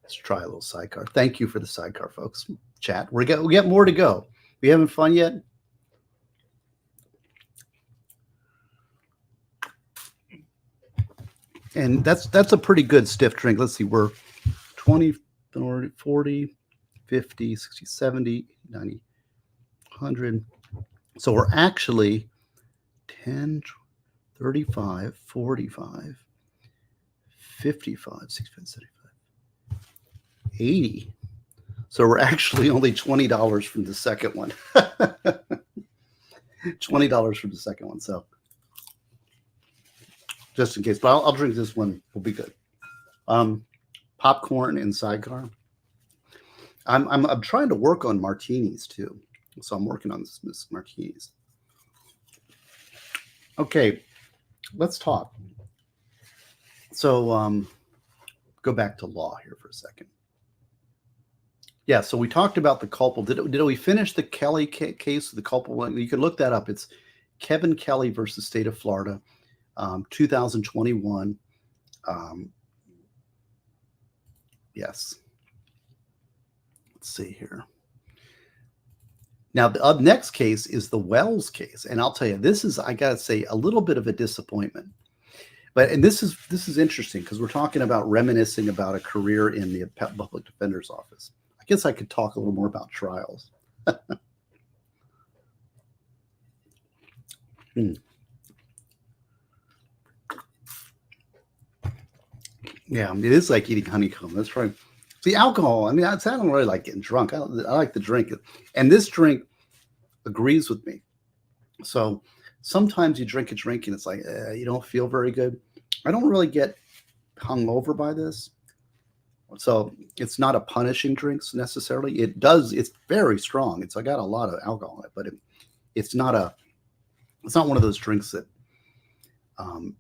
let's try a little Sidecar. Thank you for the Sidecar, folks. Chat. We got more to go. We having fun yet? And that's a pretty good stiff drink. Let's see. We're 20, 40, 50, 60, 70, 90, 100. So we're actually 10, 35, 45, 55, 65, 75, 80. So we're actually only $20 from the second one. $20 from the second one. So just in case, but I'll drink this one. We'll be good. Popcorn and Sidecar. I'm trying to work on martinis too. So I'm working on this martinis. Okay. let's talk. So go back to law here for a second. Yeah, so we talked about the culpable. Did we finish the Kelly case? The culpable. You can look that up. It's Kevin Kelly versus State of Florida, 2021. Yes. Let's see here. Now, the next case is the Wells case, and I'll tell you, this is, I gotta say, a little bit of a disappointment. And this is interesting because we're talking about reminiscing about a career in the public defender's office. I guess I could talk a little more about trials. Yeah, it is like eating honeycomb. That's right. See, alcohol, I mean, I don't really like getting drunk. I like to drink it. And this drink agrees with me. So sometimes you drink a drink and it's like, you don't feel very good. I don't really get hungover by this. So it's not a punishing drink necessarily. It's very strong. I got a lot of alcohol in it, but it's not one of those drinks that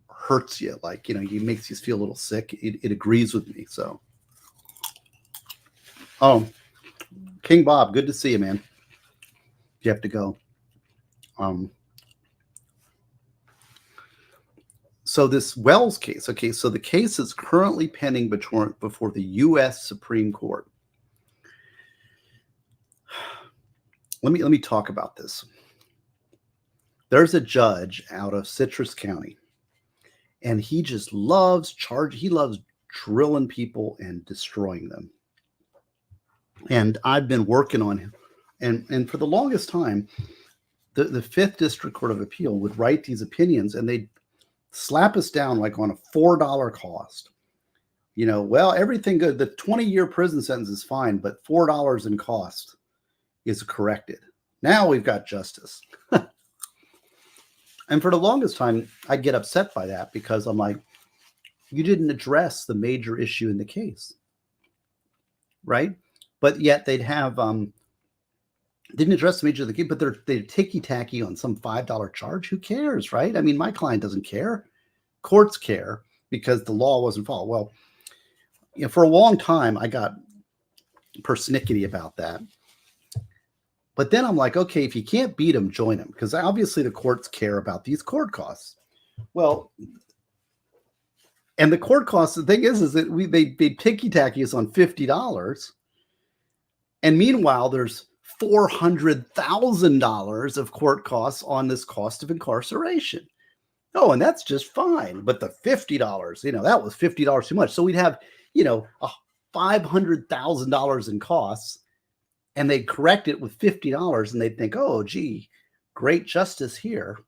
hurts you. Like, it makes you feel a little sick. It agrees with me. So, King Bob, good to see you, man. You have to go. So this Wells case, okay, so the case is currently pending before the U.S. Supreme Court. Let me talk about this. There's a judge out of Citrus County, and he just loves drilling people and destroying them. And I've been working on him, and for the longest time, the 5th District Court of Appeal would write these opinions, and they'd slap us down like on a $4 cost. Well, everything good. The 20-year prison sentence is fine, but $4 in cost is corrected. Now we've got justice. And for the longest time, I get upset by that because I'm like, you didn't address the major issue in the case, right? But yet they'd have didn't address the major of the case, but they're ticky-tacky on some $5 charge. Who cares, right? I mean, my client doesn't care. Courts care because the law wasn't followed. Well, for a long time, I got persnickety about that. But then I'm like, okay, if you can't beat them, join them, because obviously the courts care about these court costs. Well, and the court costs, the thing is that they ticky-tacky us on $50. And meanwhile, there's $400,000 of court costs on this cost of incarceration. Oh, and that's just fine. But the $50, that was $50 too much. So we'd have, $500,000 in costs, and they'd correct it with $50, and they'd think, oh, gee, great justice here.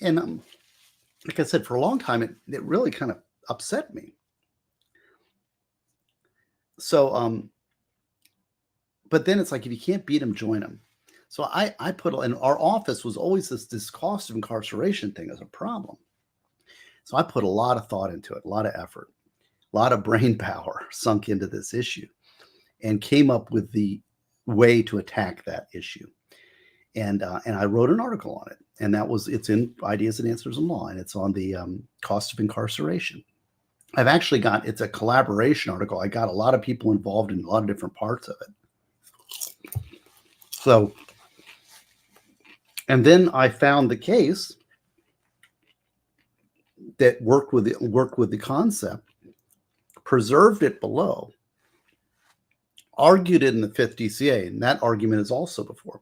And like I said, for a long time, it really kind of upset me. So, but then it's like, if you can't beat them, join them. So I put, and our office was always this cost of incarceration thing as a problem. So I put a lot of thought into it, a lot of effort, a lot of brain power sunk into this issue, and came up with the way to attack that issue. And I wrote an article on it, and it's in Ideas and Answers in Law, and it's on the cost of incarceration. I've actually it's a collaboration article. I got a lot of people involved in a lot of different parts of it. So, and then I found the case that worked with the concept, preserved it below, argued it in the 5th DCA, and that argument is also before.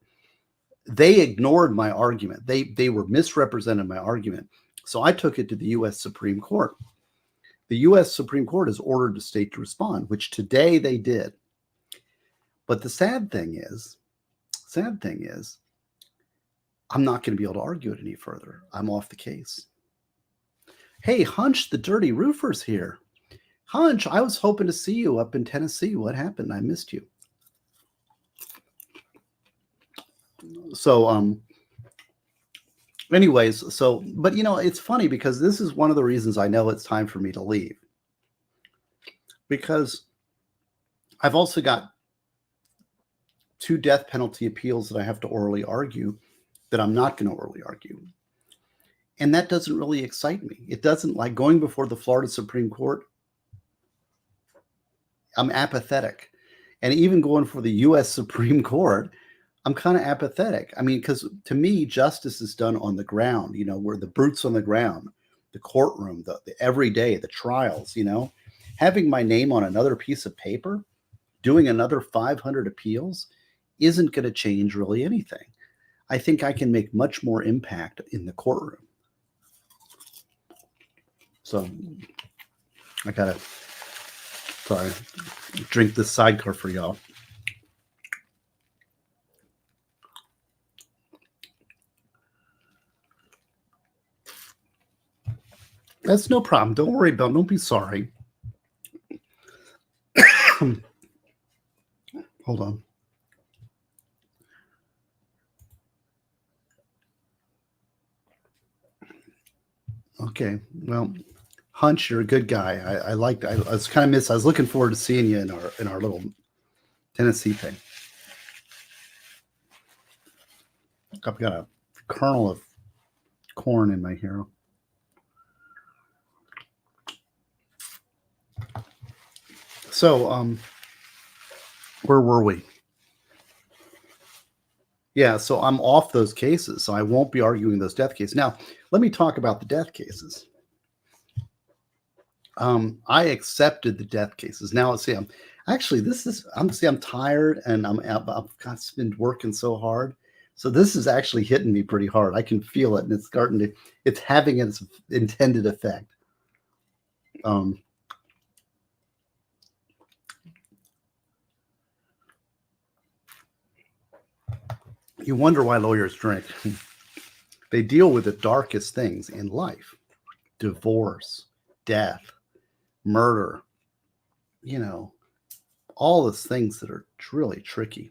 They ignored my argument. They were misrepresenting my argument. So I took it to the U.S. Supreme Court. The U.S. Supreme Court has ordered the state to respond, which today they did. But the sad thing is, I'm not going to be able to argue it any further. I'm off the case. Hey, Hunch, the Dirty Roofer's here. Hunch, I was hoping to see you up in Tennessee. What happened? I missed you. So, anyways, but it's funny because this is one of the reasons I know it's time for me to leave. Because I've also got 2 death penalty appeals that I have to orally argue that I'm not going to orally argue. And that doesn't really excite me. It doesn't, like going before the Florida Supreme Court. I'm apathetic. And even going for the U.S. Supreme Court, I'm kind of apathetic. I mean, because to me, justice is done on the ground, where the brute's on the ground, the courtroom, the everyday, the trials, Having my name on another piece of paper, doing another 500 appeals isn't going to change really anything. I think I can make much more impact in the courtroom. So I got to drink this Sidecar for y'all. That's no problem. Don't worry about it. Don't be sorry. Hold on. Okay. Well, Hunch, you're a good guy. I was kind of I was looking forward to seeing you in our little Tennessee thing. I've got a kernel of corn in my hero. So, where were we? Yeah, so I'm off those cases, so I won't be arguing those death cases. Now, let me talk about the death cases. I accepted the death cases. Now, let's see. I'm tired, and I've been working so hard. So this is actually hitting me pretty hard. I can feel it, and it's having its intended effect. You wonder why lawyers drink. They deal with the darkest things in life: divorce, death, murder, all those things that are really tricky.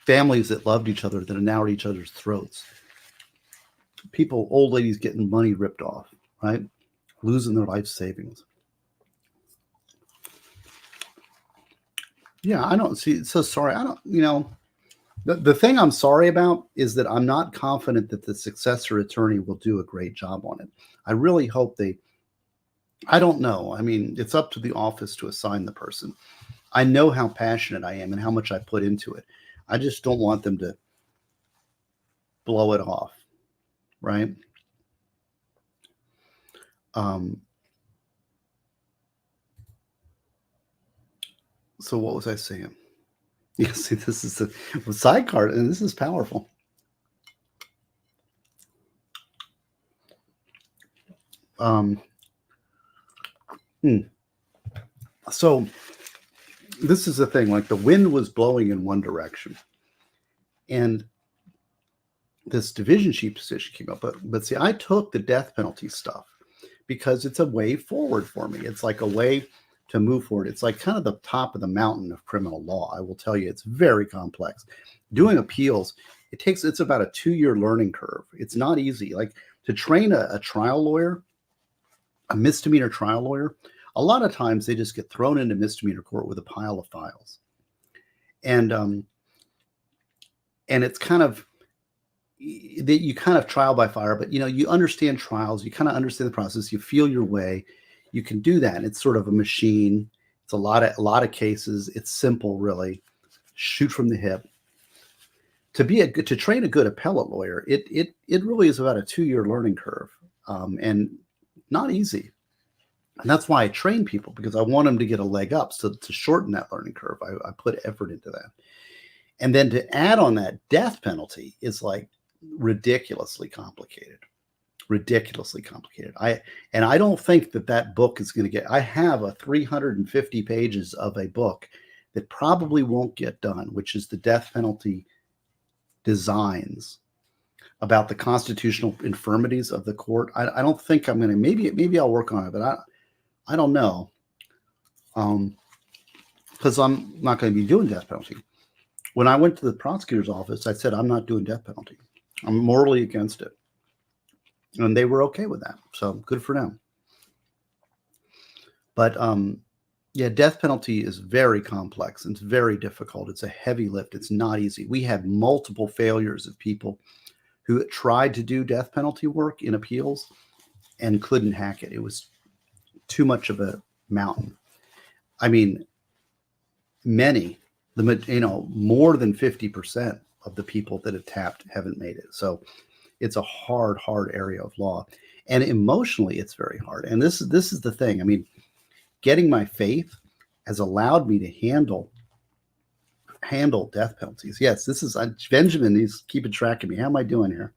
Families that loved each other that are now at each other's throats. People, old ladies getting money ripped off, right? Losing their life savings. Yeah, I don't see. So sorry. I don't, the thing I'm sorry about is that I'm not confident that the successor attorney will do a great job on it. I really hope I don't know. I mean, it's up to the office to assign the person. I know how passionate I am and how much I put into it. I just don't want them to blow it off, right? So what was I saying? Yeah, see, this is the Sidecar, and this is powerful. So this is the thing, like the wind was blowing in one direction, and this division sheet position came up. But see, I took the death penalty stuff because it's a way forward for me. It's like a way to move forward. It's like kind of the top of the mountain of criminal law. I will tell you, it's very complex. Doing appeals, it's about a 2-year learning curve. It's not easy. Like to train a trial lawyer, a misdemeanor trial lawyer, a lot of times they just get thrown into misdemeanor court with a pile of files. And it's kind of that you kind of trial by fire, but you understand trials, you kind of understand the process, you feel your way, you can do that. It's sort of a machine. It's a lot of cases. It's simple, really. Shoot from the hip. To train a good appellate lawyer, it really is about a 2-year learning curve, and not easy. And that's why I train people, because I want them to get a leg up. So to shorten that learning curve, I put effort into that. And then to add on that death penalty is like ridiculously complicated. I don't think that book is going to get. I have a 350 pages of a book that probably won't get done, which is the death penalty designs about the constitutional infirmities of the court. I don't think I'm going to. Maybe I'll work on it, but I don't know, because I'm not going to be doing death penalty. When I went to the prosecutor's office, I said, I'm not doing death penalty. I'm morally against it. And they were okay with that. So good for them. But Yeah, death penalty is very complex. It's very difficult. It's a heavy lift. It's not easy. We had multiple failures of people who tried to do death penalty work in appeals and couldn't hack it. It was too much of a mountain. I mean, many, more than 50% of the people that have tapped haven't made it. So it's a hard area of law. And emotionally, it's very hard. And this is the thing. I mean, getting my faith has allowed me to handle death penalties. Yes, this is Benjamin. He's keeping track of me. How am I doing here?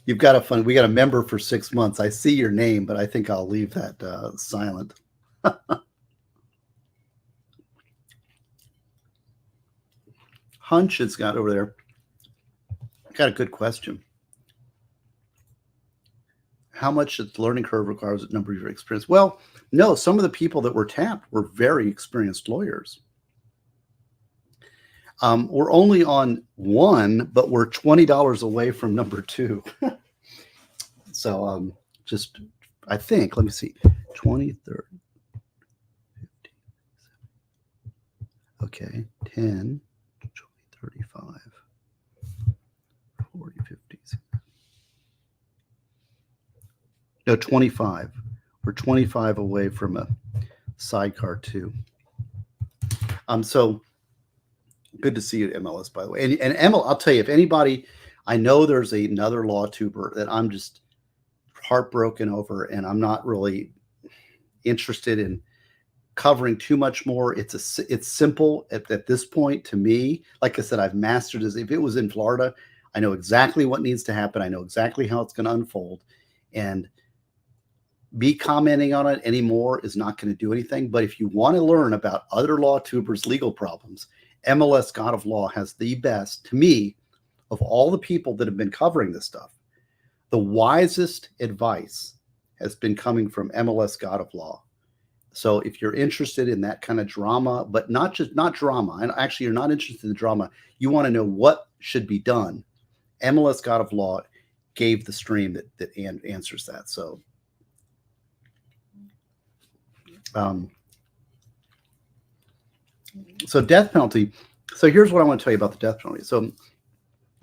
We got a member for 6 months. I see your name, but I think I'll leave that silent. Hunch it's got over there. Got a good question. How much the learning curve requires a number of your experience? Well, no, some of the people that were tapped were very experienced lawyers. We're only on one, but we're $20 away from number 2. So just, I think, let me see, 20, 30, 50, okay, 10, 20, 35, 40, 50. No, 25. We're 25 away from a Sidecar 2. So good to see you at MLS, by the way. And Emil, I'll tell you, if anybody, I know there's another law tuber that I'm just heartbroken over, and I'm not really interested in covering too much more. It's simple at this point to me. Like I said, I've mastered this. If it was in Florida, I know exactly what needs to happen. I know exactly how it's going to unfold, and me commenting on it anymore is not going to do anything. But if you want to learn about other law tubers' legal problems, MLS God of Law has the best, to me, of all the people that have been covering this stuff. The wisest advice has been coming from MLS God of Law. So if you're interested in that kind of drama, but not drama, and actually you're not interested in the drama, you want to know what should be done, MLS God of Law gave the stream that answers that. So so death penalty. So here's what I want to tell you about the death penalty. So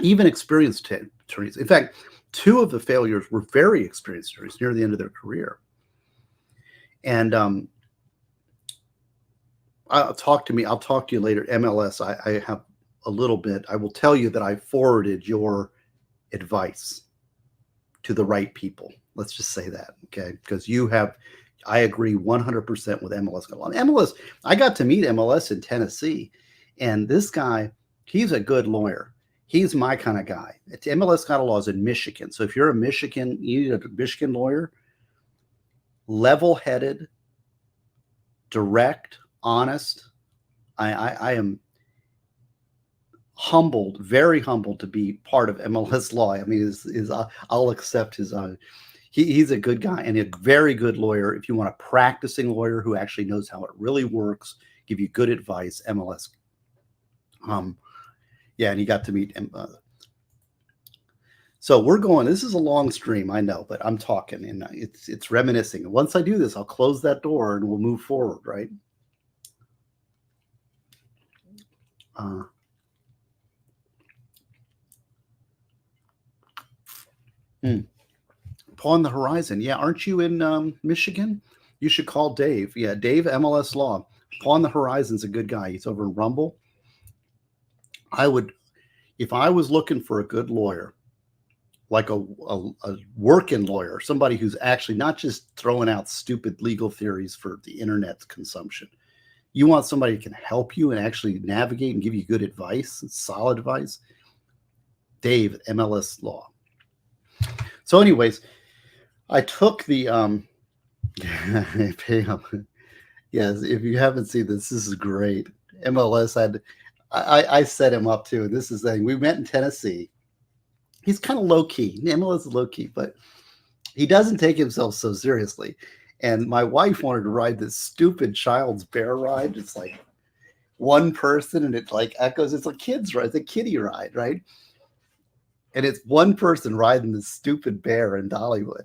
even experienced attorneys, in fact, 2 of the failures were very experienced attorneys near the end of their career. And I'll talk to you later. MLS, I have a little bit. I will tell you that I forwarded your advice to the right people. Let's just say that, okay? Because I agree 100% with MLS. MLS, I got to meet MLS in Tennessee, and this guy, he's a good lawyer. He's my kind of guy. MLS God of Law is in Michigan. So if you're you need a Michigan lawyer, level-headed, direct, honest. I am humbled, very humbled to be part of MLS Law. I mean, I'll accept his he's a good guy and a very good lawyer. If you want a practicing lawyer who actually knows how it really works, give you good advice, MLS. Yeah, and he got to meet him. So we're going. This is a long stream, I know, but I'm talking, and it's reminiscing. And once I do this, I'll close that door and we'll move forward, right? Upon the horizon. Yeah, aren't you in Michigan? You should call Dave. Yeah, Dave, MLS Law. Upon the Horizon's a good guy. He's over in Rumble. If I was looking for a good lawyer, like a working lawyer, somebody who's actually not just throwing out stupid legal theories for the internet consumption. You want somebody who can help you and actually navigate and give you good advice, solid advice. Dave, MLS Law. So anyways, I took the yes, if you haven't seen this is great. MLS I set him up too. This is the thing. We met in Tennessee. He's kind of low key. MLS is low key, but he doesn't take himself so seriously. And my wife wanted to ride this stupid child's bear ride. It's like one person and it like echoes. It's a kid's ride. It's a kiddie ride, right? And it's one person riding this stupid bear in Dollywood.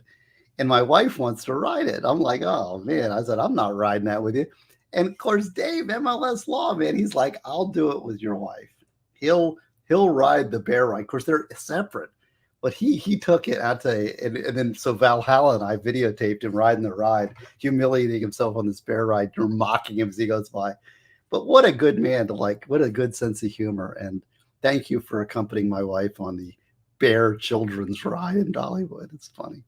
And my wife wants to ride it. I'm like, oh man. I said, I'm not riding that with you. And of course, Dave, MLS Law, man, he's like, I'll do it with your wife. He'll ride the bear ride. Of course, they're separate. But he took it out to, and then so Valhalla and I videotaped him riding the ride, humiliating himself on this bear ride. You're mocking him as he goes by. But what a good man to like, what a good sense of humor. And thank you for accompanying my wife on the bear children's ride in Dollywood. It's funny.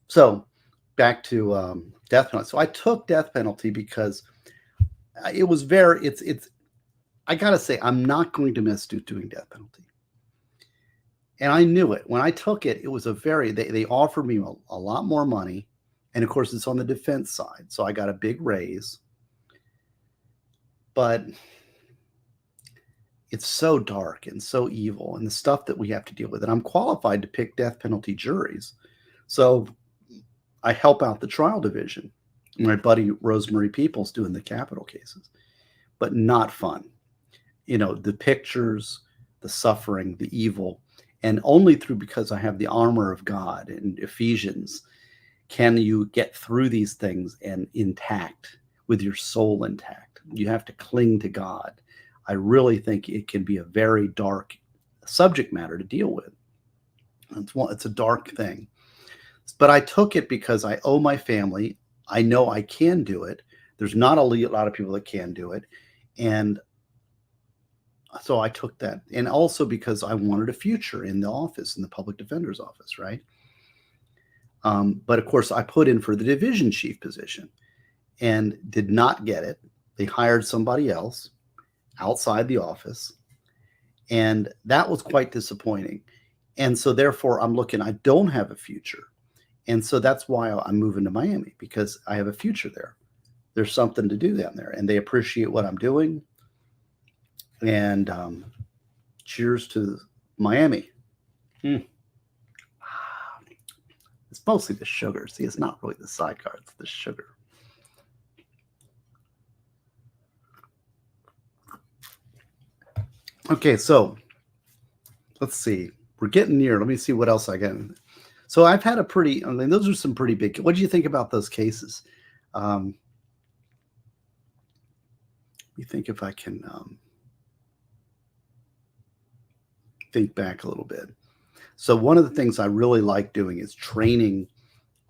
So back to death penalty. So I took death penalty because it was it's I gotta say, I'm not going to miss doing death penalty. And I knew it. When I took it, it was they offered me a lot more money. And of course, it's on the defense side. So I got a big raise. But it's so dark and so evil and the stuff that we have to deal with. And I'm qualified to pick death penalty juries. So I help out the trial division. My buddy Rosemary Peoples doing the capital cases, but not fun. You know, the pictures, the suffering, the evil, and only because I have the armor of God in Ephesians can you get through these things and intact, with your soul intact. You have to cling to God. I really think it can be a very dark subject matter to deal with. It's a dark thing. But I took it because I owe my family. I know I can do it. There's not a lot of people that can do it. And so I took that. And also because I wanted a future in the office, in the public defender's office, right? But of course, I put in for the division chief position and did not get it. They hired somebody else outside the office. And that was quite disappointing. And so therefore, I'm looking, I don't have a future. And so that's why I'm moving to Miami, because I have a future there. There's something to do down there. And they appreciate what I'm doing. And cheers to Miami. It's mostly the sugar. See, it's not really the Sidecar, it's the sugar. Okay, so let's see. We're getting near. Let me see what else I got. So I've had those are some pretty big. What do you think about those cases? Let me think if I can think back a little bit. So one of the things I really like doing is training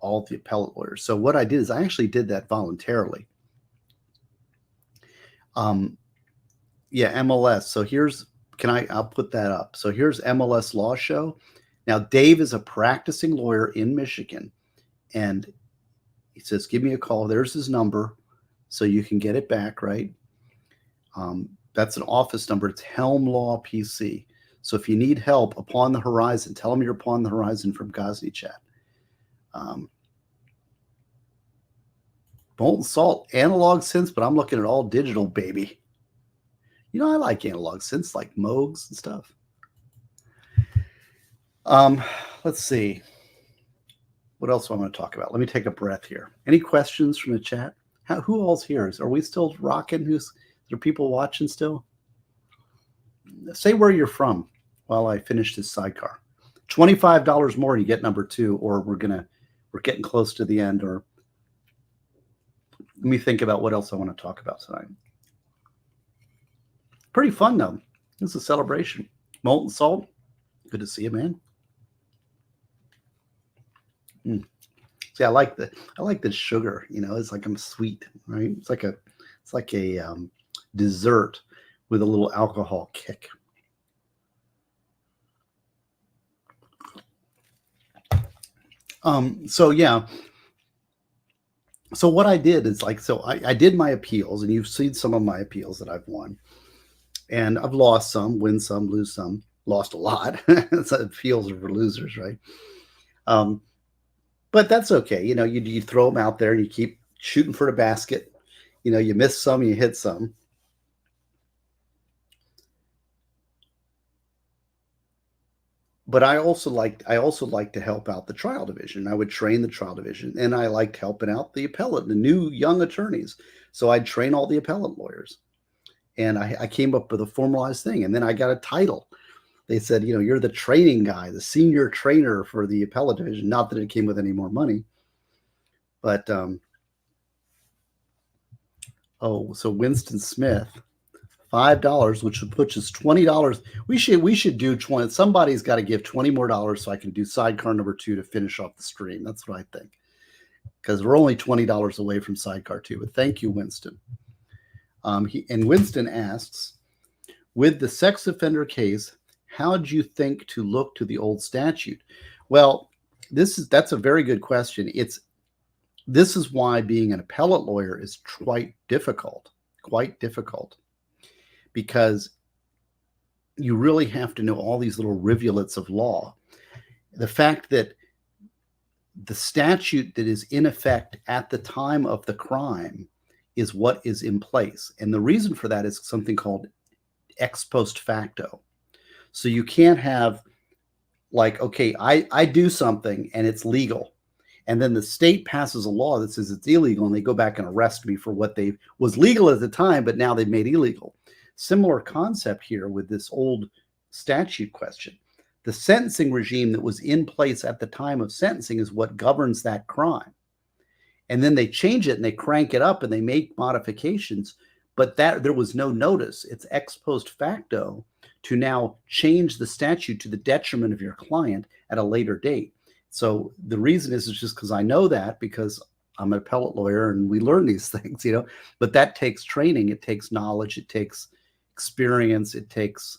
all the appellate lawyers. So what I did is I actually did that voluntarily. Yeah, MLS. So I'll put that up. So here's MLS Law Show. Now, Dave is a practicing lawyer in Michigan, and he says, give me a call. There's his number, so you can get it back, right? That's an office number. It's Helm Law PC. So if you need help upon the horizon, tell him you're upon the horizon from Gosney Chat. Molten Salt, analog synths, but I'm looking at all digital, baby. You know, I like analog synths like Moogs and stuff. Let's see. What else do I want to talk about? Let me take a breath here. Any questions from the chat? Who all's here? Are we still rocking? Is there people watching still? Say where you're from while I finish this Sidecar. $25 more and you get number 2, or we're getting close to the end, or let me think about what else I want to talk about tonight. Pretty fun though. It's a celebration. Molten Salt. Good to see you, man. See, I like the sugar, you know, it's like I'm sweet, right? It's like a dessert with a little alcohol kick. So yeah. So what I did is I did my appeals, and you've seen some of my appeals that I've won, and I've lost some, win some, lose some, lost a lot. So appeals are for losers, right? But that's okay. You know, you throw them out there and you keep shooting for the basket. You know, you miss some, you hit some. but I also like to help out the trial division. I would train the trial division, and I liked helping out the appellate, the new young attorneys. So I'd train all the appellate lawyers, and I came up with a formalized thing, and then I got a title. They said, you're the training guy, the senior trainer for the appellate division. Not that it came with any more money, but so Winston Smith, $5, which would put us $20. We should do 20. Somebody's got to give $20 more so I can do sidecar number 2 to finish off the stream. That's what I think, because we're only $20 away from sidecar 2. But thank you, Winston. Winston asks, with the sex offender case, how do you think to look to the old statute? Well, that's a very good question. This is why being an appellate lawyer is quite difficult, because you really have to know all these little rivulets of law. The fact that the statute that is in effect at the time of the crime is what is in place. And the reason for that is something called ex post facto. So you can't have okay, I do something and it's legal, and then the state passes a law that says it's illegal, and they go back and arrest me for what was legal at the time, but now they've made illegal. Similar concept here with this old statute question. The sentencing regime that was in place at the time of sentencing is what governs that crime. And then they change it and they crank it up and they make modifications, but there was no notice. It's ex post facto to now change the statute to the detriment of your client at a later date. So the reason is just because I know that, because I'm an appellate lawyer and we learn these things, but that takes training. It takes knowledge. It takes experience. It takes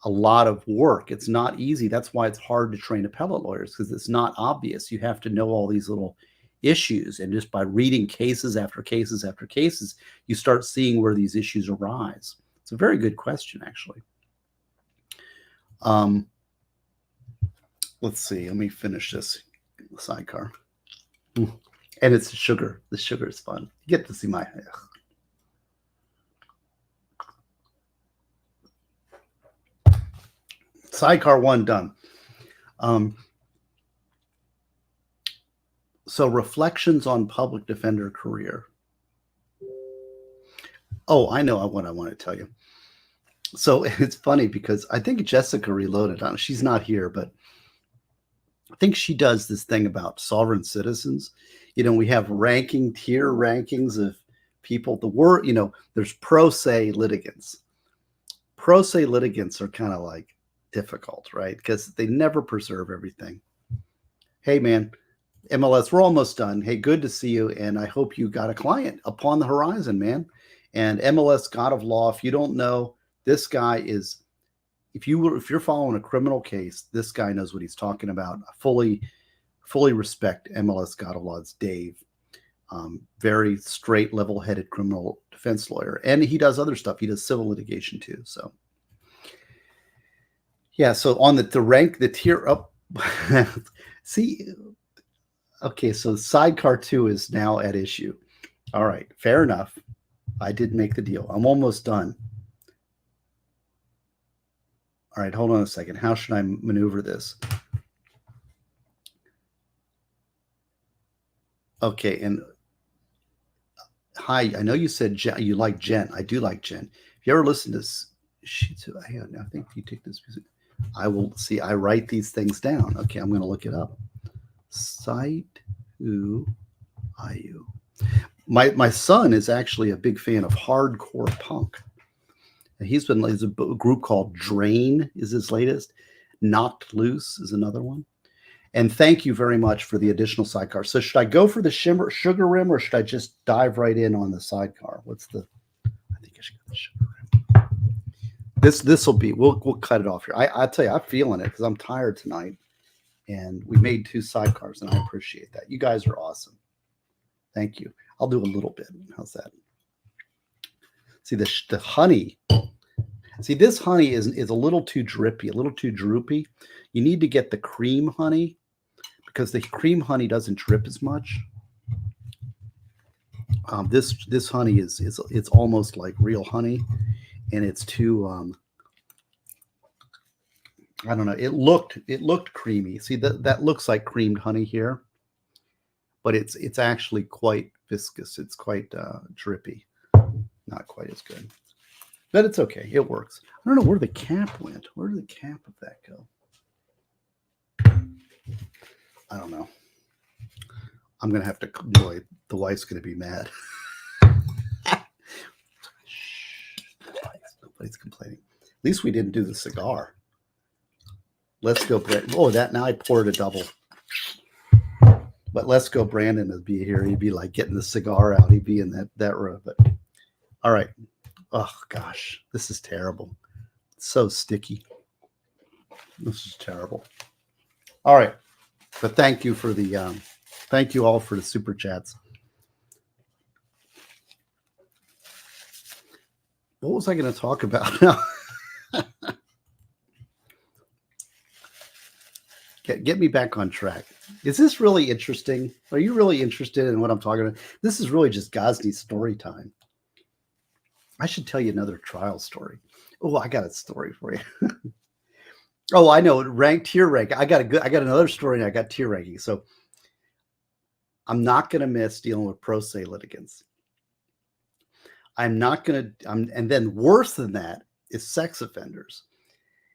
a lot of work. It's not easy. That's why it's hard to train appellate lawyers, because it's not obvious. You have to know all these little issues. And just by reading cases after cases after cases, you start seeing where these issues arise. It's a very good question, actually. Let's see. Let me finish this sidecar. And it's sugar. The sugar is fun. You get to see my... Sidecar 1 done. So reflections on public defender career. Oh, I know what I want to tell you. So it's funny because I think Jessica Reloaded on it. She's not here, but I think she does this thing about sovereign citizens. We have tier rankings of people. There's pro se litigants. Pro se litigants are kind of difficult, right? Because they never preserve everything. Hey, man, MLS, we're almost done. Hey, good to see you. And I hope you got a client upon the horizon, man. And MLS God of Law, if you don't know, this guy is, if you're following a criminal case, this guy knows what he's talking about. I fully respect MLS God of Law. It's Dave. Very straight, level-headed criminal defense lawyer. And he does other stuff. He does civil litigation too. So yeah, so on the rank, the tier up, see, okay, so sidecar 2 is now at issue. All right, fair enough. I did make the deal. I'm almost done. All right, hold on a second. How should I maneuver this? Okay, and hi, I know you said you like Jen. I do like Jen. If you ever listen to this, I think you take this music. I will see. I write these things down. Okay, I'm going to look it up. Site who are you? My son is actually a big fan of hardcore punk. He's a group called Drain is his latest. Knocked Loose is another one. And thank you very much for the additional sidecar. So should I go for the sugar rim, or should I just dive right in on the sidecar? I think I should go the sugar rim. This will be, we'll cut it off here. I tell you, I'm feeling it because I'm tired tonight. And we made 2 sidecars, and I appreciate that. You guys are awesome. Thank you. I'll do a little bit. How's that? See, the honey. See, this honey is a little too drippy, a little too droopy. You need to get the cream honey, because the cream honey doesn't drip as much. This honey it's almost like real honey, and it's too I don't know. It looked creamy. See that looks like creamed honey here, but it's actually quite viscous. It's quite drippy. Not quite as good, but it's okay. It works. I don't know where the cap went. Where did the cap of that go? I don't know. I'm gonna have to. Boy, the wife's gonna be mad. Nobody's complaining. At least we didn't do the cigar. Let's go, Brandon. Oh, that now I poured a double. But let's go, Brandon would be here. He'd be like getting the cigar out. He'd be in that row. But all right. Oh gosh, this is terrible. It's so sticky. This is terrible. All right. But thank you for the thank you all for the super chats. What was I going to talk about now? Get me back on track. Is this really interesting? Are you really interested in what I'm talking about? This is really just Gosney's story time. I should tell you another trial story. Oh, I got a story for you. Oh, I know. Tier rank. I got another story, and I got tier ranking. So I'm not going to miss dealing with pro se litigants. I'm not going to. And then worse than that is sex offenders.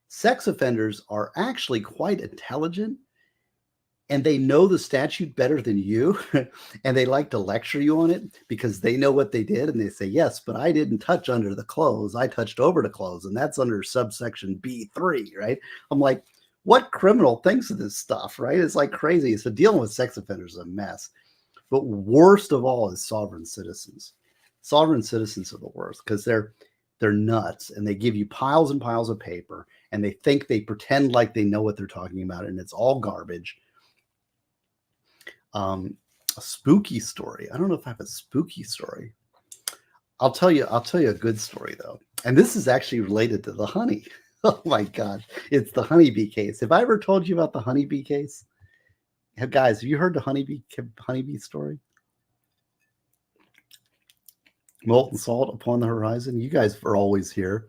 Sex offenders are actually quite intelligent, and they know the statute better than you, and they like to lecture you on it because they know what they did, and they say, yes, but I didn't touch under the clothes. I touched over the clothes, and that's under subsection B3, right? I'm like, what criminal thinks of this stuff, right? It's like crazy. So dealing with sex offenders is a mess. But worst of all is sovereign citizens. Sovereign citizens are the worst because they're nuts, and they give you piles and piles of paper, and they pretend like they know what they're talking about, and it's all garbage. A spooky story. I don't know if I have a spooky story. I'll tell you a good story though. And this is actually related to the honey. Oh my God. It's the honeybee case. Have I ever told you about the honeybee case? Guys, have you heard the honeybee story? Molten salt upon the horizon. You guys are always here.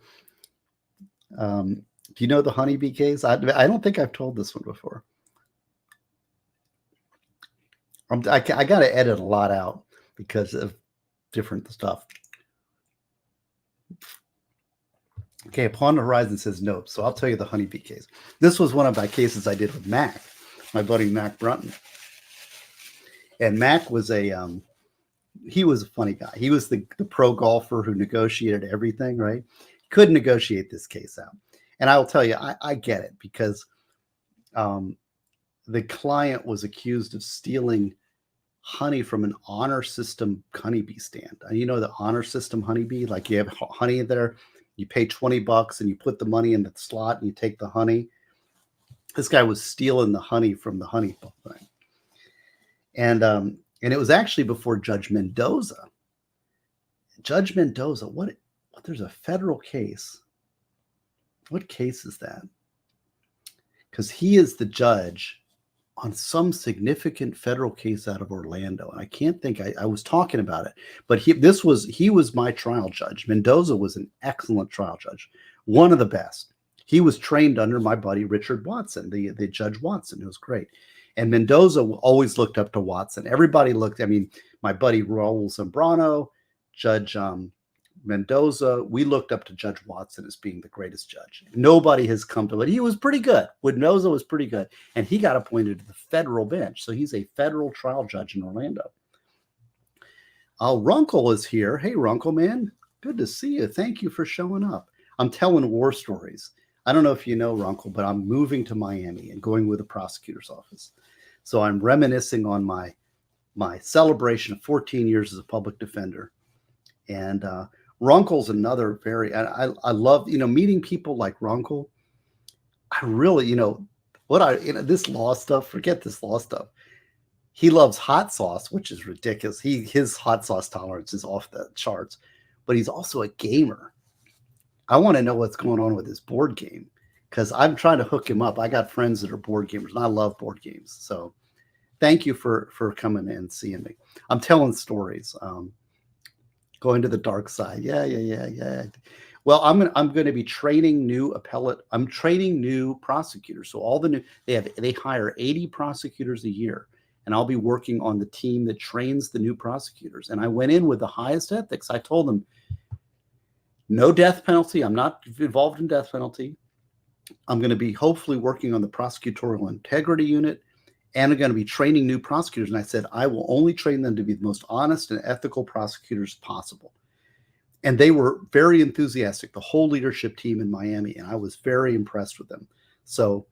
Do you know the honeybee case? I don't think I've told this one before. I got to edit a lot out because of different stuff. Okay, upon the horizon says nope. So I'll tell you the honeybee case. This was one of my cases I did with Mac, my buddy Mac Brunton. And Mac was he was a funny guy. He was the pro golfer who negotiated everything, right? Couldn't negotiate this case out. And I will tell you, I get it because the client was accused of stealing honey from an honor system honeybee stand. You know the honor system honeybee? Like you have honey there, you pay $20 and you put the money in the slot and you take the honey. This guy was stealing the honey from the honey thing. And it was actually before Judge Mendoza. Judge Mendoza, what there's a federal case. What case is that? Because he is the judge on some significant federal case out of Orlando. And I can't think, I was talking about it, but he was my trial judge. Mendoza was an excellent trial judge, one of the best. He was trained under my buddy, Richard Watson, the Judge Watson. It was great. And Mendoza always looked up to Watson. Everybody looked, my buddy Raul Zambrano, Judge Mendoza, we looked up to Judge Watson as being the greatest judge. Nobody has come to it. He was pretty good. Mendoza was pretty good. And he got appointed to the federal bench. So he's a federal trial judge in Orlando. Runkle is here. Hey, Runkle, man. Good to see you. Thank you for showing up. I'm telling war stories. I don't know if you know, Runkle, but I'm moving to Miami and going with the prosecutor's office. So I'm reminiscing on my celebration of 14 years as a public defender. And Runkle's another I love, meeting people like Runkle. I really, this law stuff, forget this law stuff. He loves hot sauce, which is ridiculous. His hot sauce tolerance is off the charts, but he's also a gamer. I want to know what's going on with his board game because I'm trying to hook him up. I got friends that are board gamers and I love board games. So thank you for coming in and seeing me. I'm telling stories. Going to the dark side. Yeah. Well, I'm going to be training new appellate. I'm training new prosecutors. So all the new they hire 80 prosecutors a year, and I'll be working on the team that trains the new prosecutors. And I went in with the highest ethics. I told them, no death penalty. I'm not involved in death penalty. I'm going to be hopefully working on the prosecutorial integrity unit, and I'm going to be training new prosecutors. And I said, I will only train them to be the most honest and ethical prosecutors possible. And they were very enthusiastic, the whole leadership team in Miami, and I was very impressed with them. So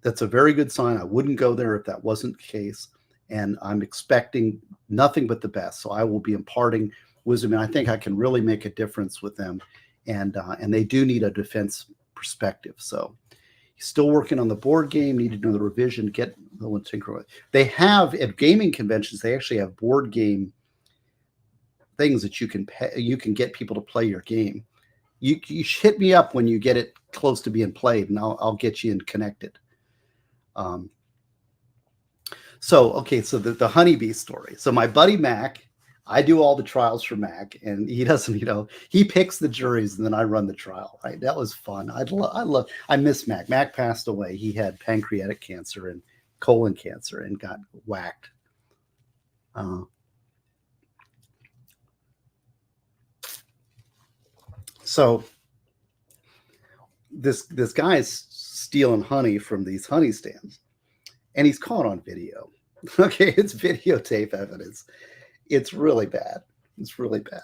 that's a very good sign. I wouldn't go there if that wasn't the case. And I'm expecting nothing but the best. So I will be imparting wisdom, and I think I can really make a difference with them. And they do need a defense perspective. So he's still working on the board game, need to do the revision, get the one synchronized. They have at gaming conventions, they actually have board game things that you can get people to play your game. You hit me up when you get it close to being played, and I'll get you in connected. So the honeybee story. So my buddy Mac, I do all the trials for Mac, and he doesn't, he picks the juries and then I run the trial. Right? That was fun. I miss Mac. Mac passed away. He had pancreatic cancer and colon cancer and got whacked. So this guy is stealing honey from these honey stands, and he's caught on video. Okay, it's videotape evidence. It's really bad. It's really bad.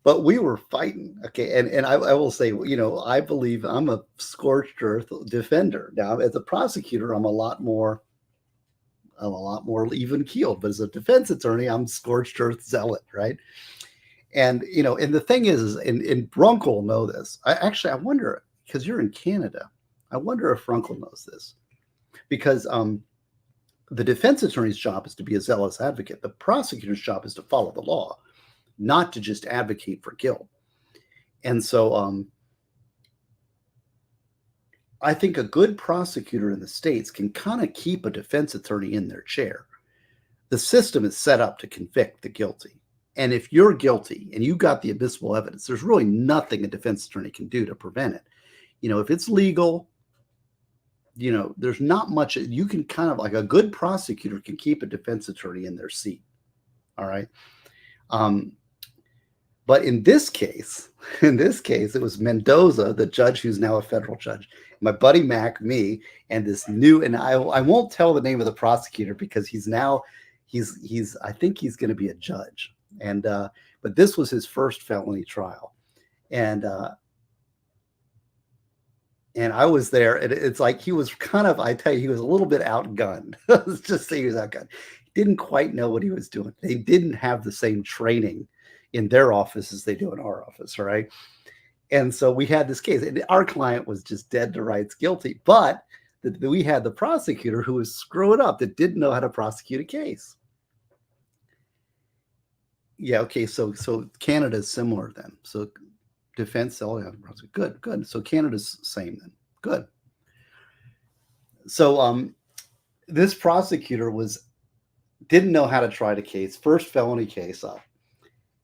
But we were fighting. Okay, and I will say, I believe I'm a scorched earth defender. Now, as a prosecutor, I'm a lot more even keeled. But as a defense attorney, I'm scorched earth zealot, right? And, and the thing is, and Brunkel will know this. I wonder, because you're in Canada, I wonder if Brunkel knows this. Because the defense attorney's job is to be a zealous advocate. The prosecutor's job is to follow the law, not to just advocate for guilt. And so I think a good prosecutor in the States can kind of keep a defense attorney in their chair. The system is set up to convict the guilty. And if you're guilty and you got the admissible evidence, there's really nothing a defense attorney can do to prevent it. If it's legal, there's not much. You can kind of, like, a good prosecutor can keep a defense attorney in their seat. All right. But in this case, it was Mendoza, the judge who's now a federal judge, my buddy Mac, me, and this new, and I won't tell the name of the prosecutor because he's I think he's going to be a judge. And but this was his first felony trial, and I was there, and it's like he was kind of, I tell you, he was a little bit outgunned. Let's just say he was outgunned. He didn't quite know what he was doing. They didn't have the same training in their office as they do in our office, right? And so we had this case, and our client was just dead to rights guilty, but we had the prosecutor who was screwing up, that didn't know how to prosecute a case. Yeah, okay, so Canada is similar then. So defense, good. So Canada's same then. Good. So this prosecutor didn't know how to try the case, first felony case up.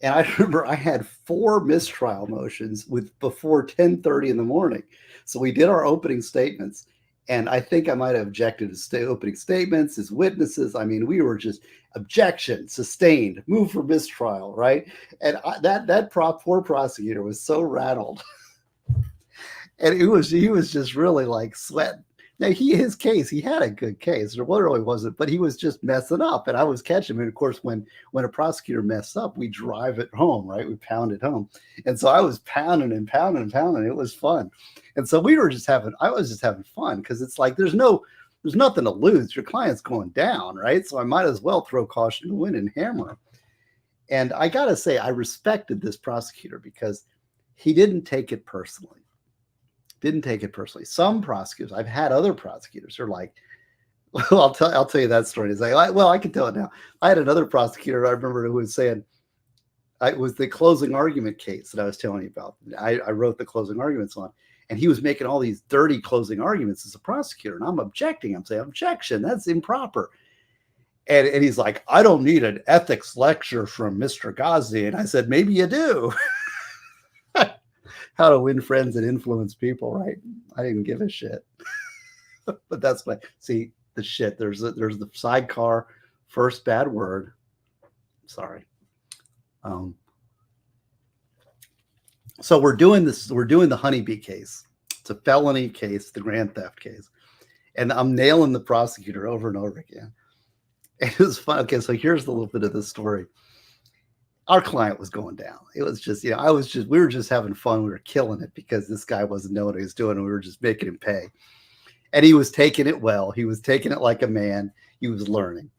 And I remember I had 4 mistrial motions before 10:30 in the morning. So we did our opening statements, and I think I might have objected to opening statements as witnesses. I mean, we were just objection, sustained, move for mistrial, right? And that poor prosecutor was so rattled. And he was just really like sweating. Now, his case, he had a good case. There really wasn't, but he was just messing up. And I was catching him. And of course, when a prosecutor messes up, we drive it home, right? We pound it home. And so I was pounding and pounding and pounding. It was fun. And so I was just having fun, because it's like there's nothing to lose. Your client's going down, right? So I might as well throw caution to the wind and hammer him. And I got to say, I respected this prosecutor because he didn't take it personally. Some prosecutors, I've had other prosecutors who are like, well, I'll tell you that story. It's like, well, I can tell it now. I had another prosecutor, I remember, who was saying, it was the closing argument case that I was telling you about. I wrote the closing arguments on, and he was making all these dirty closing arguments as a prosecutor. And I'm objecting. I'm saying, objection, that's improper. And he's like, I don't need an ethics lecture from Mr. Gosney. And I said, maybe you do. how to win friends and influence people, right? I didn't give a shit. But that's why, see, the shit. There's the sidecar first bad word. Sorry. So we're doing this. We're doing the honeybee case. It's a felony case, the grand theft case, and I'm nailing the prosecutor over and over again. It was fun. Okay, so here's the little bit of the story. Our client was going down. It was just, we were just having fun. We were killing it because this guy wasn't knowing what he was doing, and we were just making him pay. And he was taking it well. He was taking it like a man. He was learning.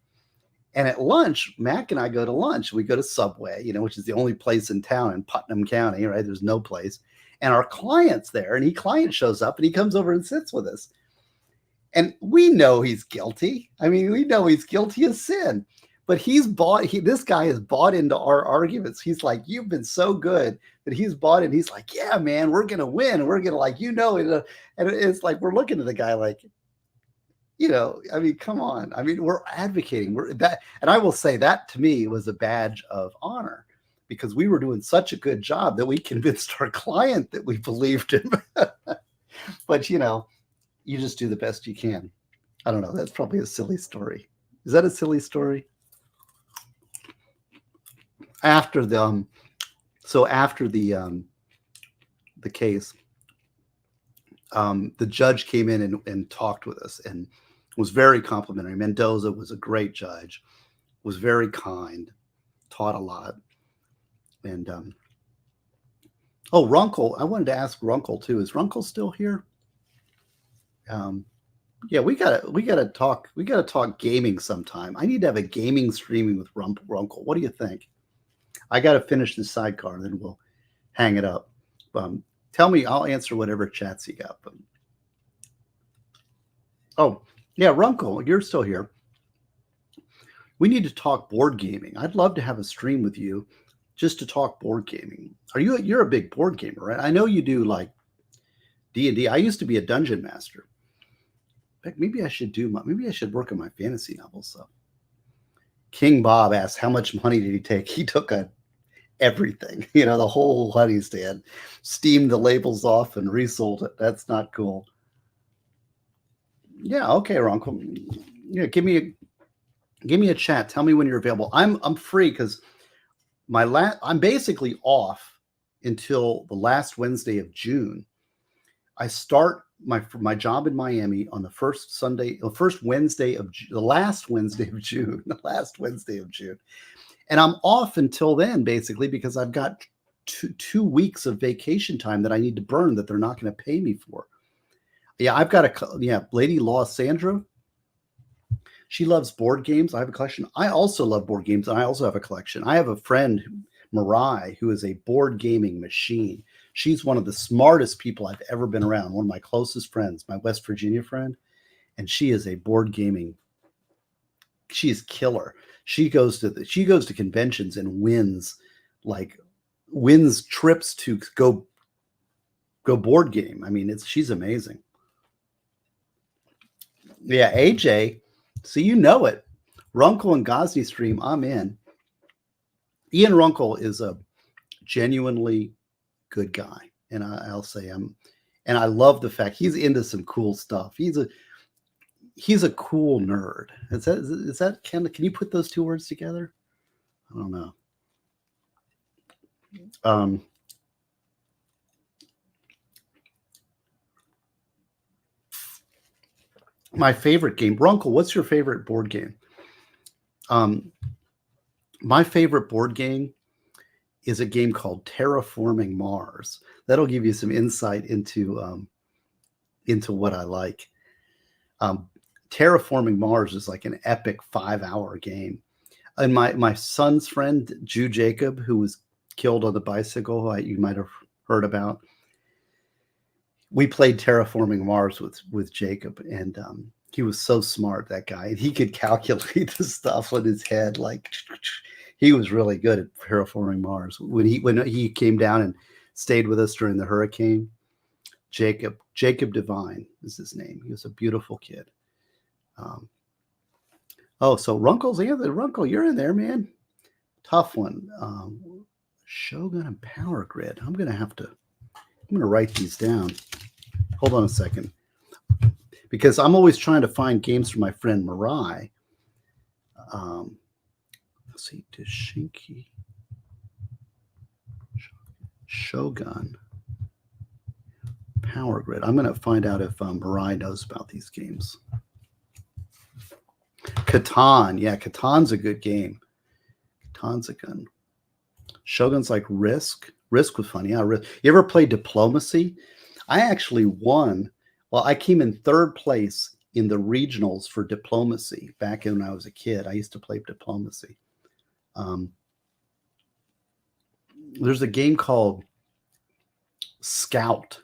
And at lunch, Mac and I go to lunch. We go to Subway, which is the only place in town in Putnam County, right? There's no place. And our client's there, and client shows up, and he comes over and sits with us. And we know he's guilty. I mean, we know he's guilty of sin. But this guy has bought into our arguments. He's like, you've been so good that he's bought it. He's like, yeah, man, we're going to win. We're going to and it's like, we're looking at the guy like, I mean, come on. I mean, we're advocating and I will say that to me was a badge of honor because we were doing such a good job that we convinced our client that we believed him. But, you just do the best you can. I don't know. That's probably a silly story. Is that a silly story? After the case, the judge came in and talked with us and was very complimentary. Mendoza was a great judge, was very kind, taught a lot. And Runkle, I wanted to ask Runkle too. Is Runkle still here? Yeah, we gotta talk gaming sometime. I need to have a gaming streaming with Runkle. What do you think? I got to finish the sidecar, and then we'll hang it up. Tell me, I'll answer whatever chats you got. Oh, yeah, Runkle, you're still here. We need to talk board gaming. I'd love to have a stream with you just to talk board gaming. You're a big board gamer, right? I know you do like D&D. I used to be a dungeon master. In fact, maybe I should work on my fantasy novels. So King Bob asked, how much money did he take? He took everything, the whole honey stand, steamed the labels off and resold it. That's not cool. Yeah. Okay, Ronco. Yeah. Give me a chat. Tell me when you're available. I'm free because I'm basically off until the last Wednesday of June. I start my job in Miami on the last Wednesday of June, and I'm off until then, basically, because I've got two weeks of vacation time that I need to burn that they're not going to pay me for. Yeah, I've got Lady Law Sandra. She loves board games. I have a collection. I also love board games, and I also have a collection. I have a friend, Mirai, who is a board gaming machine. She's one of the smartest people I've ever been around. One of my closest friends, my West Virginia friend, and she is a board gaming. She's killer. She goes to conventions and wins trips to go board game. I mean, she's amazing. Yeah, AJ. So it. Runkle and Gosney stream, I'm in. Ian Runkle is a genuinely good guy, and I'll say and I love the fact he's into some cool stuff. He's a cool nerd. Is that can you put those two words together? I don't know. My favorite game, Runkle. What's your favorite board game? My favorite board game is a game called Terraforming Mars. That'll give you some insight into what I like. Terraforming Mars is like an epic 5-hour game. And my son's friend, Jew Jacob, who was killed on the bicycle, you might have heard about. We played Terraforming Mars with Jacob, and he was so smart, that guy. And he could calculate the stuff in his head. Like, he was really good at Terraforming Mars. When he came down and stayed with us during the hurricane, Jacob Devine is his name. He was a beautiful kid. So Runkle's Runkle, you're in there, man. Tough one. Shogun and Power Grid. I'm gonna have to I'm going to write these down. Hold on a second. Because I'm always trying to find games for my friend Mirai. Let's see, Doshinki, Shogun, Power Grid. I'm going to find out if Mirai knows about these games. Catan. Yeah, Catan's a good game. Catan's a gun. Shogun's like Risk. Risk was fun. Yeah, Risk. You ever play Diplomacy? I actually won. Well, I came in third place in the regionals for Diplomacy back when I was a kid. I used to play Diplomacy. There's a game called Scout.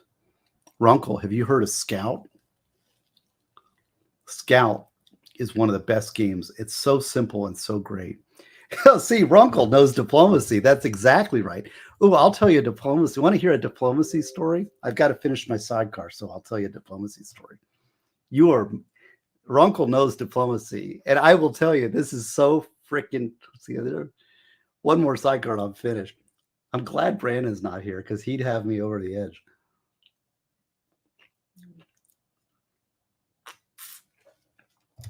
Runkle, have you heard of Scout? Scout is one of the best games. It's so simple and so great. See, Runkle knows Diplomacy. That's exactly right. Oh, I'll tell you a Diplomacy. Want to hear a Diplomacy story? I've got to finish my Sidecar, so I'll tell you a Diplomacy story. Runkle knows Diplomacy, and I will tell you, this is so freaking. See, one more Sidecar and I'm finished. I'm glad Brandon's not here because he'd have me over the edge.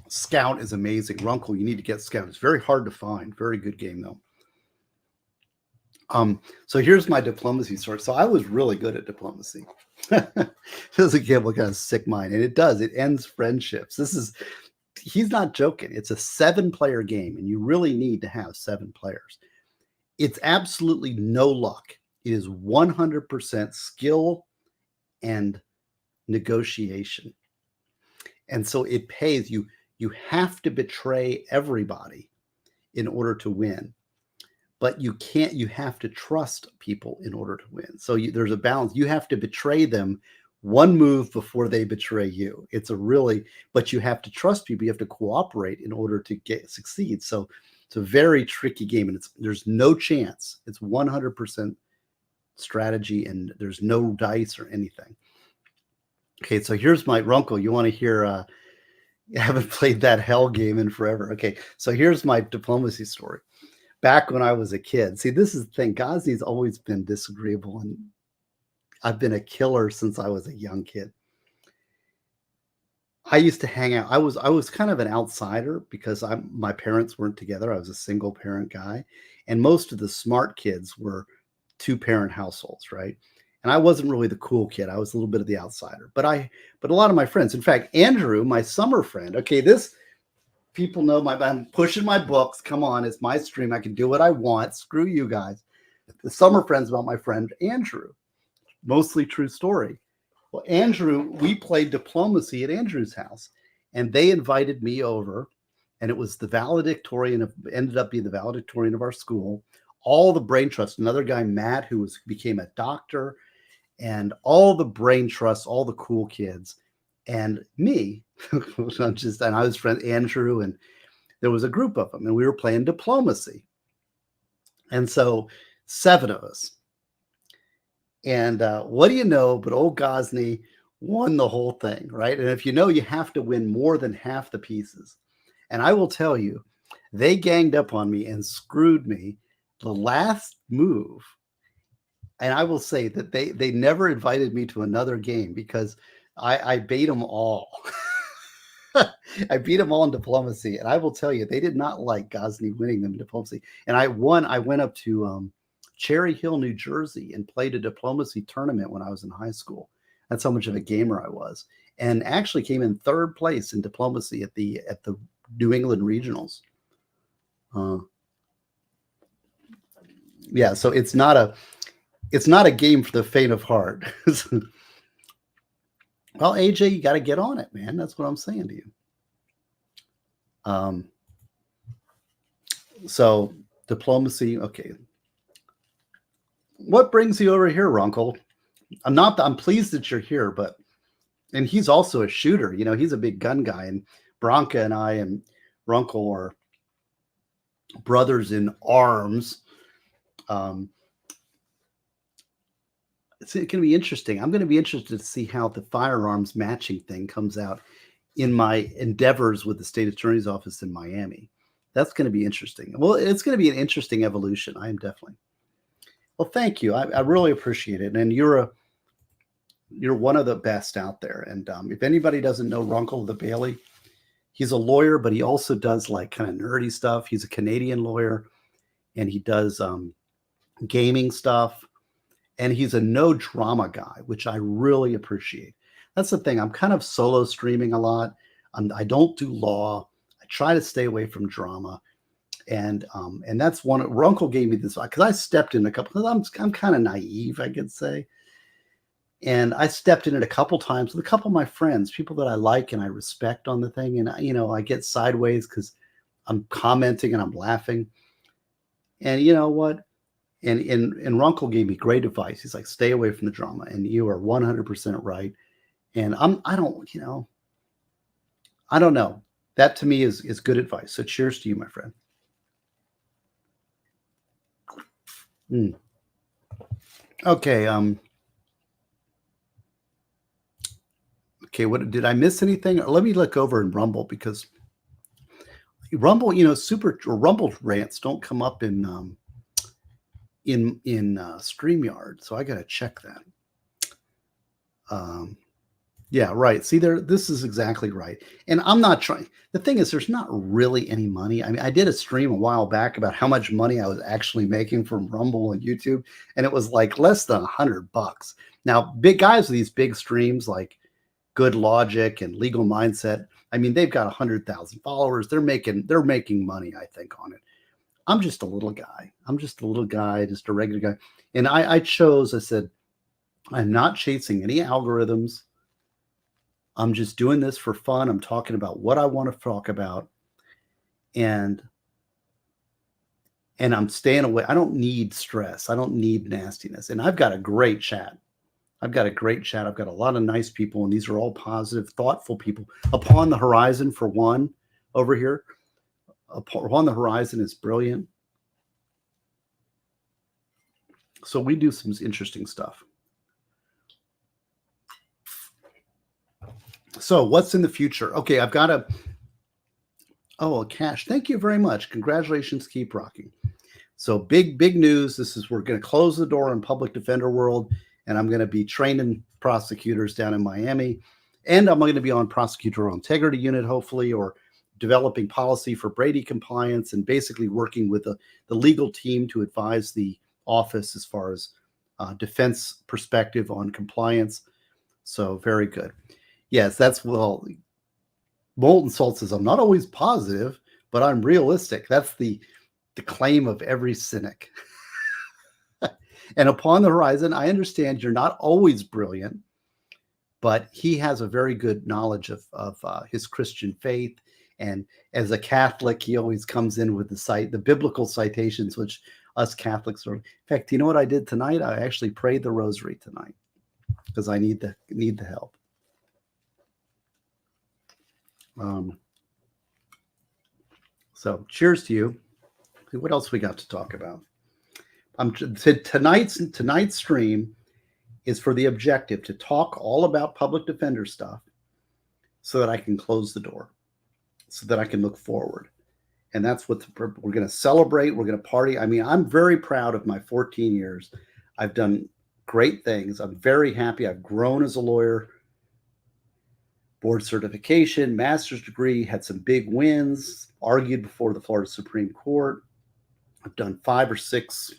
Scout is amazing. Runkle, you need to get Scout. It's very hard to find. Very good game, though. So here's my Diplomacy story. So I was really good at Diplomacy. Feels like you have kind of sick mind, and it does. It ends friendships. He's not joking. It's a 7-player game, and you really need to have 7 players. It's absolutely no luck. It is 100% skill and negotiation. And so it pays you. You have to betray everybody in order to win. But you can't, you have to trust people in order to win. So there's a balance. You have to betray them one move before they betray you. But you have to trust people. You have to cooperate in order to succeed. So it's a very tricky game, and there's no chance. It's 100% strategy, and there's no dice or anything. Okay, so here's my Runkle. You want to hear, I haven't played that hell game in forever. Okay, so here's my Diplomacy story. Back when I was a kid. See, this is the thing. Gosney's always been disagreeable, and I've been a killer since I was a young kid. I used to hang out. I was kind of an outsider because my parents weren't together. I was a single parent guy, and most of the smart kids were 2-parent households, right? And I wasn't really the cool kid. I was a little bit of the outsider. But a lot of my friends, in fact, Andrew, my summer friend. Okay, people know I'm pushing my books. Come on, it's my stream. I can do what I want. Screw you guys. The summer friend's about my friend Andrew. Mostly true story. Well, Andrew, we played Diplomacy at Andrew's house, and they invited me over, and it was the valedictorian ended up being the valedictorian of our school. All the brain trust, another guy, Matt, who became a doctor, and all the brain trusts, all the cool kids, and me. And I was friend Andrew, and there was a group of them, and we were playing Diplomacy. And so 7 of us. And what do you know, but old Gosney won the whole thing, right? And if you know, you have to win more than half the pieces. And I will tell you, they ganged up on me and screwed me the last move. And I will say that they never invited me to another game because I beat them all. I beat them all in Diplomacy. And I will tell you, they did not like Gosney winning them in Diplomacy. And I won. I went up to Cherry Hill, New Jersey, and played a Diplomacy tournament when I was in high school. That's how much of a gamer I was. And actually came in 3rd place in Diplomacy at the New England regionals. Yeah, so it's not a game for the faint of heart. Well, AJ, you got to get on it, man. That's what I'm saying to you. So Diplomacy, okay. What brings you over here, Runkle? I'm pleased that you're here, and he's also a shooter. You know, he's a big gun guy, and Bronca and I and Runkle are brothers in arms. It's going to be interesting. I'm going to be interested to see how the firearms matching thing comes out in my endeavors with the state attorney's office in Miami. That's going to be interesting. Well, it's going to be an interesting evolution. I am definitely. Well, thank you. I really appreciate it. And you're You're one of the best out there. And if anybody doesn't know Runkle the Bailey, he's a lawyer, but he also does like kind of nerdy stuff. He's a Canadian lawyer, and he does gaming stuff. And he's a no drama guy, which I really appreciate. That's the thing. I'm kind of solo streaming a lot. I don't do law. I try to stay away from drama. And that's one. Runkle gave me this because I stepped in a couple. Because I'm kind of naive, I could say. And I stepped in it a couple times with a couple of my friends, people that I like and I respect on the thing. And I get sideways because I'm commenting and I'm laughing. And you know what? And Runkle gave me great advice. He's like, stay away from the drama. And you are 100% right. And I don't know. That to me is good advice. So cheers to you, my friend. Okay. Okay. What did I miss anything? Let me look over in Rumble because Rumble, Rumble rants don't come up in StreamYard, so I got to check that. Yeah, right. See, this is exactly right. And I'm not trying. The thing is, there's not really any money. I mean, I did a stream a while back about how much money I was actually making from Rumble and YouTube, and it was like less than $100. Now, big guys with these big streams like Good Logic and Legal Mindset, I mean, they've got 100,000 followers. They're making money, I think, on it. I'm just a little guy. Just a regular guy. And I said, I'm not chasing any algorithms. I'm just doing this for fun. I'm talking about what I want to talk about. And I'm staying away. I don't need stress. I don't need nastiness. And I've got a great chat. I've got a lot of nice people, and these are all positive, thoughtful people. Upon the Horizon, for one, over here. Upon the Horizon is brilliant. So we do some interesting stuff. So what's in the future? Okay, I've got a Cash. Thank you very much. Congratulations. Keep rocking. So big news. We're going to close the door on public defender world, and I'm going to be training prosecutors down in Miami, and I'm going to be on prosecutorial integrity unit, hopefully, or developing policy for Brady compliance, and basically working with the legal team to advise the office as far as defense perspective on compliance. So very good. Yes, Molten Salt says, I'm not always positive, but I'm realistic. That's the claim of every cynic. And Upon the Horizon, I understand you're not always brilliant, but he has a very good knowledge of his Christian faith. And as a Catholic, he always comes in with the biblical citations, which us Catholics are. In fact, you know what I did tonight? I actually prayed the rosary tonight because I need the help. So cheers to you. What else we got to talk about? Tonight's stream is for the objective to talk all about public defender stuff so that I can close the door, so that I can look forward. And that's what we're going to celebrate. We're going to party. I mean, I'm very proud of my 14 years. I've done great things. I'm very happy. I've grown as a lawyer. Board certification, master's degree, had some big wins, argued before the Florida Supreme Court. I've done 5 or 6,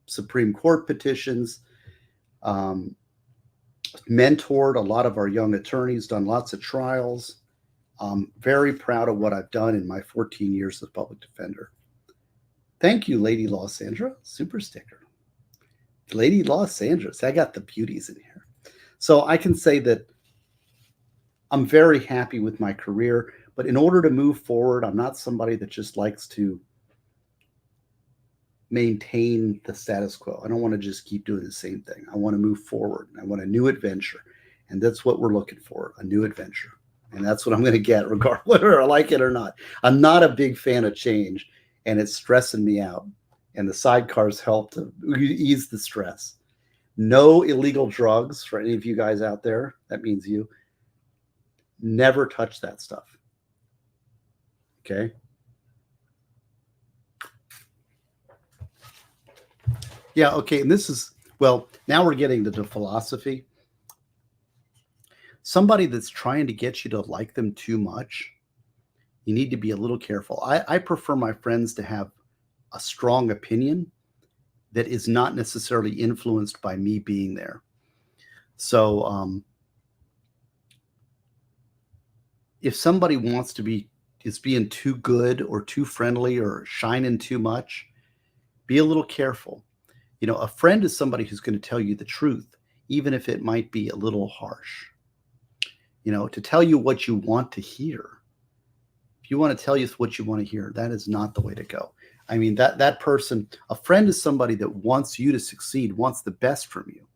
Supreme Court petitions, mentored a lot of our young attorneys, done lots of trials. I'm very proud of what I've done in my 14 years as public defender. Thank you, Lady Los Sandra. Super sticker. Lady Los Sandra. I got the beauties in here. So I can say that I'm very happy with my career, but in order to move forward, I'm not somebody that just likes to maintain the status quo. I don't want to just keep doing the same thing. I want to move forward. I want a new adventure. And that's what we're looking for, a new adventure. And that's what I'm going to get, regardless whether I like it or not. I'm not a big fan of change, and it's stressing me out. And the sidecars help to ease the stress. No illegal drugs for any of you guys out there. That means you. Never touch that stuff. Okay? Yeah, okay. And this is, now we're getting to the philosophy. somebody that's trying to get you to like them too much, you need to be a little careful. I prefer my friends to have a strong opinion that is not necessarily influenced by me being there. So if somebody is being too good or too friendly or shining too much, be a little careful. A friend is somebody who's going to tell you the truth, even if it might be a little harsh. To tell you what you want to hear. If you want to tell you what you want to hear, that is not the way to go. I mean, that person, a friend is somebody that wants you to succeed, wants the best from you.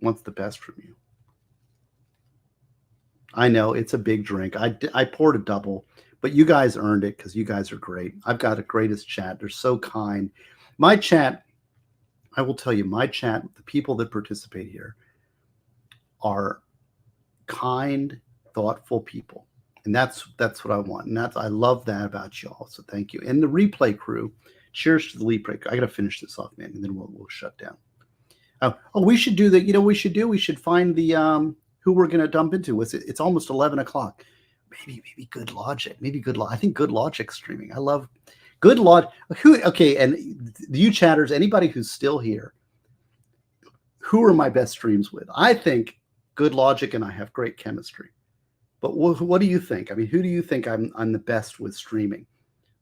Wants the best from you. I know it's a big drink. I poured a double, but you guys earned it because you guys are great. I've got the greatest chat. They're so kind. My chat, I will tell you, my chat, the people that participate here are kind, thoughtful people. And that's what I want. And I love that about y'all. So thank you. And the replay crew, cheers to the replay. I got to finish this off, man, and then we'll shut down. We should do that. We should find the who we're going to dump into. It's almost 11 o'clock. Maybe Good Logic. I think Good Logic streaming. I love Good Logic. Okay, and you chatters, anybody who's still here, who are my best streams with? I think Good Logic and I have great chemistry. But what do you think? I mean, who do you think I'm the best with streaming?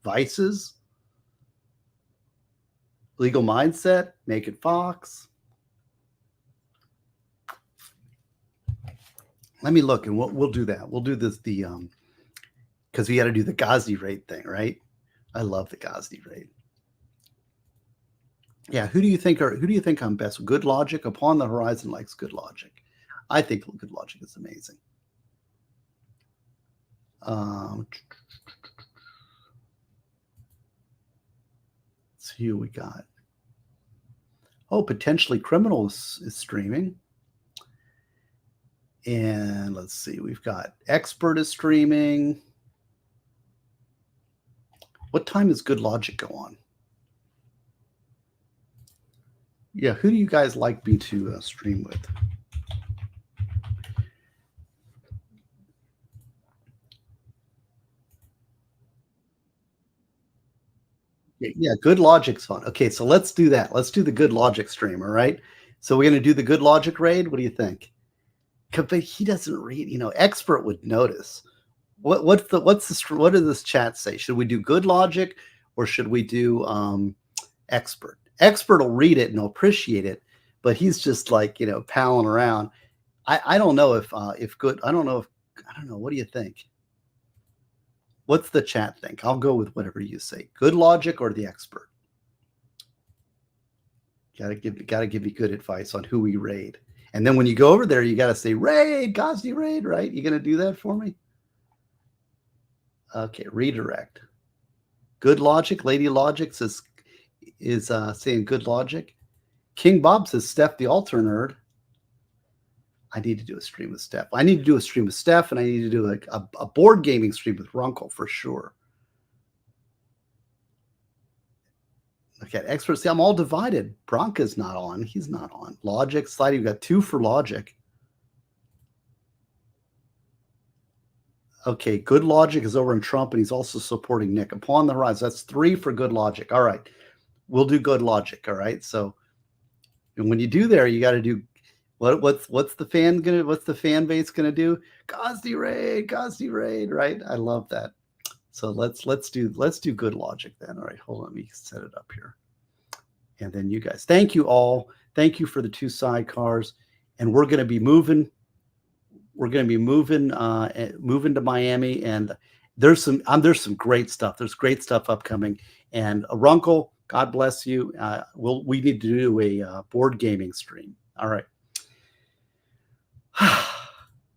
Vices? Legal Mindset? Naked Fox? Let me look, and we'll do that. We'll do this because we got to do the Gosney raid thing, right? I love the Gosney raid. Yeah, who do you think I'm best? Good Logic. Upon the Horizon likes Good Logic. I think Good Logic is amazing. Let's see who we got. Oh, Potentially Criminal is streaming. And let's see, we've got Expert is streaming. What time does Good Logic go on? Yeah, who do you guys like me to stream with? Yeah, Good Logic's fun. Okay, so let's do that. Let's do the Good Logic stream, all right? So we're going to do the Good Logic raid. What do you think? But he doesn't read, Expert would notice. What does this chat say? Should we do Good Logic or should we do Expert? Expert will read it and he'll appreciate it, but he's just like, palling around. I don't know if good. I don't know. What do you think? What's the chat think? I'll go with whatever you say. Good Logic or the Expert? Gotta give me good advice on who we raid. And then when you go over there, you got to say raid, Gosney raid, right? You gonna do that for me? Okay, redirect. Good Logic. Lady Logic is saying Good Logic. King Bob says Steph the Alter Nerd. I need to do a stream with Steph. I need to do a stream with Steph, and I need to do like a board gaming stream with Runkle for sure. Okay, Expert. See, I'm all divided. Bronca's not on. He's not on. Logic, Slidey. We've got 2 for Logic. Okay, Good Logic is over in Trump, and he's also supporting Nick. Upon the Horizon. That's 3 for Good Logic. All right. We'll do Good Logic. All right. So, and when you do there, you got to do what's the fan base gonna do? Gosney raid, right? I love that. So let's do Good Logic then. All right, hold on, let me set it up here. And then you guys, thank you all. Thank you for the 2 sidecars. And we're gonna be moving. We're gonna be moving to Miami, and there's some great stuff. There's great stuff upcoming. And Runkle, God bless you. We need to do a board gaming stream. All right.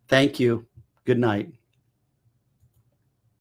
Thank you. Good night.